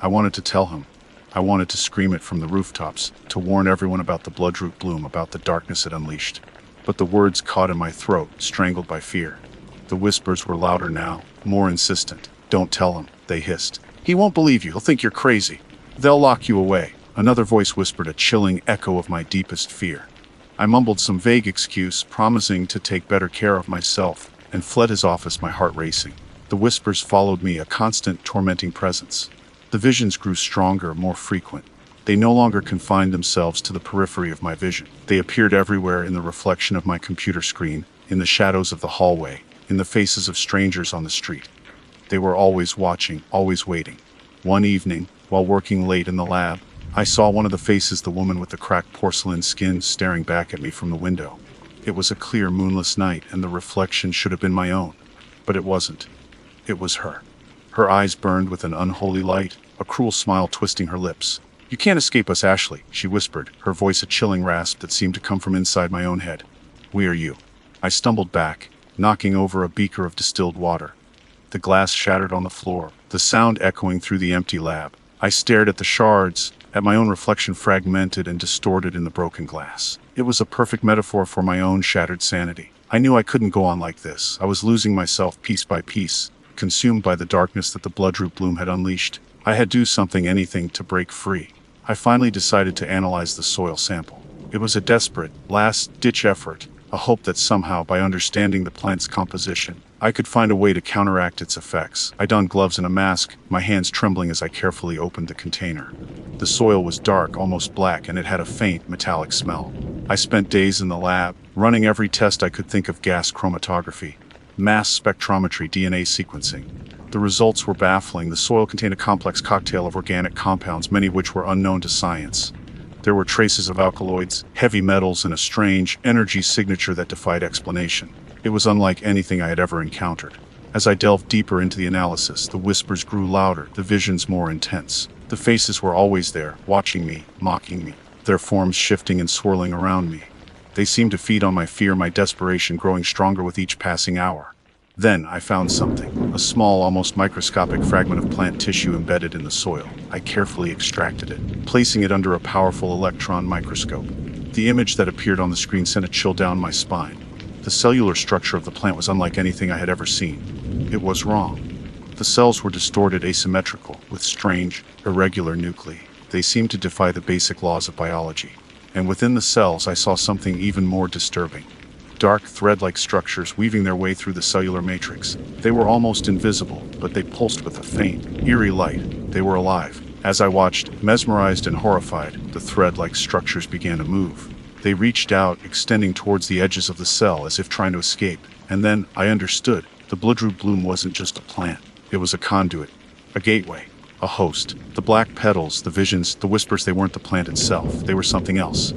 I wanted to tell him. I wanted to scream it from the rooftops, to warn everyone about the bloodroot bloom, about the darkness it unleashed. But the words caught in my throat, strangled by fear. The whispers were louder now, more insistent. "Don't tell him," they hissed. "He won't believe you. He'll think you're crazy. They'll lock you away." Another voice whispered, a chilling echo of my deepest fear. I mumbled some vague excuse, promising to take better care of myself, and fled his office, my heart racing. The whispers followed me, a constant, tormenting presence. The visions grew stronger, more frequent. They no longer confined themselves to the periphery of my vision. They appeared everywhere, in the reflection of my computer screen, in the shadows of the hallway, in the faces of strangers on the street. They were always watching, always waiting. One evening, while working late in the lab, I saw one of the faces, the woman with the cracked porcelain skin, staring back at me from the window. It was a clear, moonless night, and the reflection should have been my own. But it wasn't. It was her. Her eyes burned with an unholy light, a cruel smile twisting her lips. "You can't escape us, Ashley," she whispered, her voice a chilling rasp that seemed to come from inside my own head. "We are you." I stumbled back, knocking over a beaker of distilled water. The glass shattered on the floor, the sound echoing through the empty lab. I stared at the shards, at my own reflection fragmented and distorted in the broken glass. It was a perfect metaphor for my own shattered sanity. I knew I couldn't go on like this. I was losing myself piece by piece, consumed by the darkness that the bloodroot bloom had unleashed. I had to do something, anything, to break free. I finally decided to analyze the soil sample. It was a desperate, last-ditch effort, a hope that somehow, by understanding the plant's composition, I could find a way to counteract its effects. I donned gloves and a mask, my hands trembling as I carefully opened the container. The soil was dark, almost black, and it had a faint, metallic smell. I spent days in the lab, running every test I could think of: gas chromatography, mass spectrometry, DNA sequencing. The results were baffling. The soil contained a complex cocktail of organic compounds, many of which were unknown to science. There were traces of alkaloids, heavy metals, and a strange energy signature that defied explanation. It was unlike anything I had ever encountered. As I delved deeper into the analysis, the whispers grew louder, the visions more intense. The faces were always there, watching me, mocking me, their forms shifting and swirling around me. They seemed to feed on my fear, my desperation growing stronger with each passing hour. Then I found something, a small, almost microscopic fragment of plant tissue embedded in the soil. I carefully extracted it, placing it under a powerful electron microscope. The image that appeared on the screen sent a chill down my spine. The cellular structure of the plant was unlike anything I had ever seen. It was wrong. The cells were distorted, asymmetrical, with strange, irregular nuclei. They seemed to defy the basic laws of biology. And within the cells I saw something even more disturbing. Dark, thread-like structures weaving their way through the cellular matrix. They were almost invisible, but they pulsed with a faint, eerie light. They were alive. As I watched, mesmerized and horrified, the thread-like structures began to move. They reached out, extending towards the edges of the cell as if trying to escape. And then I understood. The bloodroot bloom wasn't just a plant. It was a conduit, a gateway, a host. The black petals, the visions, the whispers, they weren't the plant itself. They were something else.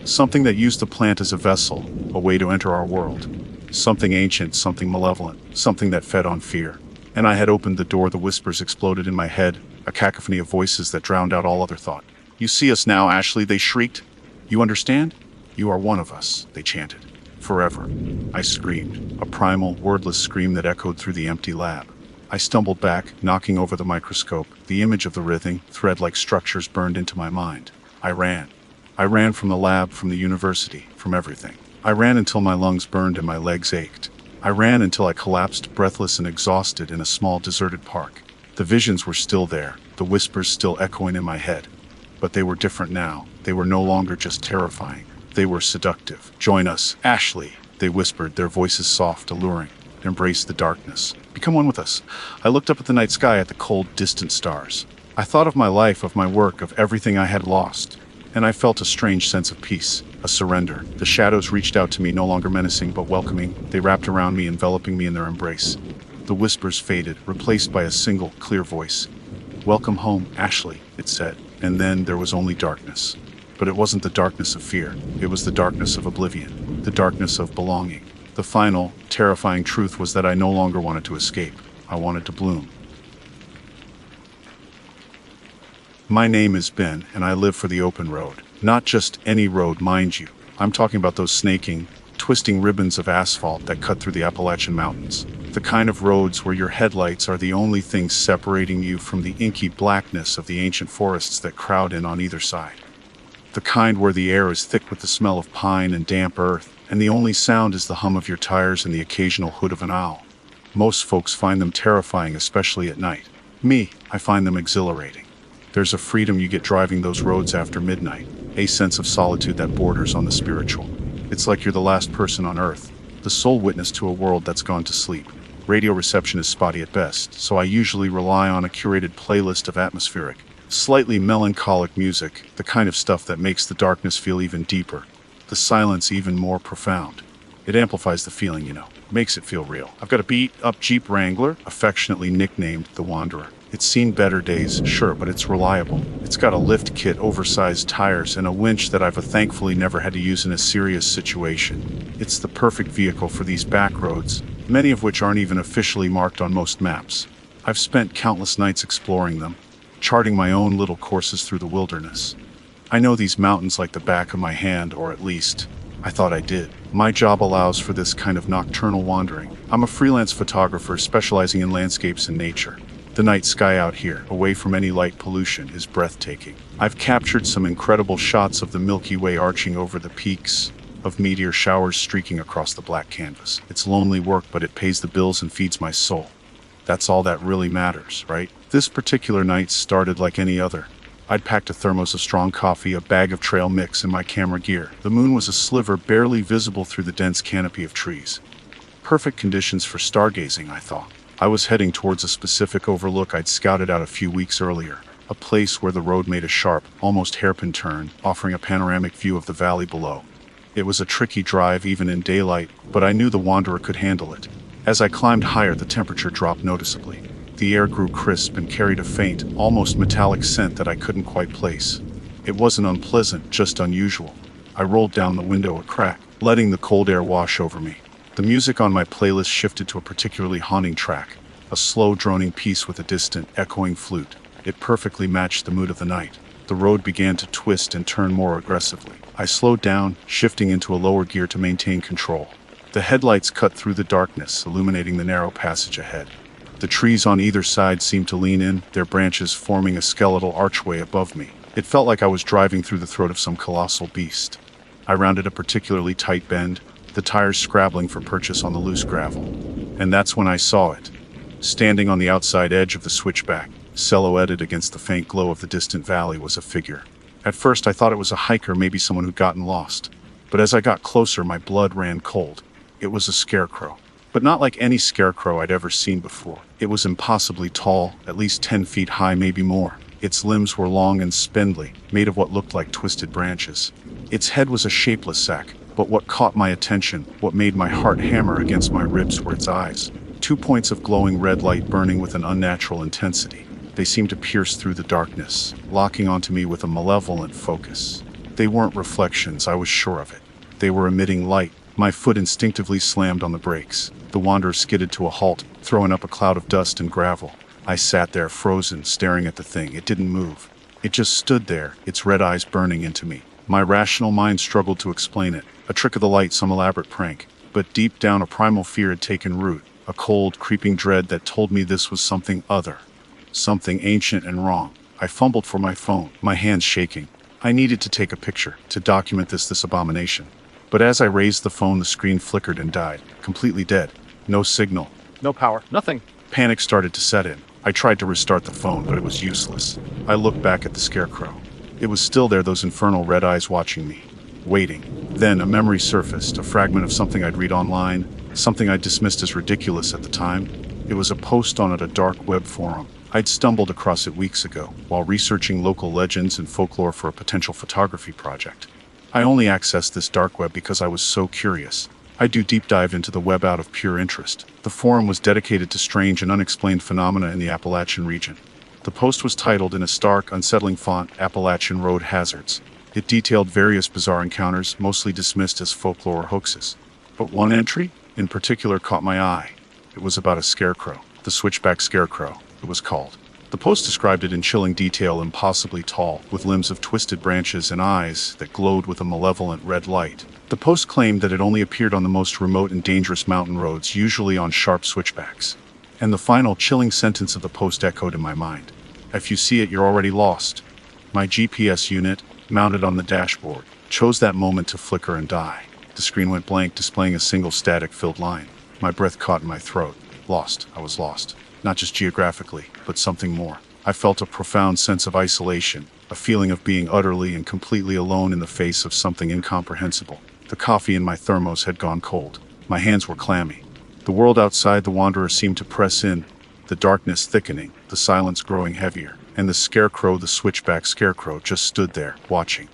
Something that used the plant as a vessel, a way to enter our world. Something ancient, something malevolent, something that fed on fear. And I had opened the door. The whispers exploded in my head, a cacophony of voices that drowned out all other thought. "You see us now, Ashley," they shrieked. "You understand? You are one of us," they chanted. "Forever." I screamed, a primal, wordless scream that echoed through the empty lab. I stumbled back, knocking over the microscope. The image of the writhing, thread-like structures burned into my mind. I ran. I ran from the lab, from the university, from everything. I ran until my lungs burned and my legs ached. I ran until I collapsed, breathless and exhausted, in a small, deserted park. The visions were still there, the whispers still echoing in my head. But they were different now. They were no longer just terrifying. They were seductive. "Join us, Ashley," they whispered, their voices soft, alluring. "Embrace the darkness. Become one with us." I looked up at the night sky, at the cold, distant stars. I thought of my life, of my work, of everything I had lost. And I felt a strange sense of peace, a surrender. The shadows reached out to me, no longer menacing but welcoming. They wrapped around me, enveloping me in their embrace. The whispers faded, replaced by a single, clear voice. "Welcome home, Ashley," it said. And then there was only darkness. But it wasn't the darkness of fear. It was the darkness of oblivion, the darkness of belonging. The final, terrifying truth was that I no longer wanted to escape. I wanted to bloom. My name is Ben, and I live for the open road. Not just any road, mind you. I'm talking about those snaking, twisting ribbons of asphalt that cut through the Appalachian Mountains. The kind of roads where your headlights are the only thing separating you from the inky blackness of the ancient forests that crowd in on either side. The kind where the air is thick with the smell of pine and damp earth, and the only sound is the hum of your tires and the occasional hoot of an owl. Most folks find them terrifying, especially at night. Me, I find them exhilarating. There's a freedom you get driving those roads after midnight, a sense of solitude that borders on the spiritual. It's like you're the last person on Earth, the sole witness to a world that's gone to sleep. Radio reception is spotty at best, so I usually rely on a curated playlist of atmospheric, slightly melancholic music, the kind of stuff that makes the darkness feel even deeper, the silence even more profound. It amplifies the feeling, makes it feel real. I've got a beat-up Jeep Wrangler, affectionately nicknamed the Wanderer. It's seen better days, sure, but it's reliable. It's got a lift kit, oversized tires, and a winch that I've thankfully never had to use in a serious situation. It's the perfect vehicle for these back roads, many of which aren't even officially marked on most maps. I've spent countless nights exploring them, charting my own little courses through the wilderness. I know these mountains like the back of my hand, or at least, I thought I did. My job allows for this kind of nocturnal wandering. I'm a freelance photographer specializing in landscapes and nature. The night sky out here, away from any light pollution, is breathtaking. I've captured some incredible shots of the Milky Way arching over the peaks, of meteor showers streaking across the black canvas. It's lonely work, but it pays the bills and feeds my soul. That's all that really matters, right? This particular night started like any other. I'd packed a thermos of strong coffee, a bag of trail mix, and my camera gear. The moon was a sliver barely visible through the dense canopy of trees. Perfect conditions for stargazing, I thought. I was heading towards a specific overlook I'd scouted out a few weeks earlier, a place where the road made a sharp, almost hairpin turn, offering a panoramic view of the valley below. It was a tricky drive even in daylight, but I knew the Wanderer could handle it. As I climbed higher, the temperature dropped noticeably. The air grew crisp and carried a faint, almost metallic scent that I couldn't quite place. It wasn't unpleasant, just unusual. I rolled down the window a crack, letting the cold air wash over me. The music on my playlist shifted to a particularly haunting track, a slow droning piece with a distant, echoing flute. It perfectly matched the mood of the night. The road began to twist and turn more aggressively. I slowed down, shifting into a lower gear to maintain control. The headlights cut through the darkness, illuminating the narrow passage ahead. The trees on either side seemed to lean in, their branches forming a skeletal archway above me. It felt like I was driving through the throat of some colossal beast. I rounded a particularly tight bend, the tires scrabbling for purchase on the loose gravel. And that's when I saw it. Standing on the outside edge of the switchback, silhouetted against the faint glow of the distant valley, was a figure. At first I thought it was a hiker, maybe someone who'd gotten lost. But as I got closer, my blood ran cold. It was a scarecrow. But not like any scarecrow I'd ever seen before. It was impossibly tall, at least 10 feet high, maybe more. Its limbs were long and spindly, made of what looked like twisted branches. Its head was a shapeless sack, but what caught my attention, what made my heart hammer against my ribs, were its eyes. 2 points of glowing red light burning with an unnatural intensity. They seemed to pierce through the darkness, locking onto me with a malevolent focus. They weren't reflections, I was sure of it. They were emitting light. My foot instinctively slammed on the brakes. The Wanderer skidded to a halt, throwing up a cloud of dust and gravel. I sat there, frozen, staring at the thing. It didn't move. It just stood there, its red eyes burning into me. My rational mind struggled to explain it. A trick of the light, some elaborate prank. But deep down, a primal fear had taken root. A cold, creeping dread that told me this was something other. Something ancient and wrong. I fumbled for my phone, my hands shaking. I needed to take a picture, to document this abomination. But as I raised the phone, the screen flickered and died, completely dead. No signal. No power, nothing. Panic started to set in. I tried to restart the phone, but it was useless. I looked back at the scarecrow. It was still there, those infernal red eyes watching me, waiting. Then a memory surfaced, a fragment of something I'd read online, something I'd dismissed as ridiculous at the time. It was a post on a dark web forum. I'd stumbled across it weeks ago, while researching local legends and folklore for a potential photography project. I only accessed this dark web because I was so curious. I deep dived into the web out of pure interest. The forum was dedicated to strange and unexplained phenomena in the Appalachian region. The post was titled in a stark, unsettling font, Appalachian Road Hazards. It detailed various bizarre encounters, mostly dismissed as folklore or hoaxes. But one entry, in particular, caught my eye. It was about a scarecrow. The switchback scarecrow, it was called. The post described it in chilling detail, impossibly tall, with limbs of twisted branches and eyes that glowed with a malevolent red light. The post claimed that it only appeared on the most remote and dangerous mountain roads, usually on sharp switchbacks. And the final chilling sentence of the post echoed in my mind. If you see it, you're already lost. My GPS unit, mounted on the dashboard, chose that moment to flicker and die. The screen went blank, displaying a single static-filled line. My breath caught in my throat. Lost. I was lost. Not just geographically, but something more. I felt a profound sense of isolation, a feeling of being utterly and completely alone in the face of something incomprehensible. The coffee in my thermos had gone cold. My hands were clammy. The world outside the Wanderer seemed to press in, the darkness thickening, the silence growing heavier, and the scarecrow, the switchback scarecrow, just stood there, watching.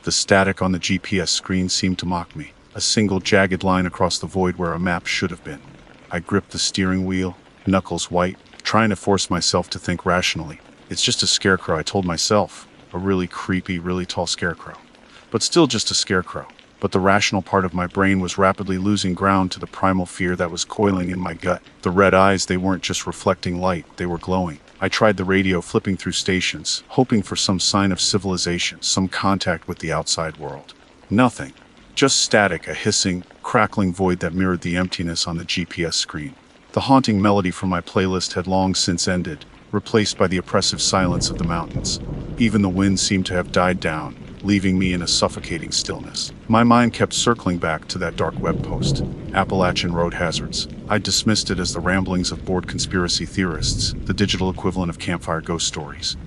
The static on the GPS screen seemed to mock me, a single jagged line across the void where a map should have been. I gripped the steering wheel, knuckles white, trying to force myself to think rationally. It's just a scarecrow, I told myself. A really creepy, really tall scarecrow. But still just a scarecrow. But the rational part of my brain was rapidly losing ground to the primal fear that was coiling in my gut. The red eyes, they weren't just reflecting light, they were glowing. I tried the radio, flipping through stations, hoping for some sign of civilization, some contact with the outside world. Nothing. Just static, a hissing, crackling void that mirrored the emptiness on the GPS screen. The haunting melody from my playlist had long since ended, replaced by the oppressive silence of the mountains. Even the wind seemed to have died down, leaving me in a suffocating stillness. My mind kept circling back to that dark web post, Appalachian Road Hazards. I dismissed it as the ramblings of bored conspiracy theorists, the digital equivalent of campfire ghost stories.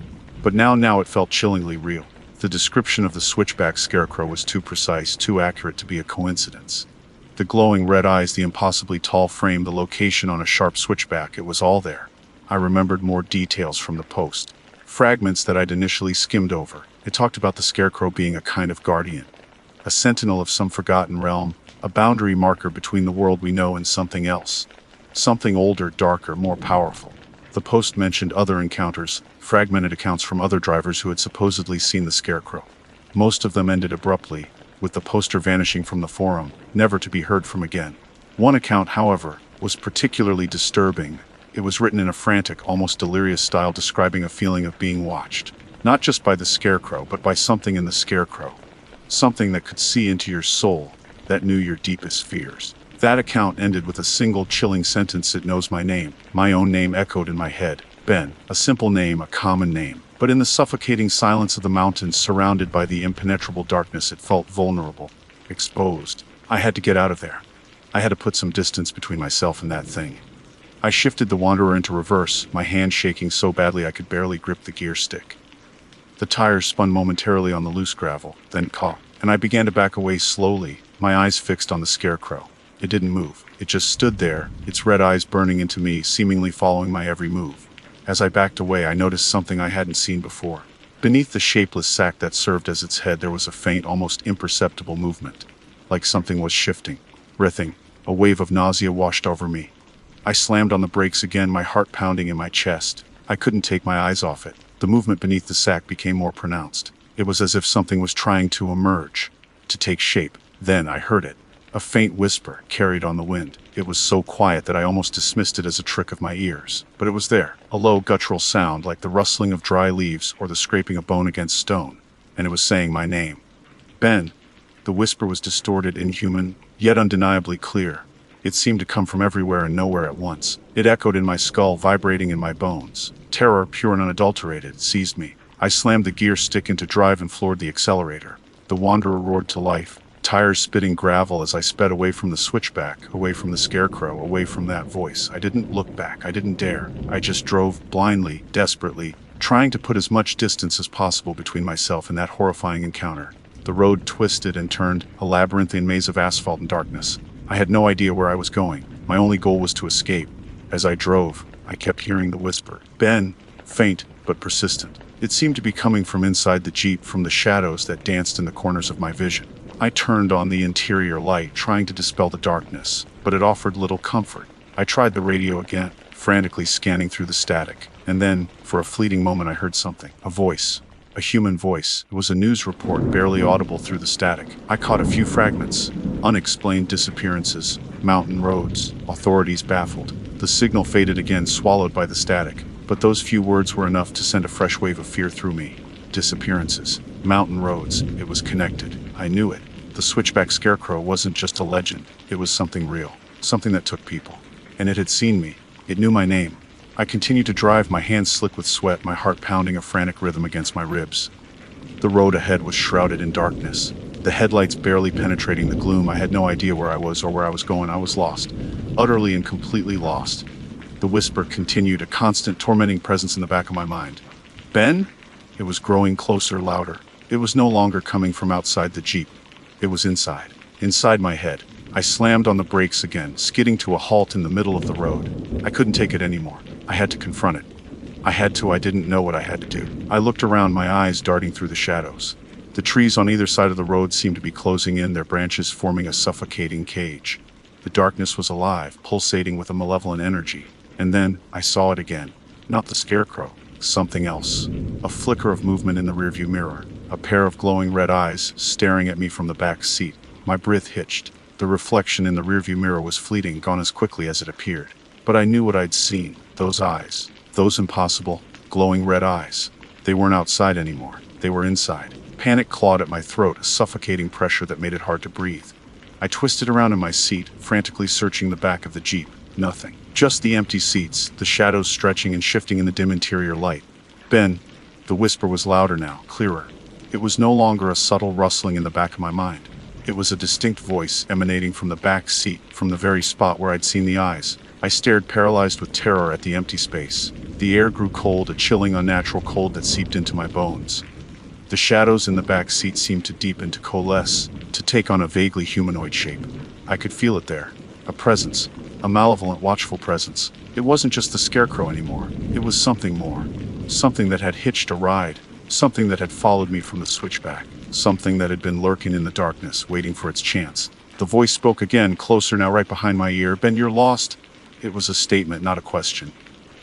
But now it felt chillingly real. The description of the switchback scarecrow was too precise, too accurate to be a coincidence. The glowing red eyes, the impossibly tall frame, the location on a sharp switchback, it was all there. I remembered more details from the post, fragments that I'd initially skimmed over. It talked about the scarecrow being a kind of guardian, a sentinel of some forgotten realm, a boundary marker between the world we know and something else. Something older, darker, more powerful. The post mentioned other encounters, fragmented accounts from other drivers who had supposedly seen the scarecrow. Most of them ended abruptly, with the poster vanishing from the forum, never to be heard from again. One account, however, was particularly disturbing. It was written in a frantic, almost delirious style, describing a feeling of being watched. Not just by the scarecrow, but by something in the scarecrow. Something that could see into your soul, that knew your deepest fears. That account ended with a single chilling sentence: "It knows my name." My own name echoed in my head. Ben. A simple name, a common name. But in the suffocating silence of the mountains, surrounded by the impenetrable darkness, it felt vulnerable, exposed. I had to get out of there. I had to put some distance between myself and that thing. I shifted the Wanderer into reverse, my hand shaking so badly I could barely grip the gear stick. The tires spun momentarily on the loose gravel, then caught, and I began to back away slowly, my eyes fixed on the scarecrow. It didn't move. It just stood there, its red eyes burning into me, seemingly following my every move. As I backed away, I noticed something I hadn't seen before. Beneath the shapeless sack that served as its head, there was a faint, almost imperceptible movement. Like something was shifting, writhing. A wave of nausea washed over me. I slammed on the brakes again, my heart pounding in my chest. I couldn't take my eyes off it. The movement beneath the sack became more pronounced. It was as if something was trying to emerge, to take shape. Then I heard it. A faint whisper carried on the wind. It was so quiet that I almost dismissed it as a trick of my ears. But it was there, a low guttural sound like the rustling of dry leaves or the scraping of bone against stone. And it was saying my name. Ben. The whisper was distorted, inhuman, yet undeniably clear. It seemed to come from everywhere and nowhere at once. It echoed in my skull, vibrating in my bones. Terror, pure and unadulterated, seized me. I slammed the gear stick into drive and floored the accelerator. The Wanderer roared to life, tires spitting gravel as I sped away from the switchback, away from the scarecrow, away from that voice. I didn't look back. I didn't dare. I just drove blindly, desperately, trying to put as much distance as possible between myself and that horrifying encounter. The road twisted and turned, a labyrinthine maze of asphalt and darkness. I had no idea where I was going. My only goal was to escape. As I drove, I kept hearing the whisper. Ben, faint but persistent. It seemed to be coming from inside the Jeep, from the shadows that danced in the corners of my vision. I turned on the interior light, trying to dispel the darkness, but it offered little comfort. I tried the radio again, frantically scanning through the static. And then, for a fleeting moment, I heard something. A voice. A human voice. It was a news report, barely audible through the static. I caught a few fragments. Unexplained disappearances. Mountain roads. Authorities baffled. The signal faded again, swallowed by the static. But those few words were enough to send a fresh wave of fear through me. Disappearances. Mountain roads. It was connected. I knew it. The switchback scarecrow wasn't just a legend. It was something real. Something that took people. And it had seen me. It knew my name. I continued to drive, my hands slick with sweat, my heart pounding a frantic rhythm against my ribs. The road ahead was shrouded in darkness. The headlights barely penetrating the gloom. I had no idea where I was or where I was going. I was lost. Utterly and completely lost. The whisper continued, a constant, tormenting presence in the back of my mind. Ben? It was growing closer, louder. It was no longer coming from outside the Jeep. It was inside. Inside my head. I slammed on the brakes again, skidding to a halt in the middle of the road. I couldn't take it anymore. I had to confront it. I didn't know what I had to do. I looked around, my eyes darting through the shadows. The trees on either side of the road seemed to be closing in, their branches forming a suffocating cage. The darkness was alive, pulsating with a malevolent energy. And then I saw it again. Not the scarecrow. Something else. A flicker of movement in the rearview mirror. A pair of glowing red eyes staring at me from the back seat. My breath hitched. The reflection in the rearview mirror was fleeting, gone as quickly as it appeared. But I knew what I'd seen. Those eyes. Those impossible, glowing red eyes. They weren't outside anymore. They were inside. Panic clawed at my throat, a suffocating pressure that made it hard to breathe. I twisted around in my seat, frantically searching the back of the Jeep. Nothing. Just the empty seats, the shadows stretching and shifting in the dim interior light. Ben. The whisper was louder now, clearer. It was no longer a subtle rustling in the back of my mind. It was a distinct voice emanating from the back seat, from the very spot where I'd seen the eyes. I stared, paralyzed with terror, at the empty space. The air grew cold, a chilling, unnatural cold that seeped into my bones. The shadows in the back seat seemed to deepen, to coalesce, to take on a vaguely humanoid shape. I could feel it there. A presence. A malevolent, watchful presence. It wasn't just the scarecrow anymore. It was something more. Something that had hitched a ride. Something that had followed me from the switchback. Something that had been lurking in the darkness, waiting for its chance. The voice spoke again, closer now, right behind my ear. Ben, you're lost. It was a statement, not a question.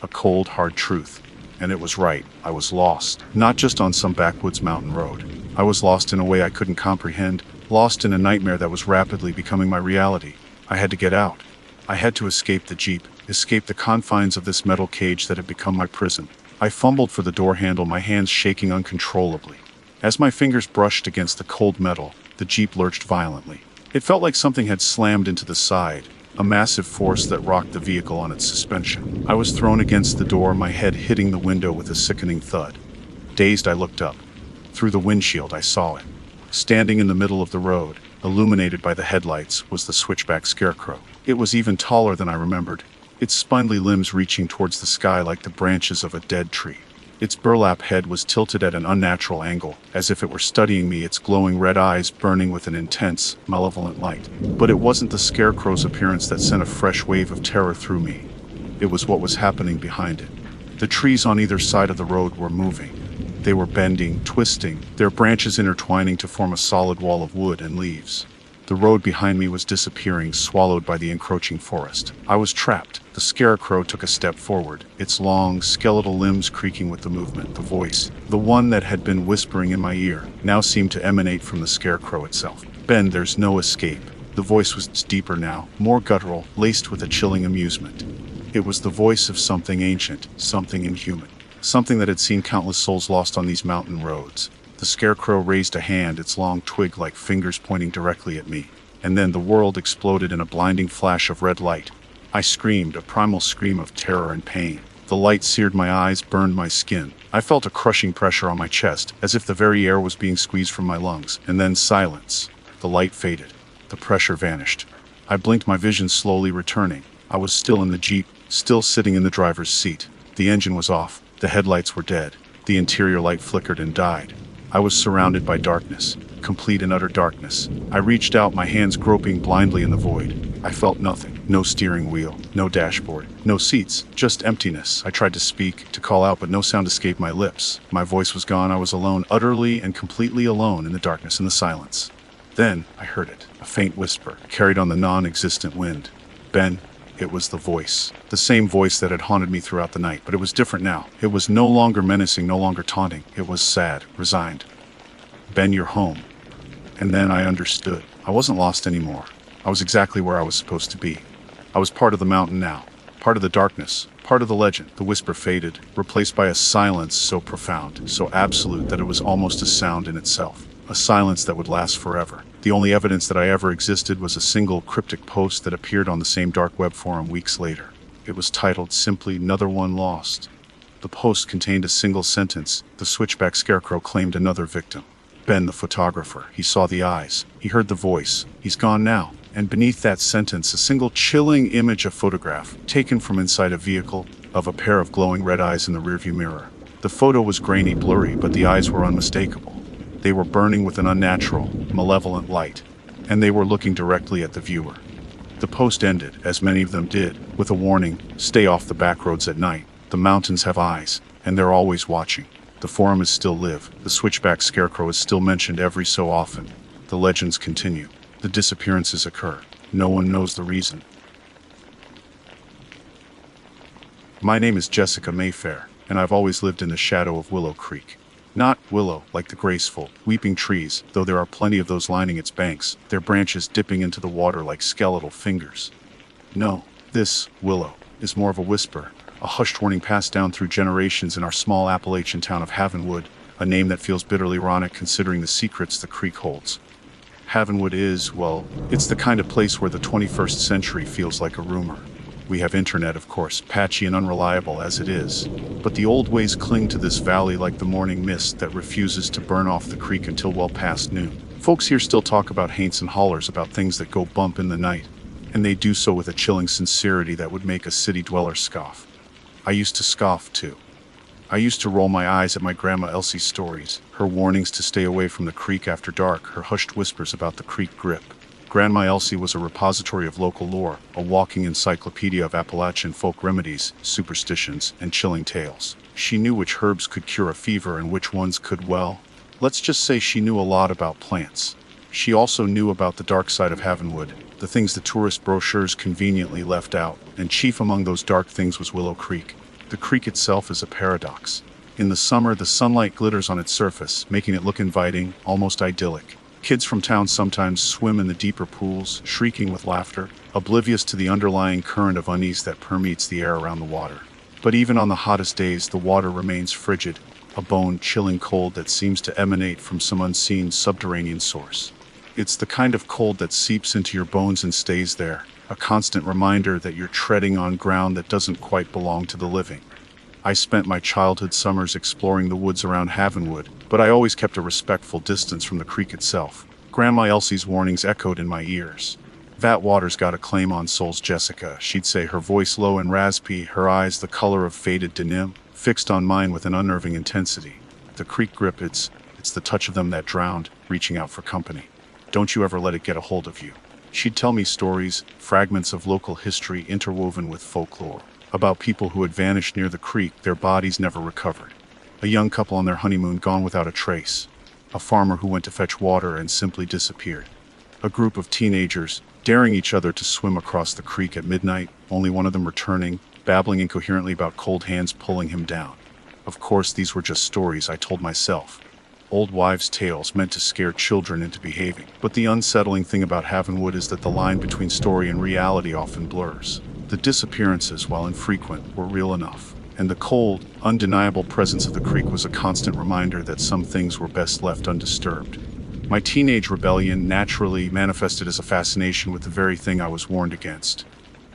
A cold, hard truth. And it was right. I was lost. Not just on some backwoods mountain road. I was lost in a way I couldn't comprehend. Lost in a nightmare that was rapidly becoming my reality. I had to get out. I had to escape the Jeep. Escape the confines of this metal cage that had become my prison. I fumbled for the door handle, my hands shaking uncontrollably. As my fingers brushed against the cold metal, the Jeep lurched violently. It felt like something had slammed into the side. A massive force that rocked the vehicle on its suspension. I was thrown against the door, my head hitting the window with a sickening thud. Dazed, I looked up. Through the windshield, I saw it. Standing in the middle of the road, illuminated by the headlights, was the switchback scarecrow. It was even taller than I remembered, its spindly limbs reaching towards the sky like the branches of a dead tree. Its burlap head was tilted at an unnatural angle, as if it were studying me, its glowing red eyes burning with an intense, malevolent light. But it wasn't the scarecrow's appearance that sent a fresh wave of terror through me. It was what was happening behind it. The trees on either side of the road were moving. They were bending, twisting, their branches intertwining to form a solid wall of wood and leaves. The road behind me was disappearing, swallowed by the encroaching forest. I was trapped. The scarecrow took a step forward, its long, skeletal limbs creaking with the movement. The voice, the one that had been whispering in my ear, now seemed to emanate from the scarecrow itself. Ben, there's no escape. The voice was deeper now, more guttural, laced with a chilling amusement. It was the voice of something ancient, something inhuman, something that had seen countless souls lost on these mountain roads. The scarecrow raised a hand, its long twig-like fingers pointing directly at me. And then the world exploded in a blinding flash of red light. I screamed, a primal scream of terror and pain. The light seared my eyes, burned my skin. I felt a crushing pressure on my chest, as if the very air was being squeezed from my lungs. And then silence. The light faded. The pressure vanished. I blinked, my vision slowly returning. I was still in the Jeep, still sitting in the driver's seat. The engine was off. The headlights were dead. The interior light flickered and died. I was surrounded by darkness, complete and utter darkness. I reached out, my hands groping blindly in the void. I felt nothing. No steering wheel, no dashboard, no seats, just emptiness. I tried to speak, to call out, but no sound escaped my lips. My voice was gone. I was alone, utterly and completely alone in the darkness and the silence. Then I heard it, a faint whisper, carried on the non-existent wind. Ben. It was the voice. The same voice that had haunted me throughout the night, but it was different now. It was no longer menacing, no longer taunting. It was sad, resigned. Ben, you're home. And then I understood. I wasn't lost anymore. I was exactly where I was supposed to be. I was part of the mountain now, part of the darkness, part of the legend. The whisper faded, replaced by a silence so profound, so absolute that it was almost a sound in itself. A silence that would last forever. The only evidence that I ever existed was a single cryptic post that appeared on the same dark web forum weeks later. It was titled simply, "Another One Lost." The post contained a single sentence. The switchback scarecrow claimed another victim. Ben, the photographer. He saw the eyes. He heard the voice. He's gone now. And beneath that sentence, a single chilling image, a photograph, taken from inside a vehicle, of a pair of glowing red eyes in the rearview mirror. The photo was grainy, blurry, but the eyes were unmistakable. They were burning with an unnatural, malevolent light, and they were looking directly at the viewer. The post ended, as many of them did, with a warning: stay off the back roads at night. The mountains have eyes, and they're always watching. The forum is still live. The switchback scarecrow is still mentioned every so often. The legends continue. The disappearances occur. No one knows the reason. My name is Jessica Mayfair, and I've always lived in the shadow of Willow Creek. Not willow, like the graceful, weeping trees, though there are plenty of those lining its banks, their branches dipping into the water like skeletal fingers. No, this willow is more of a whisper, a hushed warning passed down through generations in our small Appalachian town of Havenwood, a name that feels bitterly ironic considering the secrets the creek holds. Havenwood is, well, it's the kind of place where the 21st century feels like a rumor. We have internet, of course, patchy and unreliable as it is, but the old ways cling to this valley like the morning mist that refuses to burn off the creek until well past noon. Folks here still talk about haints and hollers, about things that go bump in the night, and they do so with a chilling sincerity that would make a city dweller scoff. I used to scoff too. I used to roll my eyes at my Grandma Elsie's stories, her warnings to stay away from the creek after dark, her hushed whispers about the creek grip. Grandma Elsie was a repository of local lore, a walking encyclopedia of Appalachian folk remedies, superstitions, and chilling tales. She knew which herbs could cure a fever and which ones could, well, let's just say she knew a lot about plants. She also knew about the dark side of Havenwood, the things the tourist brochures conveniently left out, and chief among those dark things was Willow Creek. The creek itself is a paradox. In the summer, the sunlight glitters on its surface, making it look inviting, almost idyllic. Kids from town sometimes swim in the deeper pools, shrieking with laughter, oblivious to the underlying current of unease that permeates the air around the water. But even on the hottest days, the water remains frigid, a bone-chilling cold that seems to emanate from some unseen subterranean source. It's the kind of cold that seeps into your bones and stays there, a constant reminder that you're treading on ground that doesn't quite belong to the living. I spent my childhood summers exploring the woods around Havenwood, but I always kept a respectful distance from the creek itself. Grandma Elsie's warnings echoed in my ears. "That water's got a claim on souls, Jessica," she'd say, her voice low and raspy, her eyes the color of faded denim. fixed on mine with an unnerving intensity. The creek grip, it's the touch of them that drowned, reaching out for company. Don't you ever let it get a hold of you. She'd tell me stories, fragments of local history interwoven with folklore, about people who had vanished near the creek, their bodies never recovered. A young couple on their honeymoon gone without a trace. A farmer who went to fetch water and simply disappeared. A group of teenagers, daring each other to swim across the creek at midnight, only one of them returning, babbling incoherently about cold hands pulling him down. Of course, these were just stories I told myself. Old wives' tales meant to scare children into behaving. But the unsettling thing about Havenwood is that the line between story and reality often blurs. The disappearances, while infrequent, were real enough. And the cold, undeniable presence of the creek was a constant reminder that some things were best left undisturbed. My teenage rebellion naturally manifested as a fascination with the very thing I was warned against.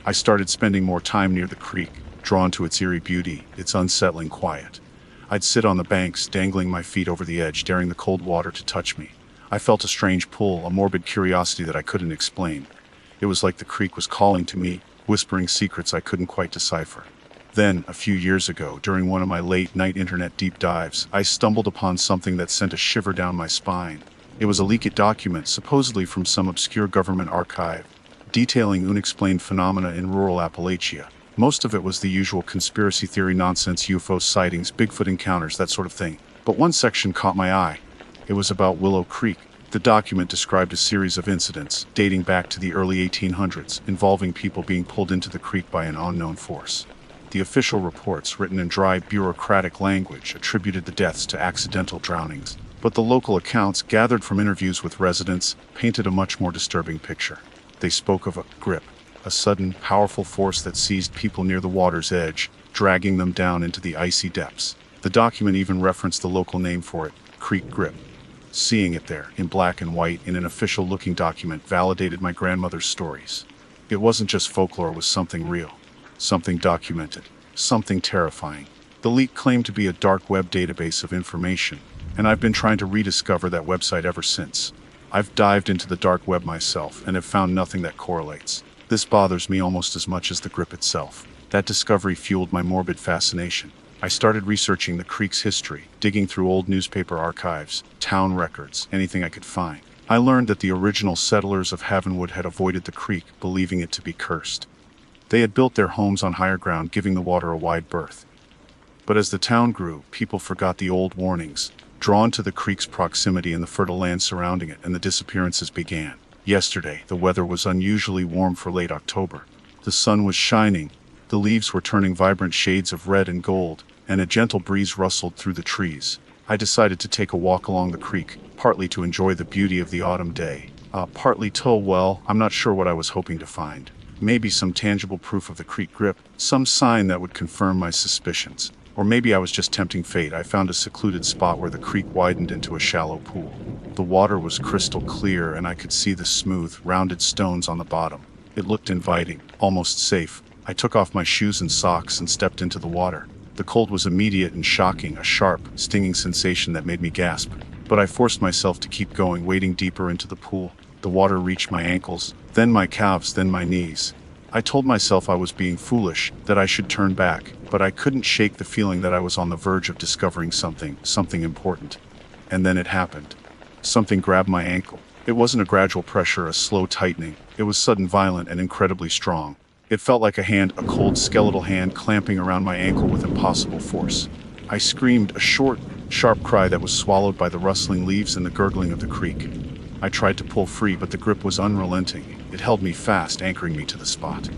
I started spending more time near the creek, drawn to its eerie beauty, its unsettling quiet. I'd sit on the banks, dangling my feet over the edge, daring the cold water to touch me. I felt a strange pull, a morbid curiosity that I couldn't explain. It was like the creek was calling to me, whispering secrets I couldn't quite decipher. Then, a few years ago, during one of my late-night internet deep dives, I stumbled upon something that sent a shiver down my spine. It was a leaked document, supposedly from some obscure government archive, detailing unexplained phenomena in rural Appalachia. Most of it was the usual conspiracy theory nonsense, UFO sightings, Bigfoot encounters, that sort of thing. But one section caught my eye. It was about Willow Creek. The document described a series of incidents, dating back to the early 1800s, involving people being pulled into the creek by an unknown force. The official reports, written in dry, bureaucratic language, attributed the deaths to accidental drownings. But the local accounts, gathered from interviews with residents, painted a much more disturbing picture. They spoke of a grip, a sudden, powerful force that seized people near the water's edge, dragging them down into the icy depths. The document even referenced the local name for it, Creek Grip. Seeing it there, in black and white, in an official-looking document, validated my grandmother's stories. It wasn't just folklore, it was something real, something documented, something terrifying. The leak claimed to be a dark web database of information, and I've been trying to rediscover that website ever since. I've dived into the dark web myself and have found nothing that correlates. This bothers me almost as much as the grip itself. That discovery fueled my morbid fascination. I started researching the creek's history, digging through old newspaper archives, town records, anything I could find. I learned that the original settlers of Havenwood had avoided the creek, believing it to be cursed. They had built their homes on higher ground, giving the water a wide berth. But as the town grew, people forgot the old warnings, drawn to the creek's proximity and the fertile land surrounding it, and the disappearances began. Yesterday, the weather was unusually warm for late October. The sun was shining, the leaves were turning vibrant shades of red and gold, and a gentle breeze rustled through the trees. I decided to take a walk along the creek, partly to enjoy the beauty of the autumn day, partly to, well, I'm not sure what I was hoping to find. Maybe some tangible proof of the creek grip, some sign that would confirm my suspicions. Or maybe I was just tempting fate. I found a secluded spot where the creek widened into a shallow pool. The water was crystal clear, and I could see the smooth, rounded stones on the bottom. It looked inviting, almost safe. I took off my shoes and socks and stepped into the water. The cold was immediate and shocking, a sharp, stinging sensation that made me gasp. But I forced myself to keep going, wading deeper into the pool. The water reached my ankles, then my calves, then my knees. I told myself I was being foolish, that I should turn back, but I couldn't shake the feeling that I was on the verge of discovering something important. And then it happened. Something grabbed my ankle. It wasn't a gradual pressure, a slow tightening. It was sudden, violent, and incredibly strong. It felt like a cold skeletal hand clamping around my ankle with impossible force. I screamed, a short, sharp cry that was swallowed by the rustling leaves and the gurgling of the creek. I tried to pull free, but the grip was unrelenting. It held me fast, anchoring me to the spot.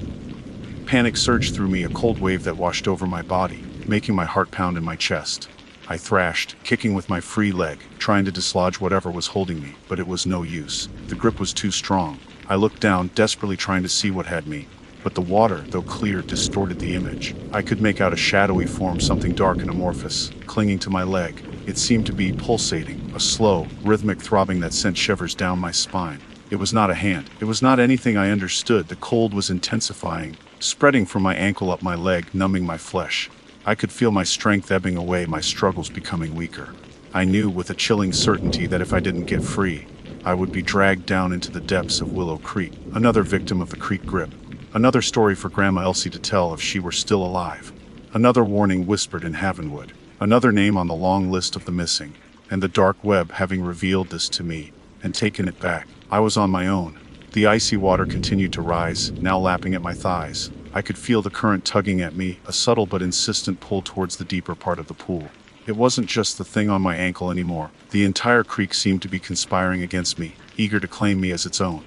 Panic surged through me, a cold wave that washed over my body, making my heart pound in my chest. I thrashed, kicking with my free leg, trying to dislodge whatever was holding me, but it was no use. The grip was too strong. I looked down, desperately trying to see what had me. But the water, though clear, distorted the image. I could make out a shadowy form, something dark and amorphous, clinging to my leg. It seemed to be pulsating, a slow, rhythmic throbbing that sent shivers down my spine. It was not a hand. It was not anything I understood. The cold was intensifying, spreading from my ankle up my leg, numbing my flesh. I could feel my strength ebbing away, my struggles becoming weaker. I knew with a chilling certainty that if I didn't get free, I would be dragged down into the depths of Willow Creek, another victim of the creek grip. Another story for Grandma Elsie to tell if she were still alive. Another warning whispered in Havenwood. Another name on the long list of the missing. And the dark web having revealed this to me and taken it back. I was on my own. The icy water continued to rise, now lapping at my thighs. I could feel the current tugging at me, a subtle but insistent pull towards the deeper part of the pool. It wasn't just the thing on my ankle anymore. The entire creek seemed to be conspiring against me, eager to claim me as its own.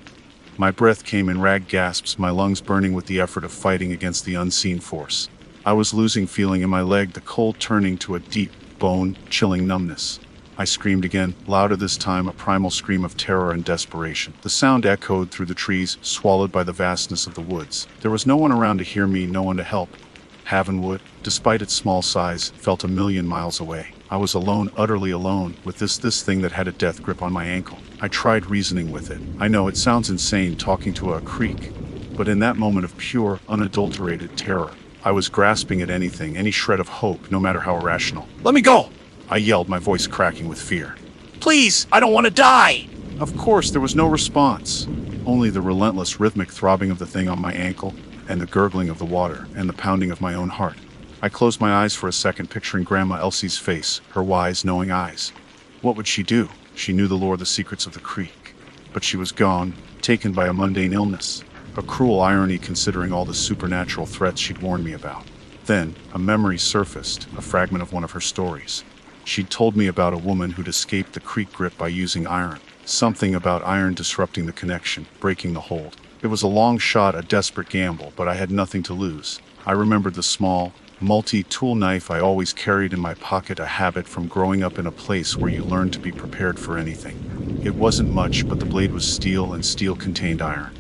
My breath came in ragged gasps, my lungs burning with the effort of fighting against the unseen force. I was losing feeling in my leg, the cold turning to a deep, bone-chilling numbness. I screamed again, louder this time, a primal scream of terror and desperation. The sound echoed through the trees, swallowed by the vastness of the woods. There was no one around to hear me, no one to help. Havenwood, despite its small size, felt a million miles away. I was alone, utterly alone, with this thing that had a death grip on my ankle. I tried reasoning with it. I know it sounds insane talking to a creek, but in that moment of pure, unadulterated terror, I was grasping at anything, any shred of hope, no matter how irrational. Let me go! I yelled, my voice cracking with fear. Please, I don't want to die! Of course, there was no response. Only the relentless rhythmic throbbing of the thing on my ankle, and the gurgling of the water, and the pounding of my own heart. I closed my eyes for a second, picturing Grandma Elsie's face, her wise, knowing eyes. What would she do? She knew the lore, the secrets of the creek. But she was gone, taken by a mundane illness. A cruel irony considering all the supernatural threats she'd warned me about. Then, a memory surfaced, a fragment of one of her stories. She'd told me about a woman who'd escaped the creek grip by using iron. Something about iron disrupting the connection, breaking the hold. It was a long shot, a desperate gamble, but I had nothing to lose. I remembered the small, multi-tool knife I always carried in my pocket, a habit from growing up in a place where you learned to be prepared for anything. It wasn't much, but the blade was steel, and steel contained iron.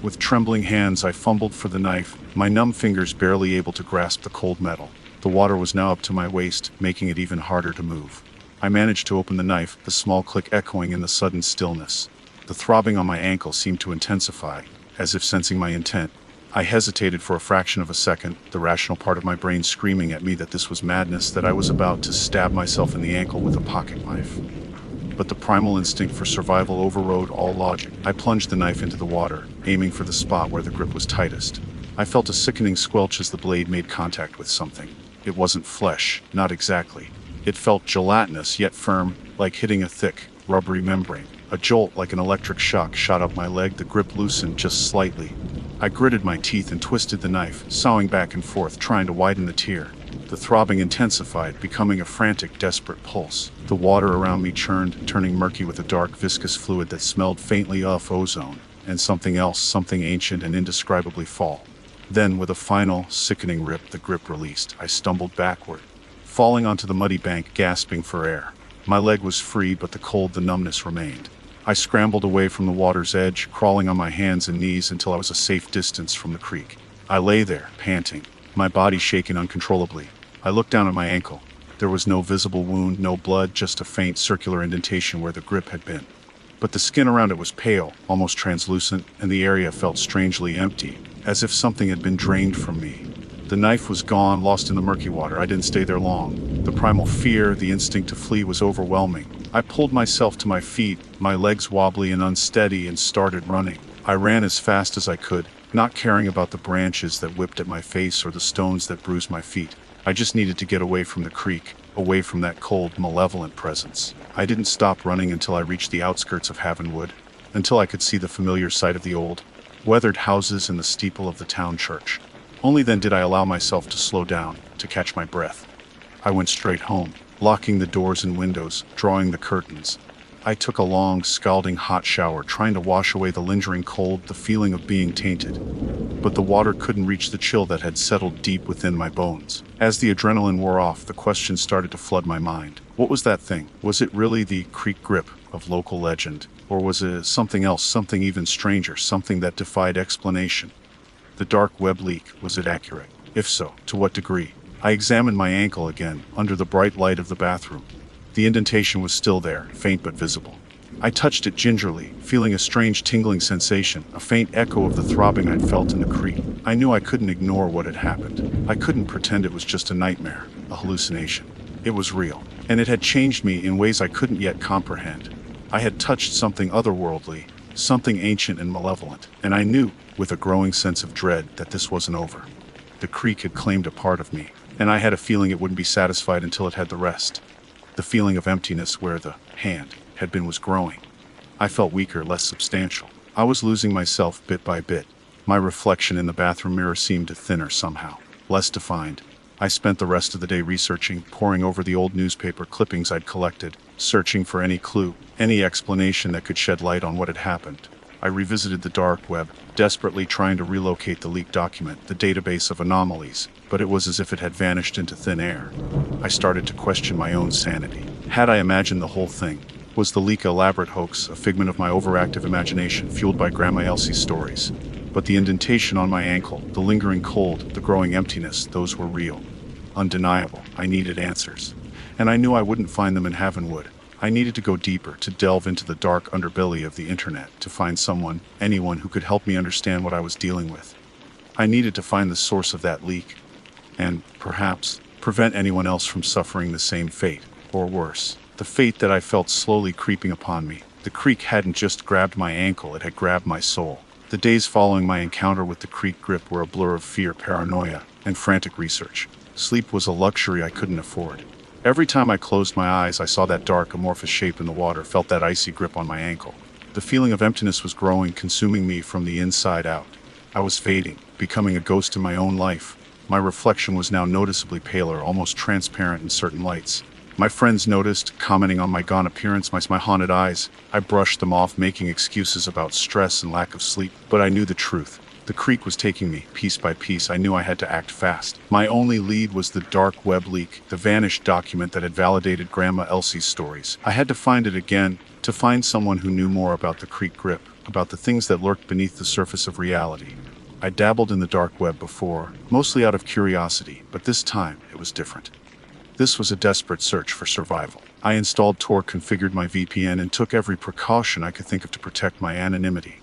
With trembling hands, I fumbled for the knife, my numb fingers barely able to grasp the cold metal. The water was now up to my waist, making it even harder to move. I managed to open the knife, the small click echoing in the sudden stillness. The throbbing on my ankle seemed to intensify, as if sensing my intent. I hesitated for a fraction of a second, the rational part of my brain screaming at me that this was madness, that I was about to stab myself in the ankle with a pocket knife. But the primal instinct for survival overrode all logic. I plunged the knife into the water, aiming for the spot where the grip was tightest. I felt a sickening squelch as the blade made contact with something. It wasn't flesh, not exactly. It felt gelatinous yet firm, like hitting a thick, rubbery membrane. A jolt like an electric shock shot up my leg, the grip loosened just slightly. I gritted my teeth and twisted the knife, sawing back and forth, trying to widen the tear. The throbbing intensified, becoming a frantic, desperate pulse. The water around me churned, turning murky with a dark, viscous fluid that smelled faintly of ozone, and something else, something ancient and indescribably fall. Then, with a final, sickening rip, the grip released. I stumbled backward, falling onto the muddy bank, gasping for air. My leg was free, but the cold, the numbness remained. I scrambled away from the water's edge, crawling on my hands and knees until I was a safe distance from the creek. I lay there, panting, my body shaking uncontrollably. I looked down at my ankle. There was no visible wound, no blood, just a faint circular indentation where the grip had been. But the skin around it was pale, almost translucent, and the area felt strangely empty, as if something had been drained from me. The knife was gone, lost in the murky water. I didn't stay there long. The primal fear, the instinct to flee was overwhelming. I pulled myself to my feet, my legs wobbly and unsteady, and started running. I ran as fast as I could, not caring about the branches that whipped at my face or the stones that bruised my feet. I just needed to get away from the creek, away from that cold, malevolent presence. I didn't stop running until I reached the outskirts of Havenwood, until I could see the familiar sight of the old, weathered houses and the steeple of the town church. Only then did I allow myself to slow down, to catch my breath. I went straight home, locking the doors and windows, drawing the curtains. I took a long, scalding hot shower, trying to wash away the lingering cold, the feeling of being tainted. But the water couldn't reach the chill that had settled deep within my bones. As the adrenaline wore off, the questions started to flood my mind. What was that thing? Was it really the creek grip of local legend? Or was it something else, something even stranger, something that defied explanation? The dark web leak, was it accurate? If so, to what degree? I examined my ankle again, under the bright light of the bathroom. The indentation was still there, faint but visible. I touched it gingerly, feeling a strange tingling sensation, a faint echo of the throbbing I'd felt in the creek. I knew I couldn't ignore what had happened. I couldn't pretend it was just a nightmare, a hallucination. It was real, and it had changed me in ways I couldn't yet comprehend. I had touched something otherworldly, something ancient and malevolent, and I knew, with a growing sense of dread, that this wasn't over. The creek had claimed a part of me, and I had a feeling it wouldn't be satisfied until it had the rest. The feeling of emptiness where the hand had been was growing. I felt weaker, less substantial. I was losing myself bit by bit. My reflection in the bathroom mirror seemed thinner somehow, less defined. I spent the rest of the day researching, poring over the old newspaper clippings I'd collected, searching for any clue, any explanation that could shed light on what had happened. I revisited the dark web, desperately trying to relocate the leaked document, the database of anomalies, but it was as if it had vanished into thin air. I started to question my own sanity. Had I imagined the whole thing? Was the leak an elaborate hoax, a figment of my overactive imagination fueled by Grandma Elsie's stories? But the indentation on my ankle, the lingering cold, the growing emptiness, those were real. Undeniable. I needed answers. And I knew I wouldn't find them in Havenwood. I needed to go deeper, to delve into the dark underbelly of the internet, to find someone, anyone who could help me understand what I was dealing with. I needed to find the source of that leak, and, perhaps, prevent anyone else from suffering the same fate, or worse. The fate that I felt slowly creeping upon me. The creek hadn't just grabbed my ankle, it had grabbed my soul. The days following my encounter with the creek grip were a blur of fear, paranoia, and frantic research. Sleep was a luxury I couldn't afford. Every time I closed my eyes, I saw that dark, amorphous shape in the water, felt that icy grip on my ankle. The feeling of emptiness was growing, consuming me from the inside out. I was fading, becoming a ghost in my own life. My reflection was now noticeably paler, almost transparent in certain lights. My friends noticed, commenting on my gaunt appearance, my haunted eyes. I brushed them off, making excuses about stress and lack of sleep. But I knew the truth. The creek was taking me, piece by piece. I knew I had to act fast. My only lead was the dark web leak, the vanished document that had validated Grandma Elsie's stories. I had to find it again, to find someone who knew more about the creek grip, about the things that lurked beneath the surface of reality. I dabbled in the dark web before, mostly out of curiosity, but this time it was different. This was a desperate search for survival. I installed Tor, configured my VPN, and took every precaution I could think of to protect my anonymity.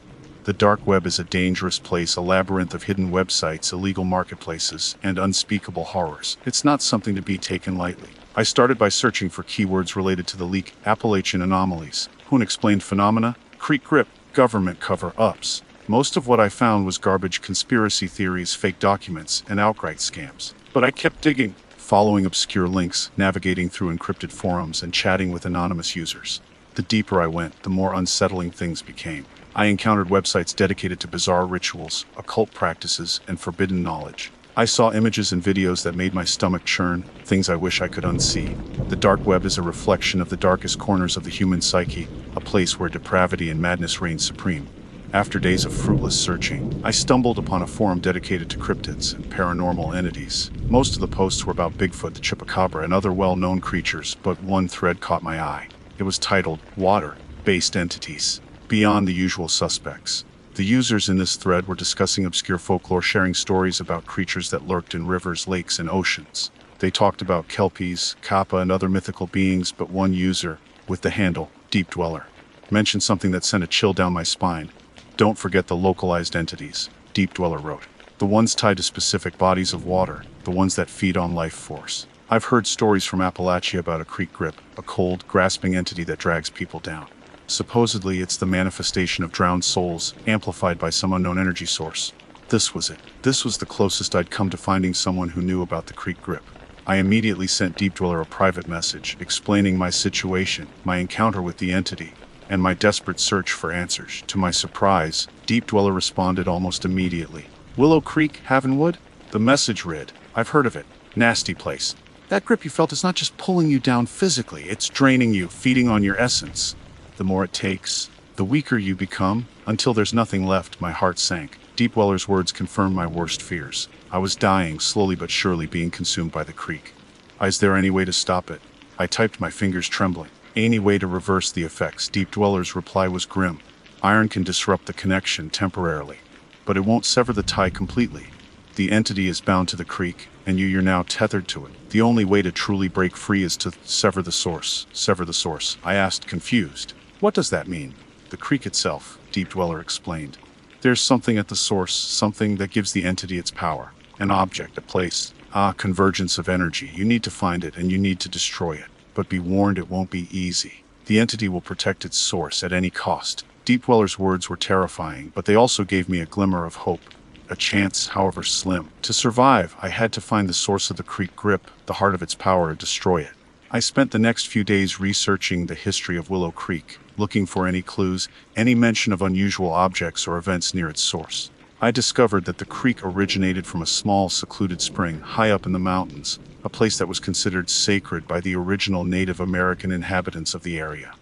The dark web is a dangerous place, a labyrinth of hidden websites, illegal marketplaces, and unspeakable horrors. It's not something to be taken lightly. I started by searching for keywords related to the leak: Appalachian anomalies, unexplained phenomena, creek grip, government cover-ups. Most of what I found was garbage, conspiracy theories, fake documents, and outright scams. But I kept digging, following obscure links, navigating through encrypted forums, and chatting with anonymous users. The deeper I went, the more unsettling things became. I encountered websites dedicated to bizarre rituals, occult practices, and forbidden knowledge. I saw images and videos that made my stomach churn, things I wish I could unsee. The dark web is a reflection of the darkest corners of the human psyche, a place where depravity and madness reign supreme. After days of fruitless searching, I stumbled upon a forum dedicated to cryptids and paranormal entities. Most of the posts were about Bigfoot, the Chupacabra, and other well-known creatures, but one thread caught my eye. It was titled, Water-Based Entities, Beyond the Usual Suspects. The users in this thread were discussing obscure folklore, sharing stories about creatures that lurked in rivers, lakes, and oceans. They talked about kelpies, kappa, and other mythical beings, but one user, with the handle, Deep Dweller, mentioned something that sent a chill down my spine. Don't forget the localized entities, Deep Dweller wrote. The ones tied to specific bodies of water, the ones that feed on life force. I've heard stories from Appalachia about a creek grip, a cold, grasping entity that drags people down. Supposedly, it's the manifestation of drowned souls, amplified by some unknown energy source. This was it. This was the closest I'd come to finding someone who knew about the creek grip. I immediately sent Deep Dweller a private message, explaining my situation, my encounter with the entity, and my desperate search for answers. To my surprise, Deep Dweller responded almost immediately. Willow Creek, Havenwood? The message read, I've heard of it. Nasty place. That grip you felt is not just pulling you down physically, it's draining you, feeding on your essence. The more it takes, the weaker you become, until there's nothing left. My heart sank. Deep Dweller's words confirmed my worst fears. I was dying, slowly but surely being consumed by the creek. Is there any way to stop it? I typed, my fingers trembling. Any way to reverse the effects? Deep Dweller's reply was grim. Iron can disrupt the connection temporarily, but it won't sever the tie completely. The entity is bound to the creek, and you're now tethered to it. The only way to truly break free is to sever the source. Sever the source, I asked, confused. What does that mean? The creek itself, Deep Dweller explained. There's something at the source, something that gives the entity its power. An object, a place, convergence of energy. You need to find it, and you need to destroy it. But be warned, it won't be easy. The entity will protect its source at any cost. Deep Dweller's words were terrifying, but they also gave me a glimmer of hope. a chance, however slim. To survive, I had to find the source of the creek grip, the heart of its power, and destroy it. I spent the next few days researching the history of Willow Creek, looking for any clues, any mention of unusual objects or events near its source. I discovered that the creek originated from a small, secluded spring high up in the mountains, a place that was considered sacred by the original Native American inhabitants of the area.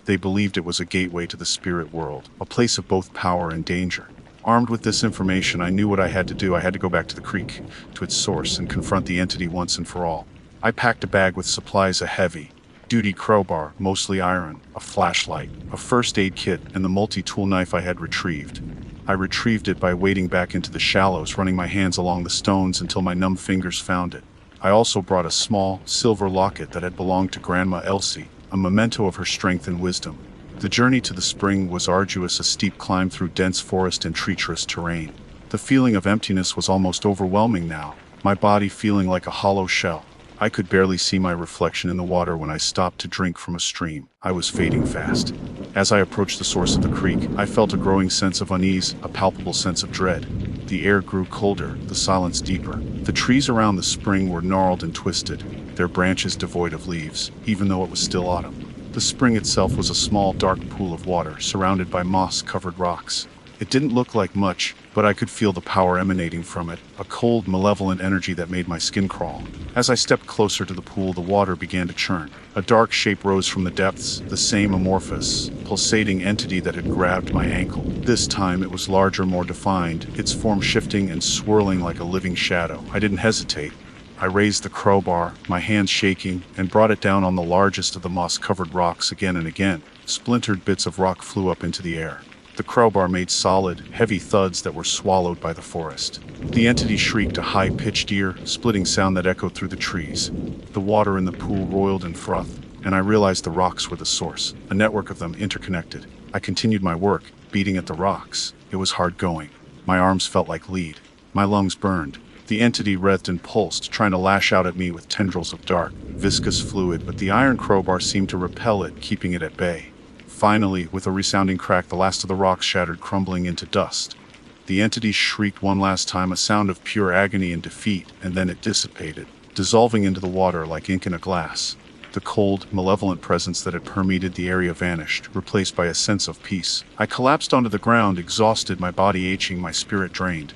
They believed it was a gateway to the spirit world, a place of both power and danger. Armed with this information, I knew what I had to do. I had to go back to the creek, to its source, and confront the entity once and for all. I packed a bag with supplies, a heavy-duty crowbar, mostly iron, a flashlight, a first aid kit, and the multi-tool knife I had retrieved. I retrieved it by wading back into the shallows, running my hands along the stones until my numb fingers found it. I also brought a small, silver locket that had belonged to Grandma Elsie, a memento of her strength and wisdom. The journey to the spring was arduous, a steep climb through dense forest and treacherous terrain. The feeling of emptiness was almost overwhelming now, my body feeling like a hollow shell. I could barely see my reflection in the water when I stopped to drink from a stream. I was fading fast. As I approached the source of the creek, I felt a growing sense of unease, a palpable sense of dread. The air grew colder, the silence deeper. The trees around the spring were gnarled and twisted, their branches devoid of leaves, even though it was still autumn. The spring itself was a small, dark pool of water, surrounded by moss-covered rocks. It didn't look like much, but I could feel the power emanating from it, a cold, malevolent energy that made my skin crawl. As I stepped closer to the pool, the water began to churn. A dark shape rose from the depths, the same amorphous, pulsating entity that had grabbed my ankle. This time it was larger, more defined, its form shifting and swirling like a living shadow. I didn't hesitate. I raised the crowbar, my hands shaking, and brought it down on the largest of the moss-covered rocks again and again. Splintered bits of rock flew up into the air. The crowbar made solid, heavy thuds that were swallowed by the forest. The entity shrieked, a high-pitched ear-splitting sound that echoed through the trees. The water in the pool roiled in froth, and I realized the rocks were the source, a network of them interconnected. I continued my work, beating at the rocks. It was hard going. My arms felt like lead. My lungs burned. The entity writhed and pulsed, trying to lash out at me with tendrils of dark, viscous fluid, but the iron crowbar seemed to repel it, keeping it at bay. Finally, with a resounding crack, the last of the rocks shattered, crumbling into dust. The entity shrieked one last time, a sound of pure agony and defeat, and then it dissipated, dissolving into the water like ink in a glass. The cold, malevolent presence that had permeated the area vanished, replaced by a sense of peace. I collapsed onto the ground, exhausted, my body aching, my spirit drained.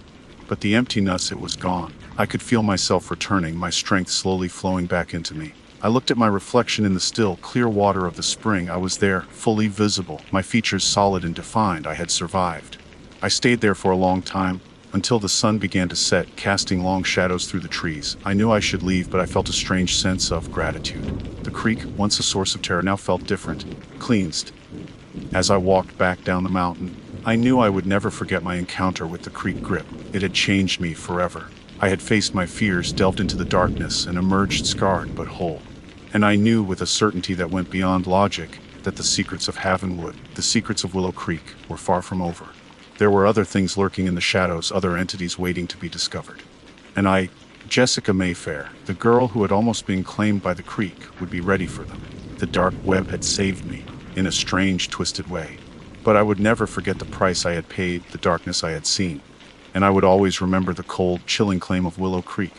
But the emptiness, it was gone. I could feel myself returning, my strength slowly flowing back into me. I looked at my reflection in the still, clear water of the spring. I was there, fully visible, my features solid and defined. I had survived. I stayed there for a long time, until the sun began to set, casting long shadows through the trees. I knew I should leave, but I felt a strange sense of gratitude. The creek, once a source of terror, now felt different, cleansed. As I walked back down the mountain, I knew I would never forget my encounter with the creek grip. It had changed me forever. I had faced my fears, delved into the darkness, and emerged scarred but whole. And I knew with a certainty that went beyond logic that the secrets of Havenwood, the secrets of Willow Creek, were far from over. There were other things lurking in the shadows, other entities waiting to be discovered. And I, Jessica Mayfair, the girl who had almost been claimed by the creek, would be ready for them. The dark web had saved me, in a strange, twisted way. But I would never forget the price I had paid, the darkness I had seen. And I would always remember the cold, chilling claim of Willow Creek.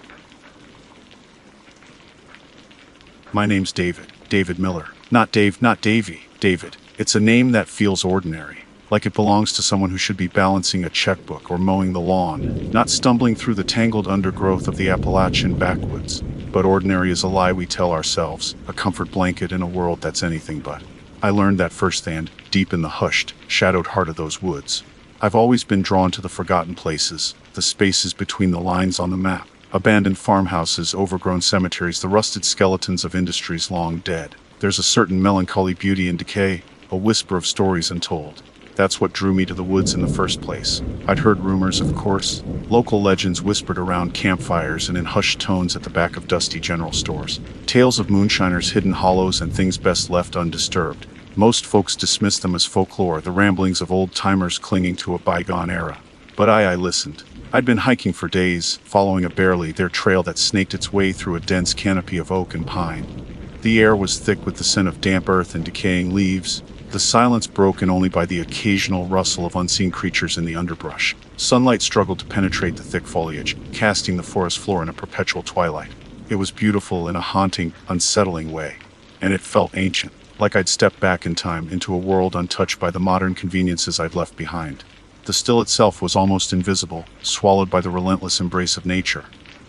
My name's David. David Miller. Not Dave, not Davy. David. It's a name that feels ordinary. Like it belongs to someone who should be balancing a checkbook or mowing the lawn, not stumbling through the tangled undergrowth of the Appalachian backwoods. But ordinary is a lie we tell ourselves, a comfort blanket in a world that's anything but. I learned that firsthand, deep in the hushed, shadowed heart of those woods. I've always been drawn to the forgotten places, the spaces between the lines on the map. Abandoned farmhouses, overgrown cemeteries, the rusted skeletons of industries long dead. There's a certain melancholy beauty in decay, a whisper of stories untold. That's what drew me to the woods in the first place. I'd heard rumors, of course, local legends whispered around campfires and in hushed tones at the back of dusty general stores. Tales of moonshiners, hidden hollows, and things best left undisturbed. Most folks dismissed them as folklore, the ramblings of old-timers clinging to a bygone era. But I listened. I'd been hiking for days, following a barely there trail that snaked its way through a dense canopy of oak and pine. The air was thick with the scent of damp earth and decaying leaves, The silence broken only by the occasional rustle of unseen creatures in the underbrush. Sunlight struggled to penetrate the thick foliage, casting the forest floor in a perpetual twilight. It was beautiful in a haunting, unsettling way, and it felt ancient, like I'd stepped back in time into a world untouched by the modern conveniences I'd left behind. The still itself was almost invisible, swallowed by the relentless embrace of nature.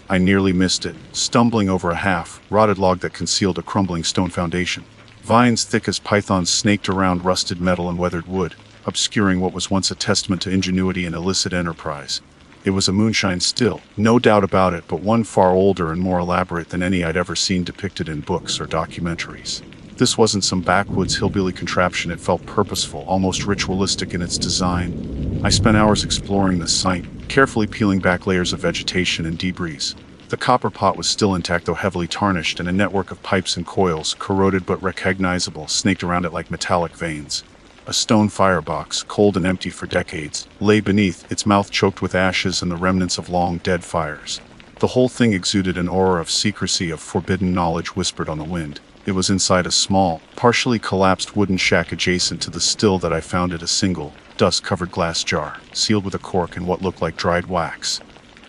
I nearly missed it, stumbling over a half-rotted log that concealed a crumbling stone foundation. Vines thick as pythons snaked around rusted metal and weathered wood, obscuring what was once a testament to ingenuity and illicit enterprise. It was a moonshine still, no doubt about it, but one far older and more elaborate than any I'd ever seen depicted in books or documentaries. This wasn't some backwoods hillbilly contraption. It felt purposeful, almost ritualistic in its design. I spent hours exploring the site, carefully peeling back layers of vegetation and debris. The copper pot was still intact, though heavily tarnished, and a network of pipes and coils, corroded but recognizable, snaked around it like metallic veins. A stone firebox, cold and empty for decades, lay beneath, its mouth choked with ashes and the remnants of long dead fires. The whole thing exuded an aura of secrecy, of forbidden knowledge whispered on the wind. It was inside a small, partially collapsed wooden shack adjacent to the still that I found it, a single, dust-covered glass jar, sealed with a cork and what looked like dried wax.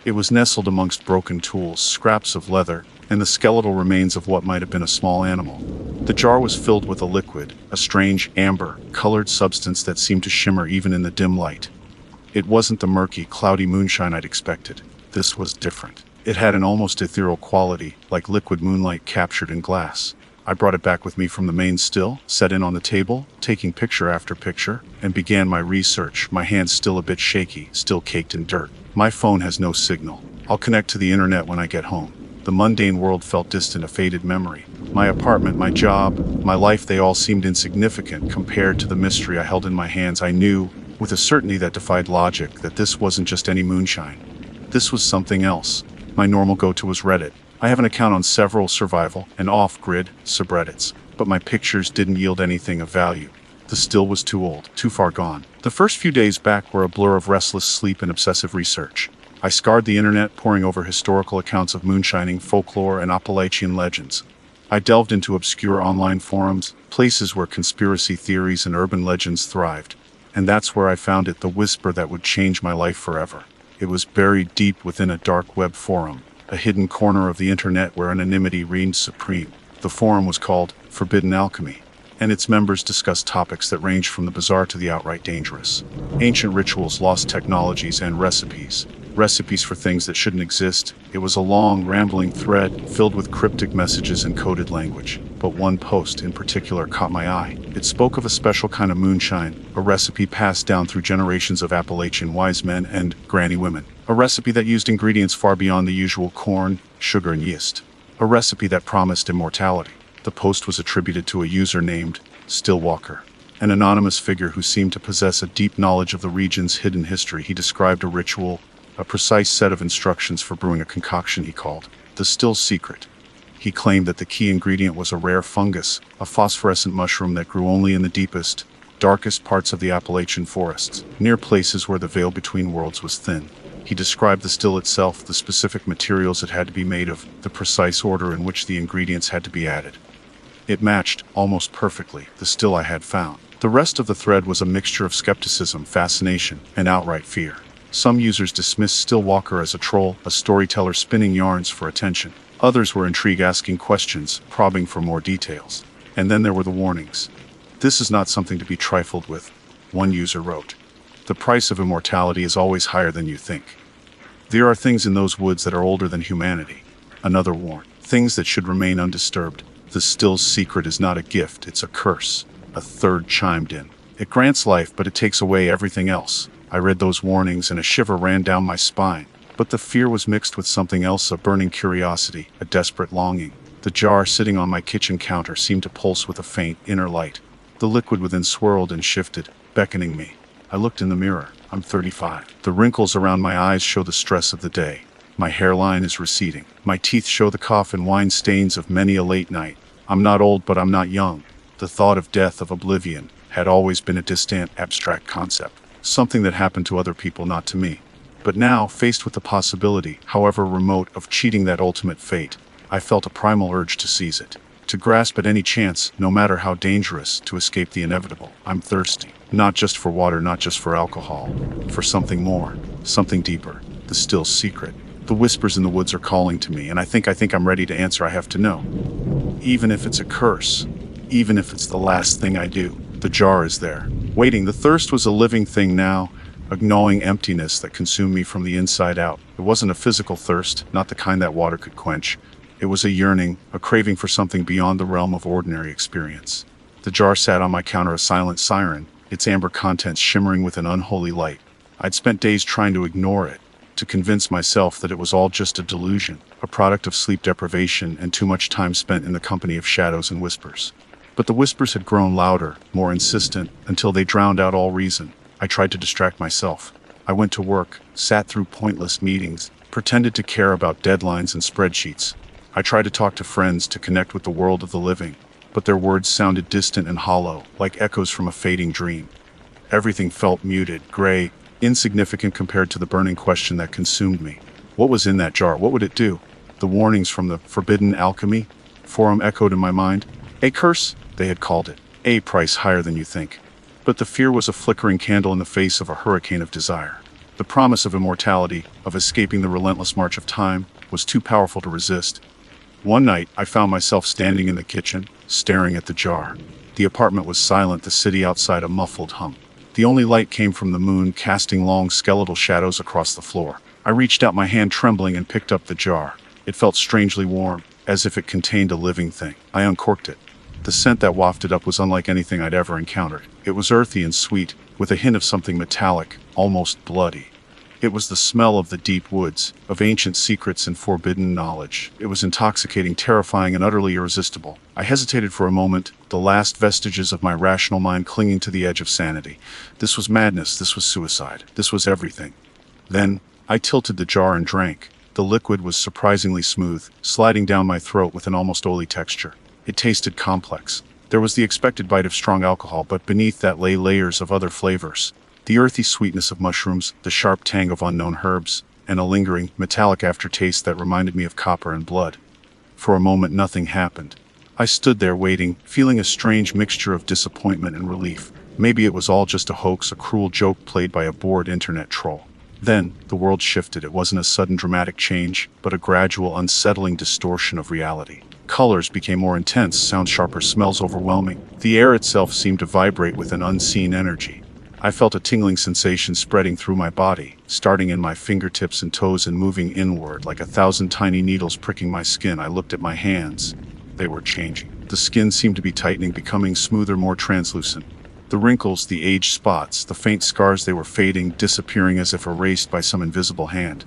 It was nestled amongst broken tools, scraps of leather, and the skeletal remains of what might have been a small animal. The jar was filled with a liquid, a strange, amber-colored substance that seemed to shimmer even in the dim light. It wasn't the murky, cloudy moonshine I'd expected. This was different. It had an almost ethereal quality, like liquid moonlight captured in glass. I brought it back with me from the main still, set in on the table, taking picture after picture, and began my research, my hands still a bit shaky, still caked in dirt. My phone has no signal. I'll connect to the internet when I get home. The mundane world felt distant, a faded memory. My apartment, my job, my life, they all seemed insignificant compared to the mystery I held in my hands. I knew, with a certainty that defied logic, that this wasn't just any moonshine. This was something else. My normal go-to was Reddit. I have an account on several survival and off-grid subreddits, but my pictures didn't yield anything of value. The still was too old, too far gone. The first few days back were a blur of restless sleep and obsessive research. I scoured the internet, poring over historical accounts of moonshining, folklore, and Appalachian legends. I delved into obscure online forums, places where conspiracy theories and urban legends thrived. And that's where I found it, the whisper that would change my life forever. It was buried deep within a dark web forum, a hidden corner of the internet where anonymity reigned supreme. The forum was called Forbidden Alchemy, and its members discussed topics that ranged from the bizarre to the outright dangerous. Ancient rituals, lost technologies, and recipes. Recipes for things that shouldn't exist. It was a long, rambling thread filled with cryptic messages in coded language. But one post in particular caught my eye. It spoke of a special kind of moonshine, a recipe passed down through generations of Appalachian wise men and granny women. A recipe that used ingredients far beyond the usual corn, sugar, and yeast. A recipe that promised immortality. The post was attributed to a user named Stillwalker, an anonymous figure who seemed to possess a deep knowledge of the region's hidden history. He described a ritual, a precise set of instructions for brewing a concoction he called the Still Secret. He claimed that the key ingredient was a rare fungus, a phosphorescent mushroom that grew only in the deepest, darkest parts of the Appalachian forests, near places where the veil between worlds was thin. He described the still itself, the specific materials it had to be made of, the precise order in which the ingredients had to be added. It matched, almost perfectly, the still I had found. The rest of the thread was a mixture of skepticism, fascination, and outright fear. Some users dismissed Stillwalker as a troll, a storyteller spinning yarns for attention. Others were intrigued, asking questions, probing for more details. And then there were the warnings. "This is not something to be trifled with," one user wrote. "The price of immortality is always higher than you think. There are things in those woods that are older than humanity." Another warned, "Things that should remain undisturbed. The Still Secret is not a gift, it's a curse." A third chimed in. "It grants life, but it takes away everything else." I read those warnings and a shiver ran down my spine. But the fear was mixed with something else, a burning curiosity, a desperate longing. The jar sitting on my kitchen counter seemed to pulse with a faint, inner light. The liquid within swirled and shifted, beckoning me. I looked in the mirror. I'm 35. The wrinkles around my eyes show the stress of the day. My hairline is receding. My teeth show the cough and wine stains of many a late night. I'm not old, but I'm not young. The thought of death, of oblivion, had always been a distant, abstract concept. Something that happened to other people, not to me. But now, faced with the possibility, however remote, of cheating that ultimate fate, I felt a primal urge to seize it, to grasp at any chance, no matter how dangerous, to escape the inevitable. I'm thirsty. Not just for water, not just for alcohol. For something more. Something deeper. The still secret. The whispers in the woods are calling to me, and I think I'm ready to answer. I have to know. Even if it's a curse. Even if it's the last thing I do. The jar is there. Waiting. The thirst was a living thing now. A gnawing emptiness that consumed me from the inside out. It wasn't a physical thirst, not the kind that water could quench. It was a yearning, a craving for something beyond the realm of ordinary experience. The jar sat on my counter, a silent siren, its amber contents shimmering with an unholy light. I'd spent days trying to ignore it, to convince myself that it was all just a delusion, a product of sleep deprivation and too much time spent in the company of shadows and whispers. But the whispers had grown louder, more insistent, until they drowned out all reason. I tried to distract myself. I went to work, sat through pointless meetings, pretended to care about deadlines and spreadsheets. I tried to talk to friends, to connect with the world of the living, but their words sounded distant and hollow, like echoes from a fading dream. Everything felt muted, gray, insignificant compared to the burning question that consumed me. What was in that jar? What would it do? The warnings from the forbidden alchemy forum echoed in my mind. A curse, they had called it. A price higher than you think. But the fear was a flickering candle in the face of a hurricane of desire. The promise of immortality, of escaping the relentless march of time, was too powerful to resist. One night, I found myself standing in the kitchen, staring at the jar. The apartment was silent, the city outside a muffled hum. The only light came from the moon, casting long skeletal shadows across the floor. I reached out my hand trembling and picked up the jar. It felt strangely warm, as if it contained a living thing. I uncorked it. The scent that wafted up was unlike anything I'd ever encountered. It was earthy and sweet, with a hint of something metallic, almost bloody. It was the smell of the deep woods, of ancient secrets and forbidden knowledge. It was intoxicating, terrifying, and utterly irresistible. I hesitated for a moment, the last vestiges of my rational mind clinging to the edge of sanity. This was madness, this was suicide, this was everything. Then, I tilted the jar and drank. The liquid was surprisingly smooth, sliding down my throat with an almost oily texture. It tasted complex. There was the expected bite of strong alcohol, but beneath that lay layers of other flavors. The earthy sweetness of mushrooms, the sharp tang of unknown herbs, and a lingering, metallic aftertaste that reminded me of copper and blood. For a moment, nothing happened. I stood there waiting, feeling a strange mixture of disappointment and relief. Maybe it was all just a hoax, a cruel joke played by a bored internet troll. Then, the world shifted. It wasn't a sudden dramatic change, but a gradual, unsettling distortion of reality. Colors became more intense, sounds sharper, smells overwhelming. The air itself seemed to vibrate with an unseen energy. I felt a tingling sensation spreading through my body, starting in my fingertips and toes and moving inward like 1,000 tiny needles pricking my skin. I looked at my hands. They were changing. The skin seemed to be tightening, becoming smoother, more translucent. The wrinkles, the age spots, the faint scars, they were fading, disappearing as if erased by some invisible hand.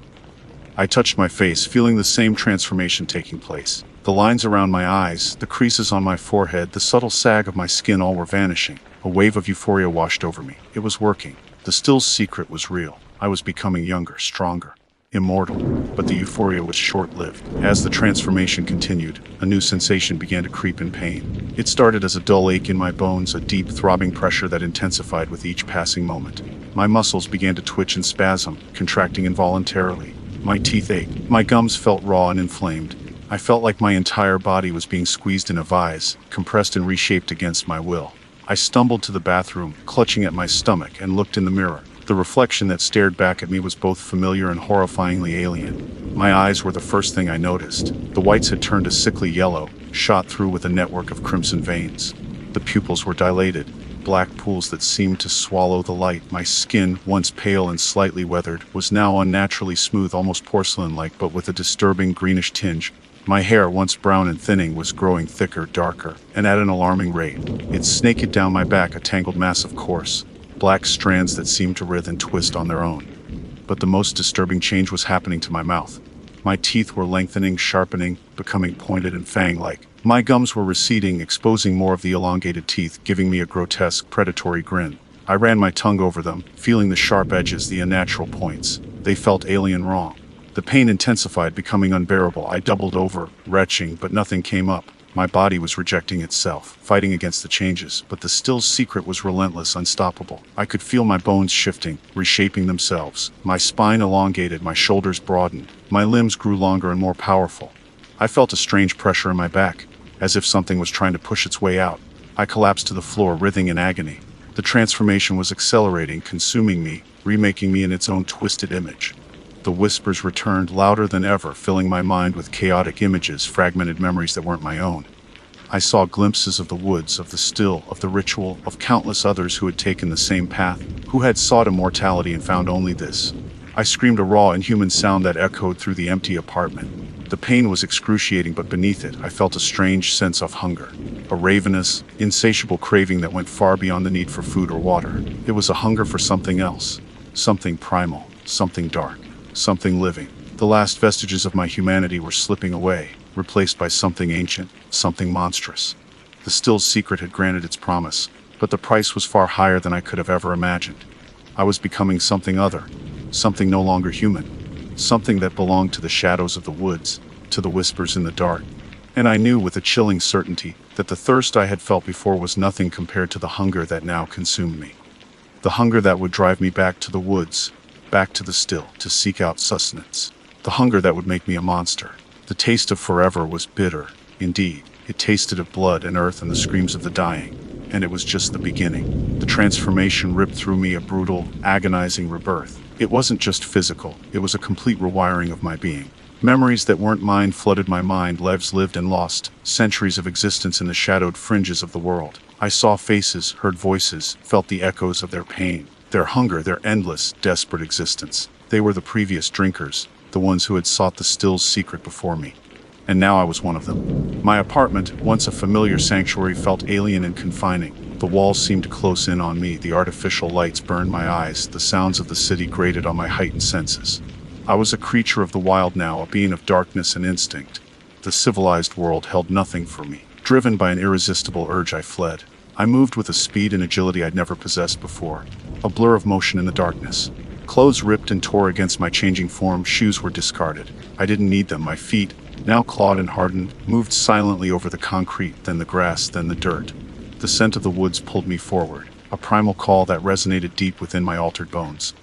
I touched my face, feeling the same transformation taking place. The lines around my eyes, the creases on my forehead, the subtle sag of my skin, all were vanishing. A wave of euphoria washed over me. It was working. The still secret was real. I was becoming younger, stronger, immortal. But the euphoria was short-lived. As the transformation continued, a new sensation began to creep in pain. It started as a dull ache in my bones, a deep, throbbing pressure that intensified with each passing moment. My muscles began to twitch and spasm, contracting involuntarily. My teeth ached. My gums felt raw and inflamed. I felt like my entire body was being squeezed in a vise, compressed and reshaped against my will. I stumbled to the bathroom, clutching at my stomach, and looked in the mirror. The reflection that stared back at me was both familiar and horrifyingly alien. My eyes were the first thing I noticed. The whites had turned a sickly yellow, shot through with a network of crimson veins. The pupils were dilated, black pools that seemed to swallow the light. My skin, once pale and slightly weathered, was now unnaturally smooth, almost porcelain-like, but with a disturbing greenish tinge. My hair, once brown and thinning, was growing thicker, darker, and at an alarming rate. It snaked down my back, a tangled mass of coarse, black strands that seemed to writhe and twist on their own. But the most disturbing change was happening to my mouth. My teeth were lengthening, sharpening, becoming pointed and fang-like. My gums were receding, exposing more of the elongated teeth, giving me a grotesque, predatory grin. I ran my tongue over them, feeling the sharp edges, the unnatural points. They felt alien, wrong. The pain intensified, becoming unbearable. I doubled over, retching, but nothing came up. My body was rejecting itself, fighting against the changes, but the still secret was relentless, unstoppable. I could feel my bones shifting, reshaping themselves. My spine elongated, my shoulders broadened. My limbs grew longer and more powerful. I felt a strange pressure in my back. as if something was trying to push its way out. I collapsed to the floor, writhing in agony. The transformation was accelerating, consuming me, remaking me in its own twisted image. The whispers returned, louder than ever, filling my mind with chaotic images, fragmented memories that weren't my own. I saw glimpses of the woods, of the still, of the ritual, of countless others who had taken the same path, who had sought immortality and found only this. I screamed, a raw, inhuman sound that echoed through the empty apartment. The pain was excruciating, but beneath it, I felt a strange sense of hunger. A ravenous, insatiable craving that went far beyond the need for food or water. It was a hunger for something else. Something primal, something dark, something living. The last vestiges of my humanity were slipping away, replaced by something ancient, something monstrous. The still secret had granted its promise, but the price was far higher than I could have ever imagined. I was becoming something other, something no longer human, something that belonged to the shadows of the woods, to the whispers in the dark. And I knew with a chilling certainty that the thirst I had felt before was nothing compared to the hunger that now consumed me. The hunger that would drive me back to the woods, back to the still, to seek out sustenance. The hunger that would make me a monster. The taste of forever was bitter, indeed. It tasted of blood and earth and the screams of the dying. And it was just the beginning. The transformation ripped through me, a brutal, agonizing rebirth. It wasn't just physical, it was a complete rewiring of my being. Memories that weren't mine flooded my mind, lives lived and lost, centuries of existence in the shadowed fringes of the world. I saw faces, heard voices, felt the echoes of their pain, their hunger, their endless, desperate existence. They were the previous drinkers, the ones who had sought the still's secret before me. And now I was one of them. My apartment, once a familiar sanctuary, felt alien and confining. The walls seemed to close in on me, the artificial lights burned my eyes, the sounds of the city grated on my heightened senses. I was a creature of the wild now, a being of darkness and instinct. The civilized world held nothing for me. Driven by an irresistible urge, I fled. I moved with a speed and agility I'd never possessed before, a blur of motion in the darkness. Clothes ripped and tore against my changing form, shoes were discarded. I didn't need them. My feet, now clawed and hardened, moved silently over the concrete, then the grass, then the dirt. The scent of the woods pulled me forward, a primal call that resonated deep within my altered bones.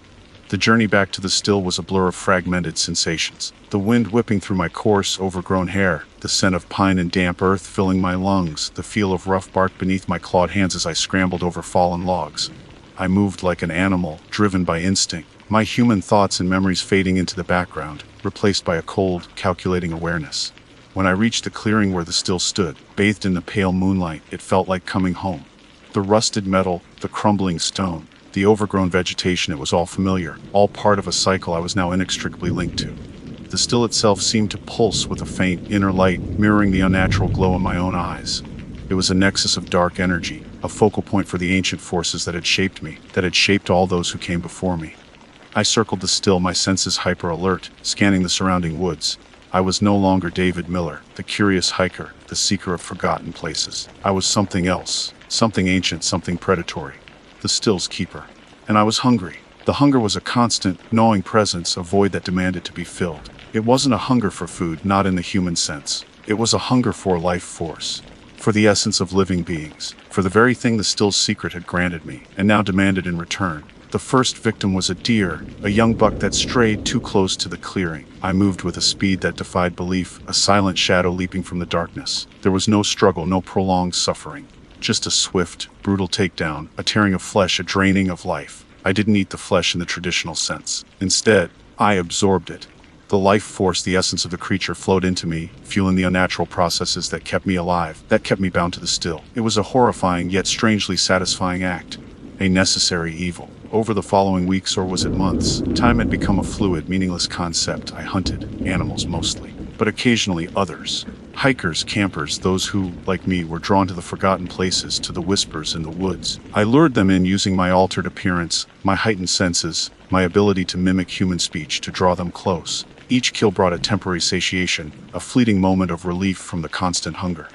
The journey back to the still was a blur of fragmented sensations. The wind whipping through my coarse, overgrown hair, the scent of pine and damp earth filling my lungs, the feel of rough bark beneath my clawed hands as I scrambled over fallen logs. I moved like an animal, driven by instinct, my human thoughts and memories fading into the background, replaced by a cold, calculating awareness. When I reached the clearing where the still stood, bathed in the pale moonlight, it felt like coming home. The rusted metal, the crumbling stone, the overgrown vegetation, it was all familiar, all part of a cycle I was now inextricably linked to. The still itself seemed to pulse with a faint, inner light, mirroring the unnatural glow in my own eyes. It was a nexus of dark energy, a focal point for the ancient forces that had shaped me, that had shaped all those who came before me. I circled the still, my senses hyper-alert, scanning the surrounding woods. I was no longer David Miller, the curious hiker, the seeker of forgotten places. I was something else, something ancient, something predatory. The still's keeper. And I was hungry. The hunger was a constant, gnawing presence, a void that demanded to be filled. It wasn't a hunger for food, not in the human sense. It was a hunger for life force, for the essence of living beings, for the very thing the still's secret had granted me, and now demanded in return. The first victim was a deer, a young buck that strayed too close to the clearing. I moved with a speed that defied belief, a silent shadow leaping from the darkness. There was no struggle, no prolonged suffering. Just a swift, brutal takedown, a tearing of flesh, a draining of life. I didn't eat the flesh in the traditional sense. Instead, I absorbed it. The life force, the essence of the creature flowed into me, fueling the unnatural processes that kept me alive, that kept me bound to the still. It was a horrifying yet strangely satisfying act, a necessary evil. Over the following weeks, or was it months, time had become a fluid, meaningless concept. I hunted, animals mostly, but occasionally others. Hikers, campers, those who, like me, were drawn to the forgotten places, to the whispers in the woods. I lured them in using my altered appearance, my heightened senses, my ability to mimic human speech to draw them close. Each kill brought a temporary satiation, a fleeting moment of relief from the constant hunger.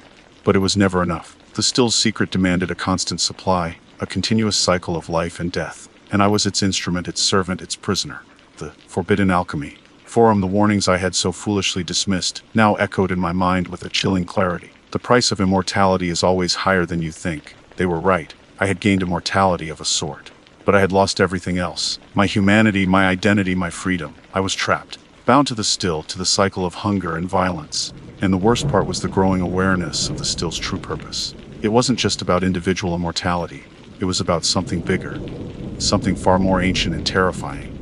But it was never enough. The still's secret demanded a constant supply, a continuous cycle of life and death. And I was its instrument, its servant, its prisoner. The forbidden alchemy. Forum, the warnings I had so foolishly dismissed, now echoed in my mind with a chilling clarity. The price of immortality is always higher than you think. They were right. I had gained immortality of a sort. But I had lost everything else. My humanity, my identity, my freedom. I was trapped. Bound to the still, to the cycle of hunger and violence. And the worst part was the growing awareness of the still's true purpose. It wasn't just about individual immortality. It was about something bigger, something far more ancient and terrifying.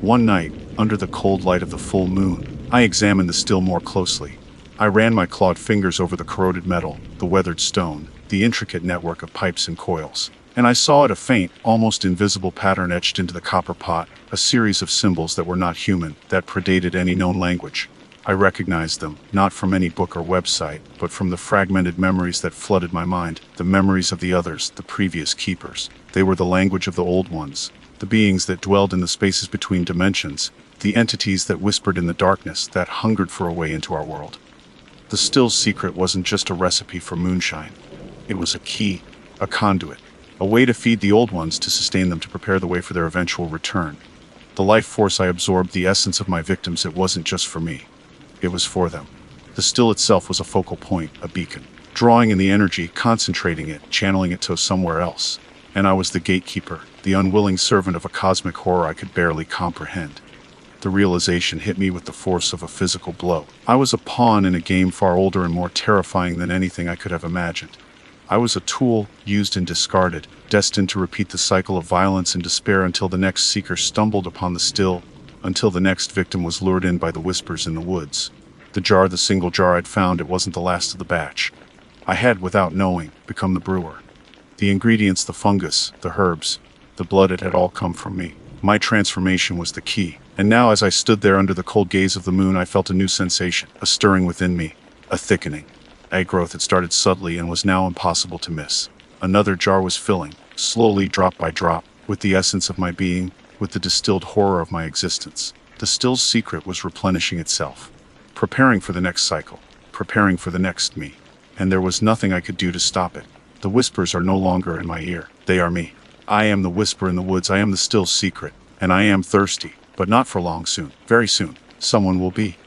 One night, under the cold light of the full moon, I examined the still more closely. I ran my clawed fingers over the corroded metal, the weathered stone, the intricate network of pipes and coils. And I saw it, a faint, almost invisible pattern etched into the copper pot, a series of symbols that were not human, that predated any known language. I recognized them, not from any book or website, but from the fragmented memories that flooded my mind, the memories of the others, the previous keepers. They were the language of the old ones, the beings that dwelled in the spaces between dimensions, the entities that whispered in the darkness, that hungered for a way into our world. The Still's secret wasn't just a recipe for moonshine. It was a key, a conduit, a way to feed the old ones, to sustain them, to prepare the way for their eventual return. The life force I absorbed, the essence of my victims, it wasn't just for me. It was for them. The Still itself was a focal point, a beacon, drawing in the energy, concentrating it, channeling it to somewhere else. And I was the gatekeeper, the unwilling servant of a cosmic horror I could barely comprehend. The realization hit me with the force of a physical blow. I was a pawn in a game far older and more terrifying than anything I could have imagined. I was a tool, used and discarded, destined to repeat the cycle of violence and despair until the next seeker stumbled upon the Still, until the next victim was lured in by the whispers in the woods. The jar, the single jar I'd found, it wasn't the last of the batch. I had, without knowing, become the brewer. The ingredients, the fungus, the herbs, the blood, it had all come from me. My transformation was the key. And now, as I stood there under the cold gaze of the moon, I felt a new sensation, a stirring within me, a thickening. A growth had started subtly and was now impossible to miss. Another jar was filling, slowly, drop by drop, with the essence of my being, with the distilled horror of my existence. The Still's secret was replenishing itself, preparing for the next cycle, preparing for the next me. And there was nothing I could do to stop it. The whispers are no longer in my ear. They are me. I am the whisper in the woods. I am the Still's secret. And I am thirsty, but not for long. Soon, very soon, someone will be.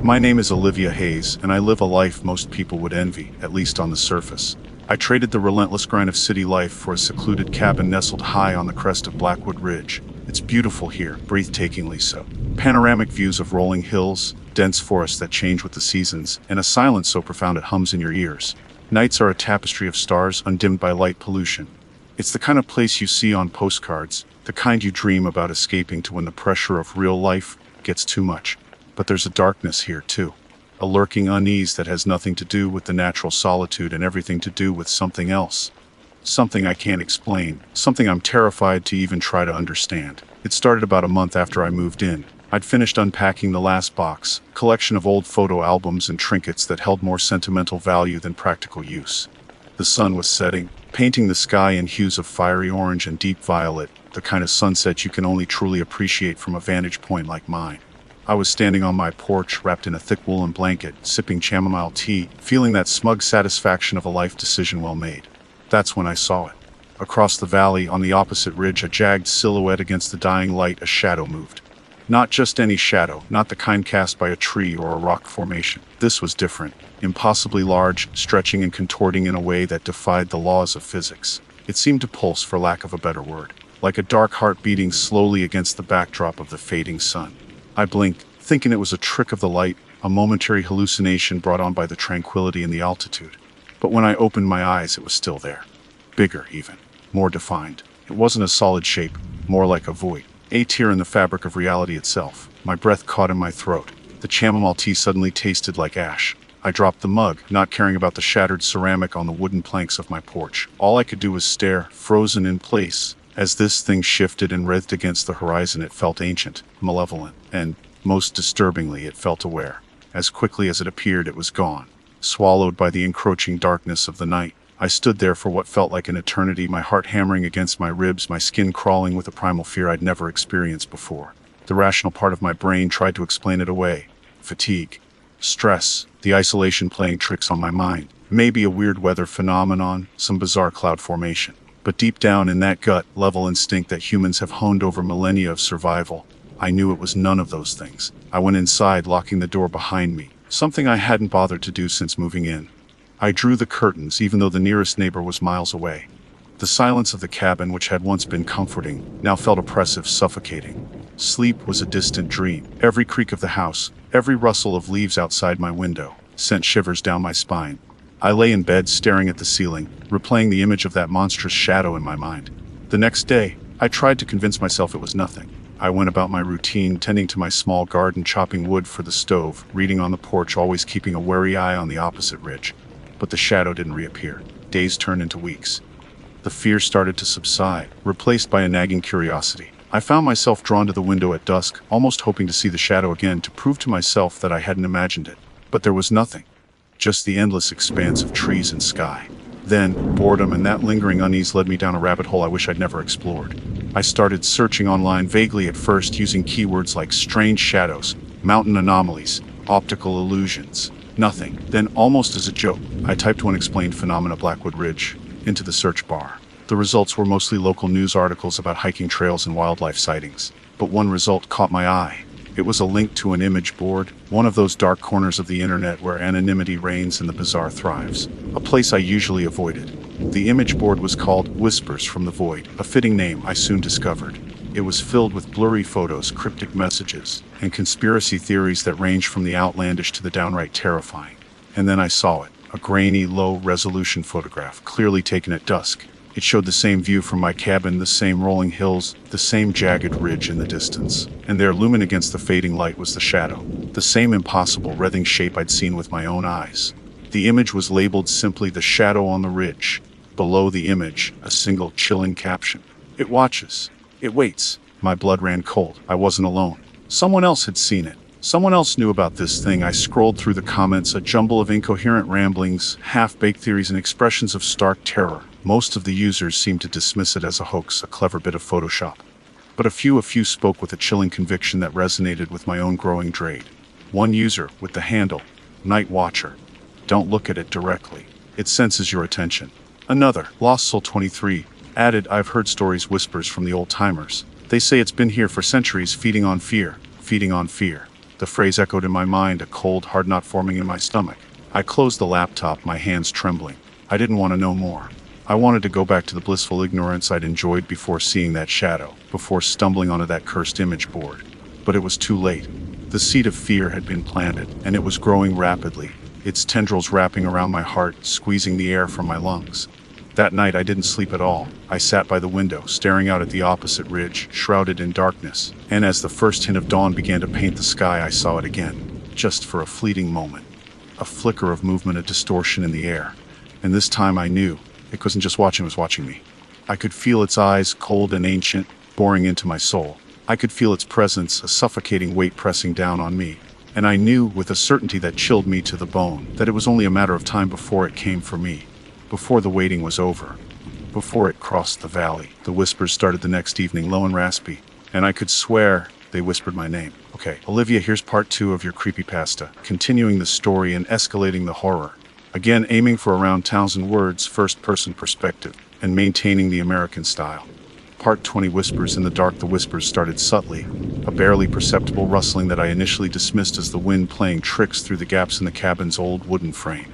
My name is Olivia Hayes, and I live a life most people would envy, at least on the surface. I traded the relentless grind of city life for a secluded cabin nestled high on the crest of Blackwood Ridge. It's beautiful here, breathtakingly so. Panoramic views of rolling hills, dense forests that change with the seasons, and a silence so profound it hums in your ears. Nights are a tapestry of stars, undimmed by light pollution. It's the kind of place you see on postcards, the kind you dream about escaping to when the pressure of real life gets too much. But there's a darkness here, too. A lurking unease that has nothing to do with the natural solitude and everything to do with something else. Something I can't explain, something I'm terrified to even try to understand. It started about a month after I moved in. I'd finished unpacking the last box, a collection of old photo albums and trinkets that held more sentimental value than practical use. The sun was setting, painting the sky in hues of fiery orange and deep violet, the kind of sunset you can only truly appreciate from a vantage point like mine. I was standing on my porch, wrapped in a thick woolen blanket, sipping chamomile tea, feeling that smug satisfaction of a life decision well made. That's when I saw it. Across the valley, on the opposite ridge, a jagged silhouette against the dying light, a shadow moved. Not just any shadow, not the kind cast by a tree or a rock formation. This was different, impossibly large, stretching and contorting in a way that defied the laws of physics. It seemed to pulse, for lack of a better word, like a dark heart beating slowly against the backdrop of the fading sun. I blinked, thinking it was a trick of the light, a momentary hallucination brought on by the tranquility and the altitude. But when I opened my eyes, it was still there. Bigger, even. More defined. It wasn't a solid shape, more like a void. A tear in the fabric of reality itself. My breath caught in my throat. The chamomile tea suddenly tasted like ash. I dropped the mug, not caring about the shattered ceramic on the wooden planks of my porch. All I could do was stare, frozen in place. As this thing shifted and writhed against the horizon, it felt ancient, malevolent, and, most disturbingly, it felt aware. As quickly as it appeared, it was gone, swallowed by the encroaching darkness of the night. I stood there for what felt like an eternity, my heart hammering against my ribs, my skin crawling with a primal fear I'd never experienced before. The rational part of my brain tried to explain it away. Fatigue, stress, the isolation playing tricks on my mind. Maybe a weird weather phenomenon, some bizarre cloud formation. But deep down in that gut-level instinct that humans have honed over millennia of survival, I knew it was none of those things. I went inside, locking the door behind me, something I hadn't bothered to do since moving in. I drew the curtains, even though the nearest neighbor was miles away. The silence of the cabin, which had once been comforting, now felt oppressive, suffocating. Sleep was a distant dream. Every creak of the house, every rustle of leaves outside my window, sent shivers down my spine. I lay in bed staring at the ceiling, replaying the image of that monstrous shadow in my mind. The next day, I tried to convince myself it was nothing. I went about my routine, tending to my small garden, chopping wood for the stove, reading on the porch, always keeping a wary eye on the opposite ridge. But the shadow didn't reappear. Days turned into weeks. The fear started to subside, replaced by a nagging curiosity. I found myself drawn to the window at dusk, almost hoping to see the shadow again to prove to myself that I hadn't imagined it. But there was nothing. Just the endless expanse of trees and sky. Then, boredom and that lingering unease led me down a rabbit hole I wish I'd never explored. I started searching online, vaguely at first, using keywords like strange shadows, mountain anomalies, optical illusions. Nothing. Then, almost as a joke, I typed unexplained phenomena Blackwood Ridge into the search bar. The results were mostly local news articles about hiking trails and wildlife sightings. But one result caught my eye. It was a link to an image board, one of those dark corners of the internet where anonymity reigns and the bizarre thrives. A place I usually avoided. The image board was called Whispers from the Void, a fitting name I soon discovered. It was filled with blurry photos, cryptic messages, and conspiracy theories that ranged from the outlandish to the downright terrifying. And then I saw it, a grainy, low-resolution photograph, clearly taken at dusk. It showed the same view from my cabin, the same rolling hills, the same jagged ridge in the distance. And there, looming against the fading light, was the shadow. The same impossible, writhing shape I'd seen with my own eyes. The image was labeled simply "The Shadow on the Ridge." Below the image, a single chilling caption. "It watches. It waits." My blood ran cold. I wasn't alone. Someone else had seen it. Someone else knew about this thing. I scrolled through the comments, a jumble of incoherent ramblings, half-baked theories, and expressions of stark terror. Most of the users seemed to dismiss it as a hoax, a clever bit of Photoshop. But a few spoke with a chilling conviction that resonated with my own growing dread. One user, with the handle, "Night Watcher." "Don't look at it directly. It senses your attention." Another, Lost Soul 23, added, "I've heard stories, whispers from the old-timers. They say it's been here for centuries, feeding on fear, feeding on fear." The phrase echoed in my mind, a cold, hard knot forming in my stomach. I closed the laptop, my hands trembling. I didn't want to know more. I wanted to go back to the blissful ignorance I'd enjoyed before seeing that shadow, before stumbling onto that cursed image board. But it was too late. The seed of fear had been planted, and it was growing rapidly, its tendrils wrapping around my heart, squeezing the air from my lungs. That night I didn't sleep at all. I sat by the window, staring out at the opposite ridge, shrouded in darkness. And as the first hint of dawn began to paint the sky, I saw it again, just for a fleeting moment. A flicker of movement, a distortion in the air. And this time I knew it wasn't just watching, it was watching me. I could feel its eyes, cold and ancient, boring into my soul. I could feel its presence, a suffocating weight pressing down on me. And I knew, with a certainty that chilled me to the bone, that it was only a matter of time before it came for me. Before the waiting was over. Before it crossed the valley. The whispers started the next evening, low and raspy. And I could swear they whispered my name. "Okay, Olivia, here's part 2 of your creepypasta, continuing the story and escalating the horror. Again, aiming for around 1,000 words, first-person perspective, and maintaining the American style." Part 20, Whispers in the Dark. The whispers started subtly, a barely perceptible rustling that I initially dismissed as the wind playing tricks through the gaps in the cabin's old wooden frame.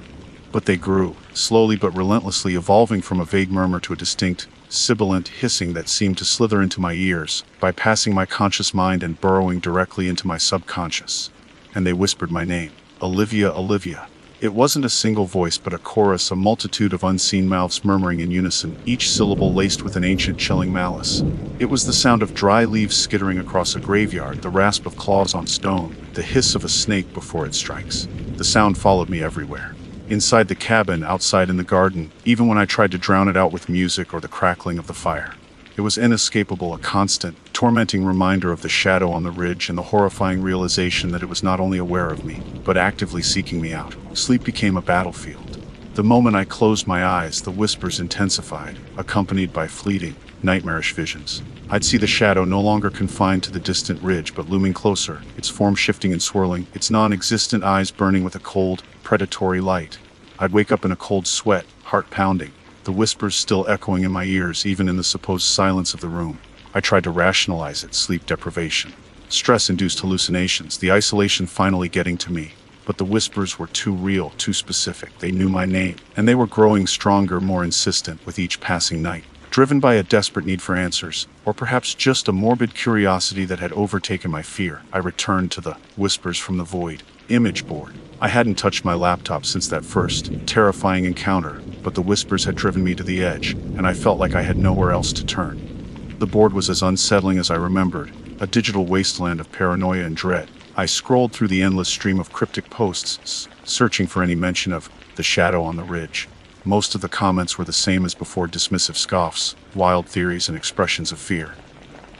But they grew, slowly but relentlessly, evolving from a vague murmur to a distinct, sibilant hissing that seemed to slither into my ears, bypassing my conscious mind and burrowing directly into my subconscious. And they whispered my name. "Olivia, Olivia." It wasn't a single voice, but a chorus, a multitude of unseen mouths murmuring in unison, each syllable laced with an ancient chilling malice. It was the sound of dry leaves skittering across a graveyard, the rasp of claws on stone, the hiss of a snake before it strikes. The sound followed me everywhere. Inside the cabin, outside in the garden, even when I tried to drown it out with music or the crackling of the fire. It was inescapable, a constant, tormenting reminder of the shadow on the ridge and the horrifying realization that it was not only aware of me, but actively seeking me out. Sleep became a battlefield. The moment I closed my eyes, the whispers intensified, accompanied by fleeting, nightmarish visions. I'd see the shadow no longer confined to the distant ridge, but looming closer, its form shifting and swirling, its non-existent eyes burning with a cold, predatory light. I'd wake up in a cold sweat, heart pounding, the whispers still echoing in my ears even in the supposed silence of the room. I tried to rationalize it, sleep deprivation, stress-induced hallucinations, the isolation finally getting to me. But the whispers were too real, too specific. They knew my name, and they were growing stronger, more insistent with each passing night. driven by a desperate need for answers, or perhaps just a morbid curiosity that had overtaken my fear. I returned to the Whispers from the Void image board. I hadn't touched my laptop since that first, terrifying encounter, but the whispers had driven me to the edge, and I felt like I had nowhere else to turn. The board was as unsettling as I remembered, a digital wasteland of paranoia and dread. I scrolled through the endless stream of cryptic posts, searching for any mention of the shadow on the ridge. Most of the comments were the same as before, dismissive scoffs, wild theories, and expressions of fear.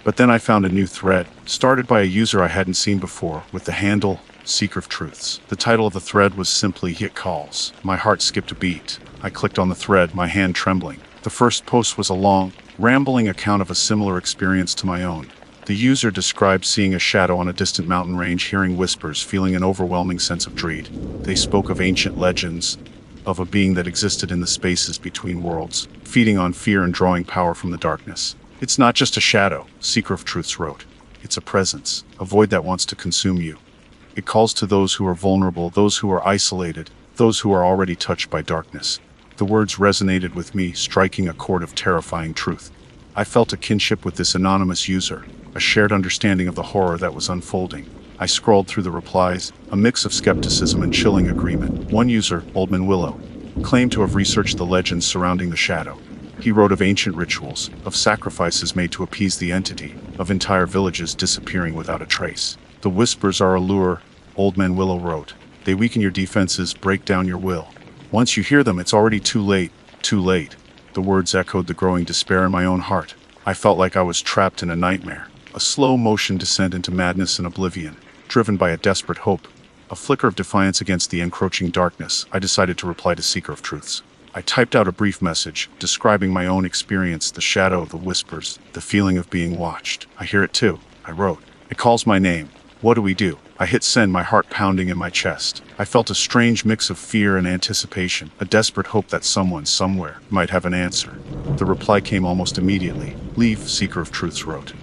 But then I found a new thread, started by a user I hadn't seen before, with the handle Seeker of Truths. The title of the thread was simply "It Calls." My heart skipped a beat. I clicked on the thread, my hand trembling. The first post was a long, rambling account of a similar experience to my own. The user described seeing a shadow on a distant mountain range, hearing whispers, feeling an overwhelming sense of dread. They spoke of ancient legends, of a being that existed in the spaces between worlds, feeding on fear and drawing power from the darkness. "It's not just a shadow," Seeker of Truths wrote. "It's a presence, a void that wants to consume you. It calls to those who are vulnerable, those who are isolated, those who are already touched by darkness." The words resonated with me, striking a chord of terrifying truth. I felt a kinship with this anonymous user, a shared understanding of the horror that was unfolding. I scrolled through the replies, a mix of skepticism and chilling agreement. One user, Oldman Willow, claimed to have researched the legends surrounding the shadow. He wrote of ancient rituals, of sacrifices made to appease the entity, of entire villages disappearing without a trace. "The whispers are a lure," Oldman Willow wrote. "They weaken your defenses, break down your will. Once you hear them, it's already too late, too late." The words echoed the growing despair in my own heart. I felt like I was trapped in a nightmare, a slow motion descent into madness and oblivion. Driven by a desperate hope, a flicker of defiance against the encroaching darkness, I decided to reply to Seeker of Truths. I typed out a brief message, describing my own experience, the shadow of the whispers, the feeling of being watched. "I hear it too," I wrote. "It calls my name. What do we do?" I hit send, my heart pounding in my chest. I felt a strange mix of fear and anticipation, a desperate hope that someone, somewhere, might have an answer. The reply came almost immediately. "Leave," Seeker of Truths wrote.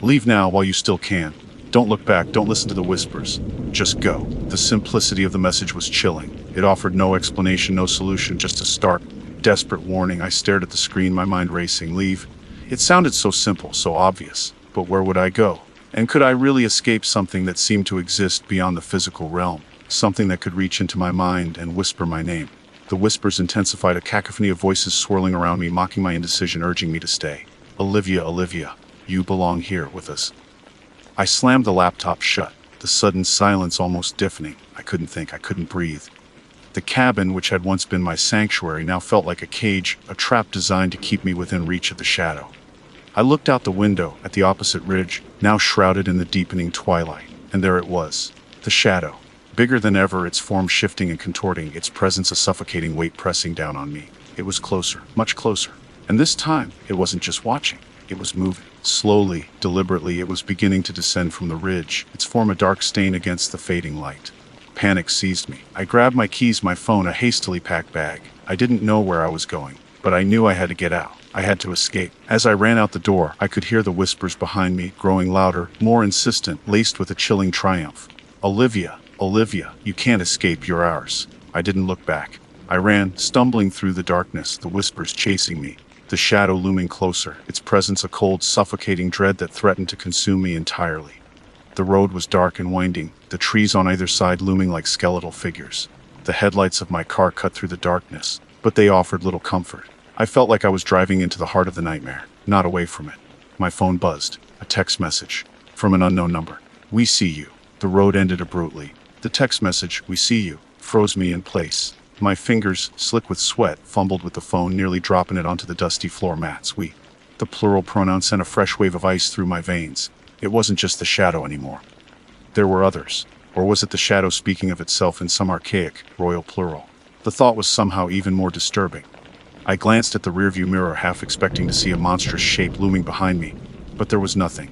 "Leave now while you still can. Don't look back, don't listen to the whispers. Just go." The simplicity of the message was chilling. It offered no explanation, no solution, just a stark, desperate warning. I stared at the screen, my mind racing. Leave? It sounded so simple, so obvious. But where would I go? And could I really escape something that seemed to exist beyond the physical realm? Something that could reach into my mind and whisper my name. The whispers intensified, a cacophony of voices swirling around me, mocking my indecision, urging me to stay. "Olivia, Olivia, you belong here with us." I slammed the laptop shut, the sudden silence almost deafening. I couldn't think, I couldn't breathe. The cabin, which had once been my sanctuary, now felt like a cage, a trap designed to keep me within reach of the shadow. I looked out the window at the opposite ridge, now shrouded in the deepening twilight, and there it was, the shadow. Bigger than ever, its form shifting and contorting, its presence a suffocating weight pressing down on me. It was closer, much closer. And this time, it wasn't just watching, it was moving. Slowly, deliberately, it was beginning to descend from the ridge, its form a dark stain against the fading light. Panic seized me. I grabbed my keys, my phone, a hastily packed bag. I didn't know where I was going, but I knew I had to get out. I had to escape. As I ran out the door, I could hear the whispers behind me, growing louder, more insistent, laced with a chilling triumph. "Olivia, Olivia, you can't escape, you're ours." I didn't look back. I ran, stumbling through the darkness, the whispers chasing me, the shadow looming closer, its presence a cold, suffocating dread that threatened to consume me entirely. The road was dark and winding, the trees on either side looming like skeletal figures. The headlights of my car cut through the darkness, but they offered little comfort. I felt like I was driving into the heart of the nightmare, not away from it. My phone buzzed, a text message from an unknown number. "We see you." The road ended abruptly. The text message, "We see you," froze me in place. My fingers, slick with sweat, fumbled with the phone, nearly dropping it onto the dusty floor mats. "We." The plural pronoun sent a fresh wave of ice through my veins. It wasn't just the shadow anymore. There were others. Or was it the shadow speaking of itself in some archaic, royal plural? The thought was somehow even more disturbing. I glanced at the rearview mirror, half expecting to see a monstrous shape looming behind me, but there was nothing.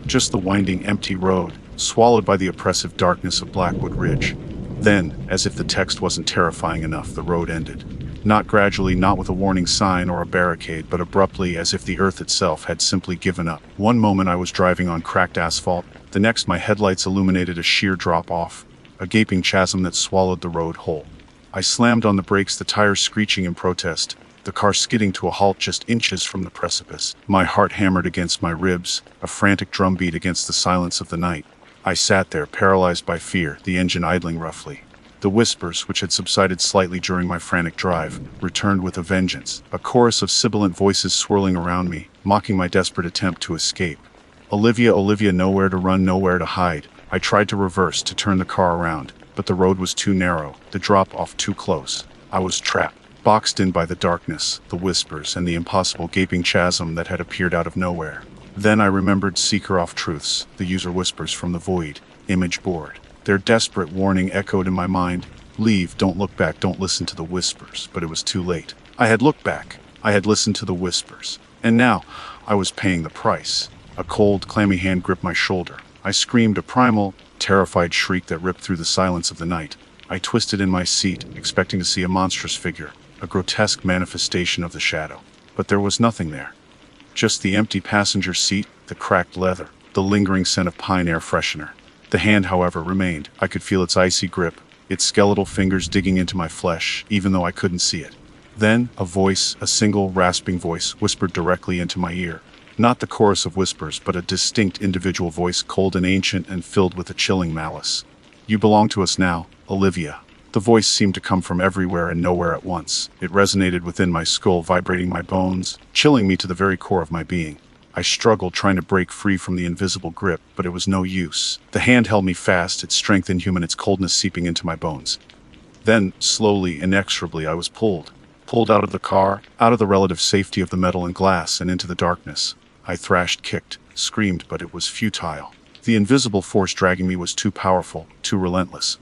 Just the winding, empty road, swallowed by the oppressive darkness of Blackwood Ridge. Then, as if the text wasn't terrifying enough, the road ended. Not gradually, not with a warning sign or a barricade, but abruptly, as if the earth itself had simply given up. One moment I was driving on cracked asphalt, the next my headlights illuminated a sheer drop-off, a gaping chasm that swallowed the road whole. I slammed on the brakes, the tires screeching in protest, the car skidding to a halt just inches from the precipice. My heart hammered against my ribs, a frantic drumbeat against the silence of the night. I sat there, paralyzed by fear, the engine idling roughly. The whispers, which had subsided slightly during my frantic drive, returned with a vengeance, a chorus of sibilant voices swirling around me, mocking my desperate attempt to escape. Olivia, Olivia, nowhere to run, nowhere to hide. I tried to reverse, to turn the car around, but the road was too narrow, the drop-off too close. I was trapped, boxed in by the darkness, the whispers, and the impossible gaping chasm that had appeared out of nowhere. Then I remembered Seeker-off truths, the user whispers from the void, image board. Their desperate warning echoed in my mind. Leave, don't look back, don't listen to the whispers. But it was too late. I had looked back. I had listened to the whispers. And now, I was paying the price. A cold, clammy hand gripped my shoulder. I screamed a primal, terrified shriek that ripped through the silence of the night. I twisted in my seat, expecting to see a monstrous figure, a grotesque manifestation of the shadow. But there was nothing there. Just the empty passenger seat, the cracked leather, the lingering scent of pine air freshener. The hand, however, remained. I could feel its icy grip, its skeletal fingers digging into my flesh, even though I couldn't see it. Then, a voice, a single, rasping voice, whispered directly into my ear. Not the chorus of whispers, but a distinct individual voice, cold and ancient and filled with a chilling malice. You belong to us now, Olivia. The voice seemed to come from everywhere and nowhere at once. It resonated within my skull, vibrating my bones, chilling me to the very core of my being. I struggled, trying to break free from the invisible grip, but it was no use. The hand held me fast, its strength inhuman, its coldness seeping into my bones. Then, slowly, inexorably, I was pulled out of the car, out of the relative safety of the metal and glass, and into the darkness. I thrashed, kicked, screamed, but it was futile. The invisible force dragging me was too powerful, too relentless.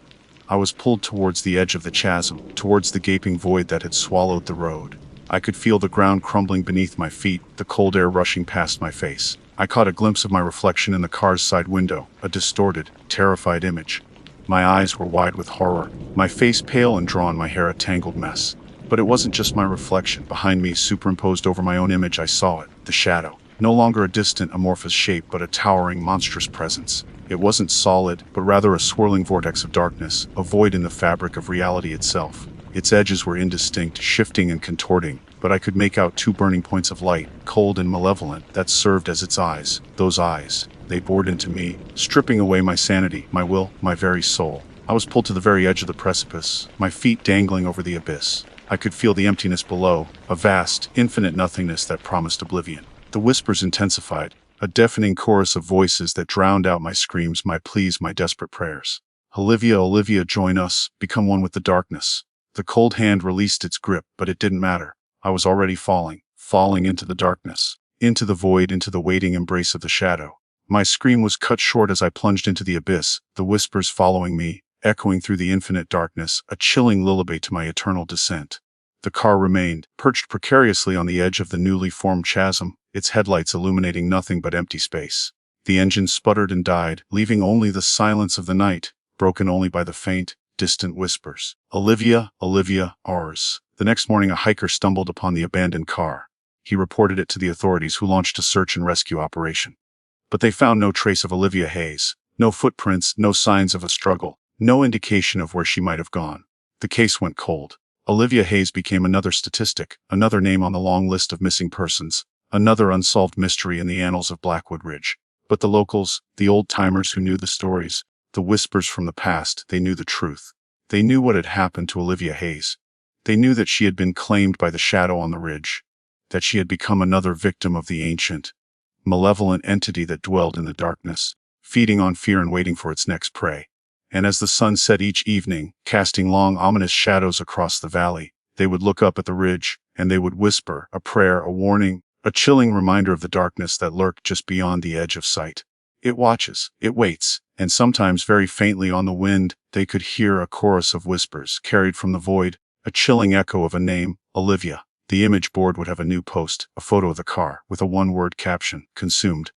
I was pulled towards the edge of the chasm, towards the gaping void that had swallowed the road. I could feel the ground crumbling beneath my feet, the cold air rushing past my face. I caught a glimpse of my reflection in the car's side window, a distorted, terrified image. My eyes were wide with horror, my face pale and drawn, my hair a tangled mess. But it wasn't just my reflection. Behind me, superimposed over my own image, I saw it, the shadow. No longer a distant, amorphous shape, but a towering, monstrous presence. It wasn't solid, but rather a swirling vortex of darkness, a void in the fabric of reality itself. Its edges were indistinct, shifting and contorting, but I could make out two burning points of light, cold and malevolent, that served as its eyes. Those eyes, they bored into me, stripping away my sanity, my will, my very soul. I was pulled to the very edge of the precipice, my feet dangling over the abyss. I could feel the emptiness below, a vast, infinite nothingness that promised oblivion. The whispers intensified, a deafening chorus of voices that drowned out my screams, my pleas, my desperate prayers. Olivia, Olivia, join us, become one with the darkness. The cold hand released its grip, but it didn't matter. I was already falling into the darkness, into the void, into the waiting embrace of the shadow. My scream was cut short as I plunged into the abyss, the whispers following me, echoing through the infinite darkness, a chilling lullaby to my eternal descent. The car remained, perched precariously on the edge of the newly formed chasm, its headlights illuminating nothing but empty space. The engine sputtered and died, leaving only the silence of the night, broken only by the faint, distant whispers. Olivia, Olivia, ours. The next morning, a hiker stumbled upon the abandoned car. He reported it to the authorities, who launched a search and rescue operation. But they found no trace of Olivia Hayes, no footprints, no signs of a struggle, no indication of where she might have gone. The case went cold. Olivia Hayes became another statistic, another name on the long list of missing persons, another unsolved mystery in the annals of Blackwood Ridge. But the locals, the old-timers who knew the stories, the whispers from the past, they knew the truth. They knew what had happened to Olivia Hayes. They knew that she had been claimed by the shadow on the ridge, that she had become another victim of the ancient, malevolent entity that dwelled in the darkness, feeding on fear and waiting for its next prey. And as the sun set each evening, casting long, ominous shadows across the valley, they would look up at the ridge, and they would whisper a prayer, a warning, a chilling reminder of the darkness that lurked just beyond the edge of sight. It watches, it waits, and sometimes very faintly on the wind, they could hear a chorus of whispers carried from the void, a chilling echo of a name, Olivia. The image board would have a new post, a photo of the car, with a one-word caption, consumed.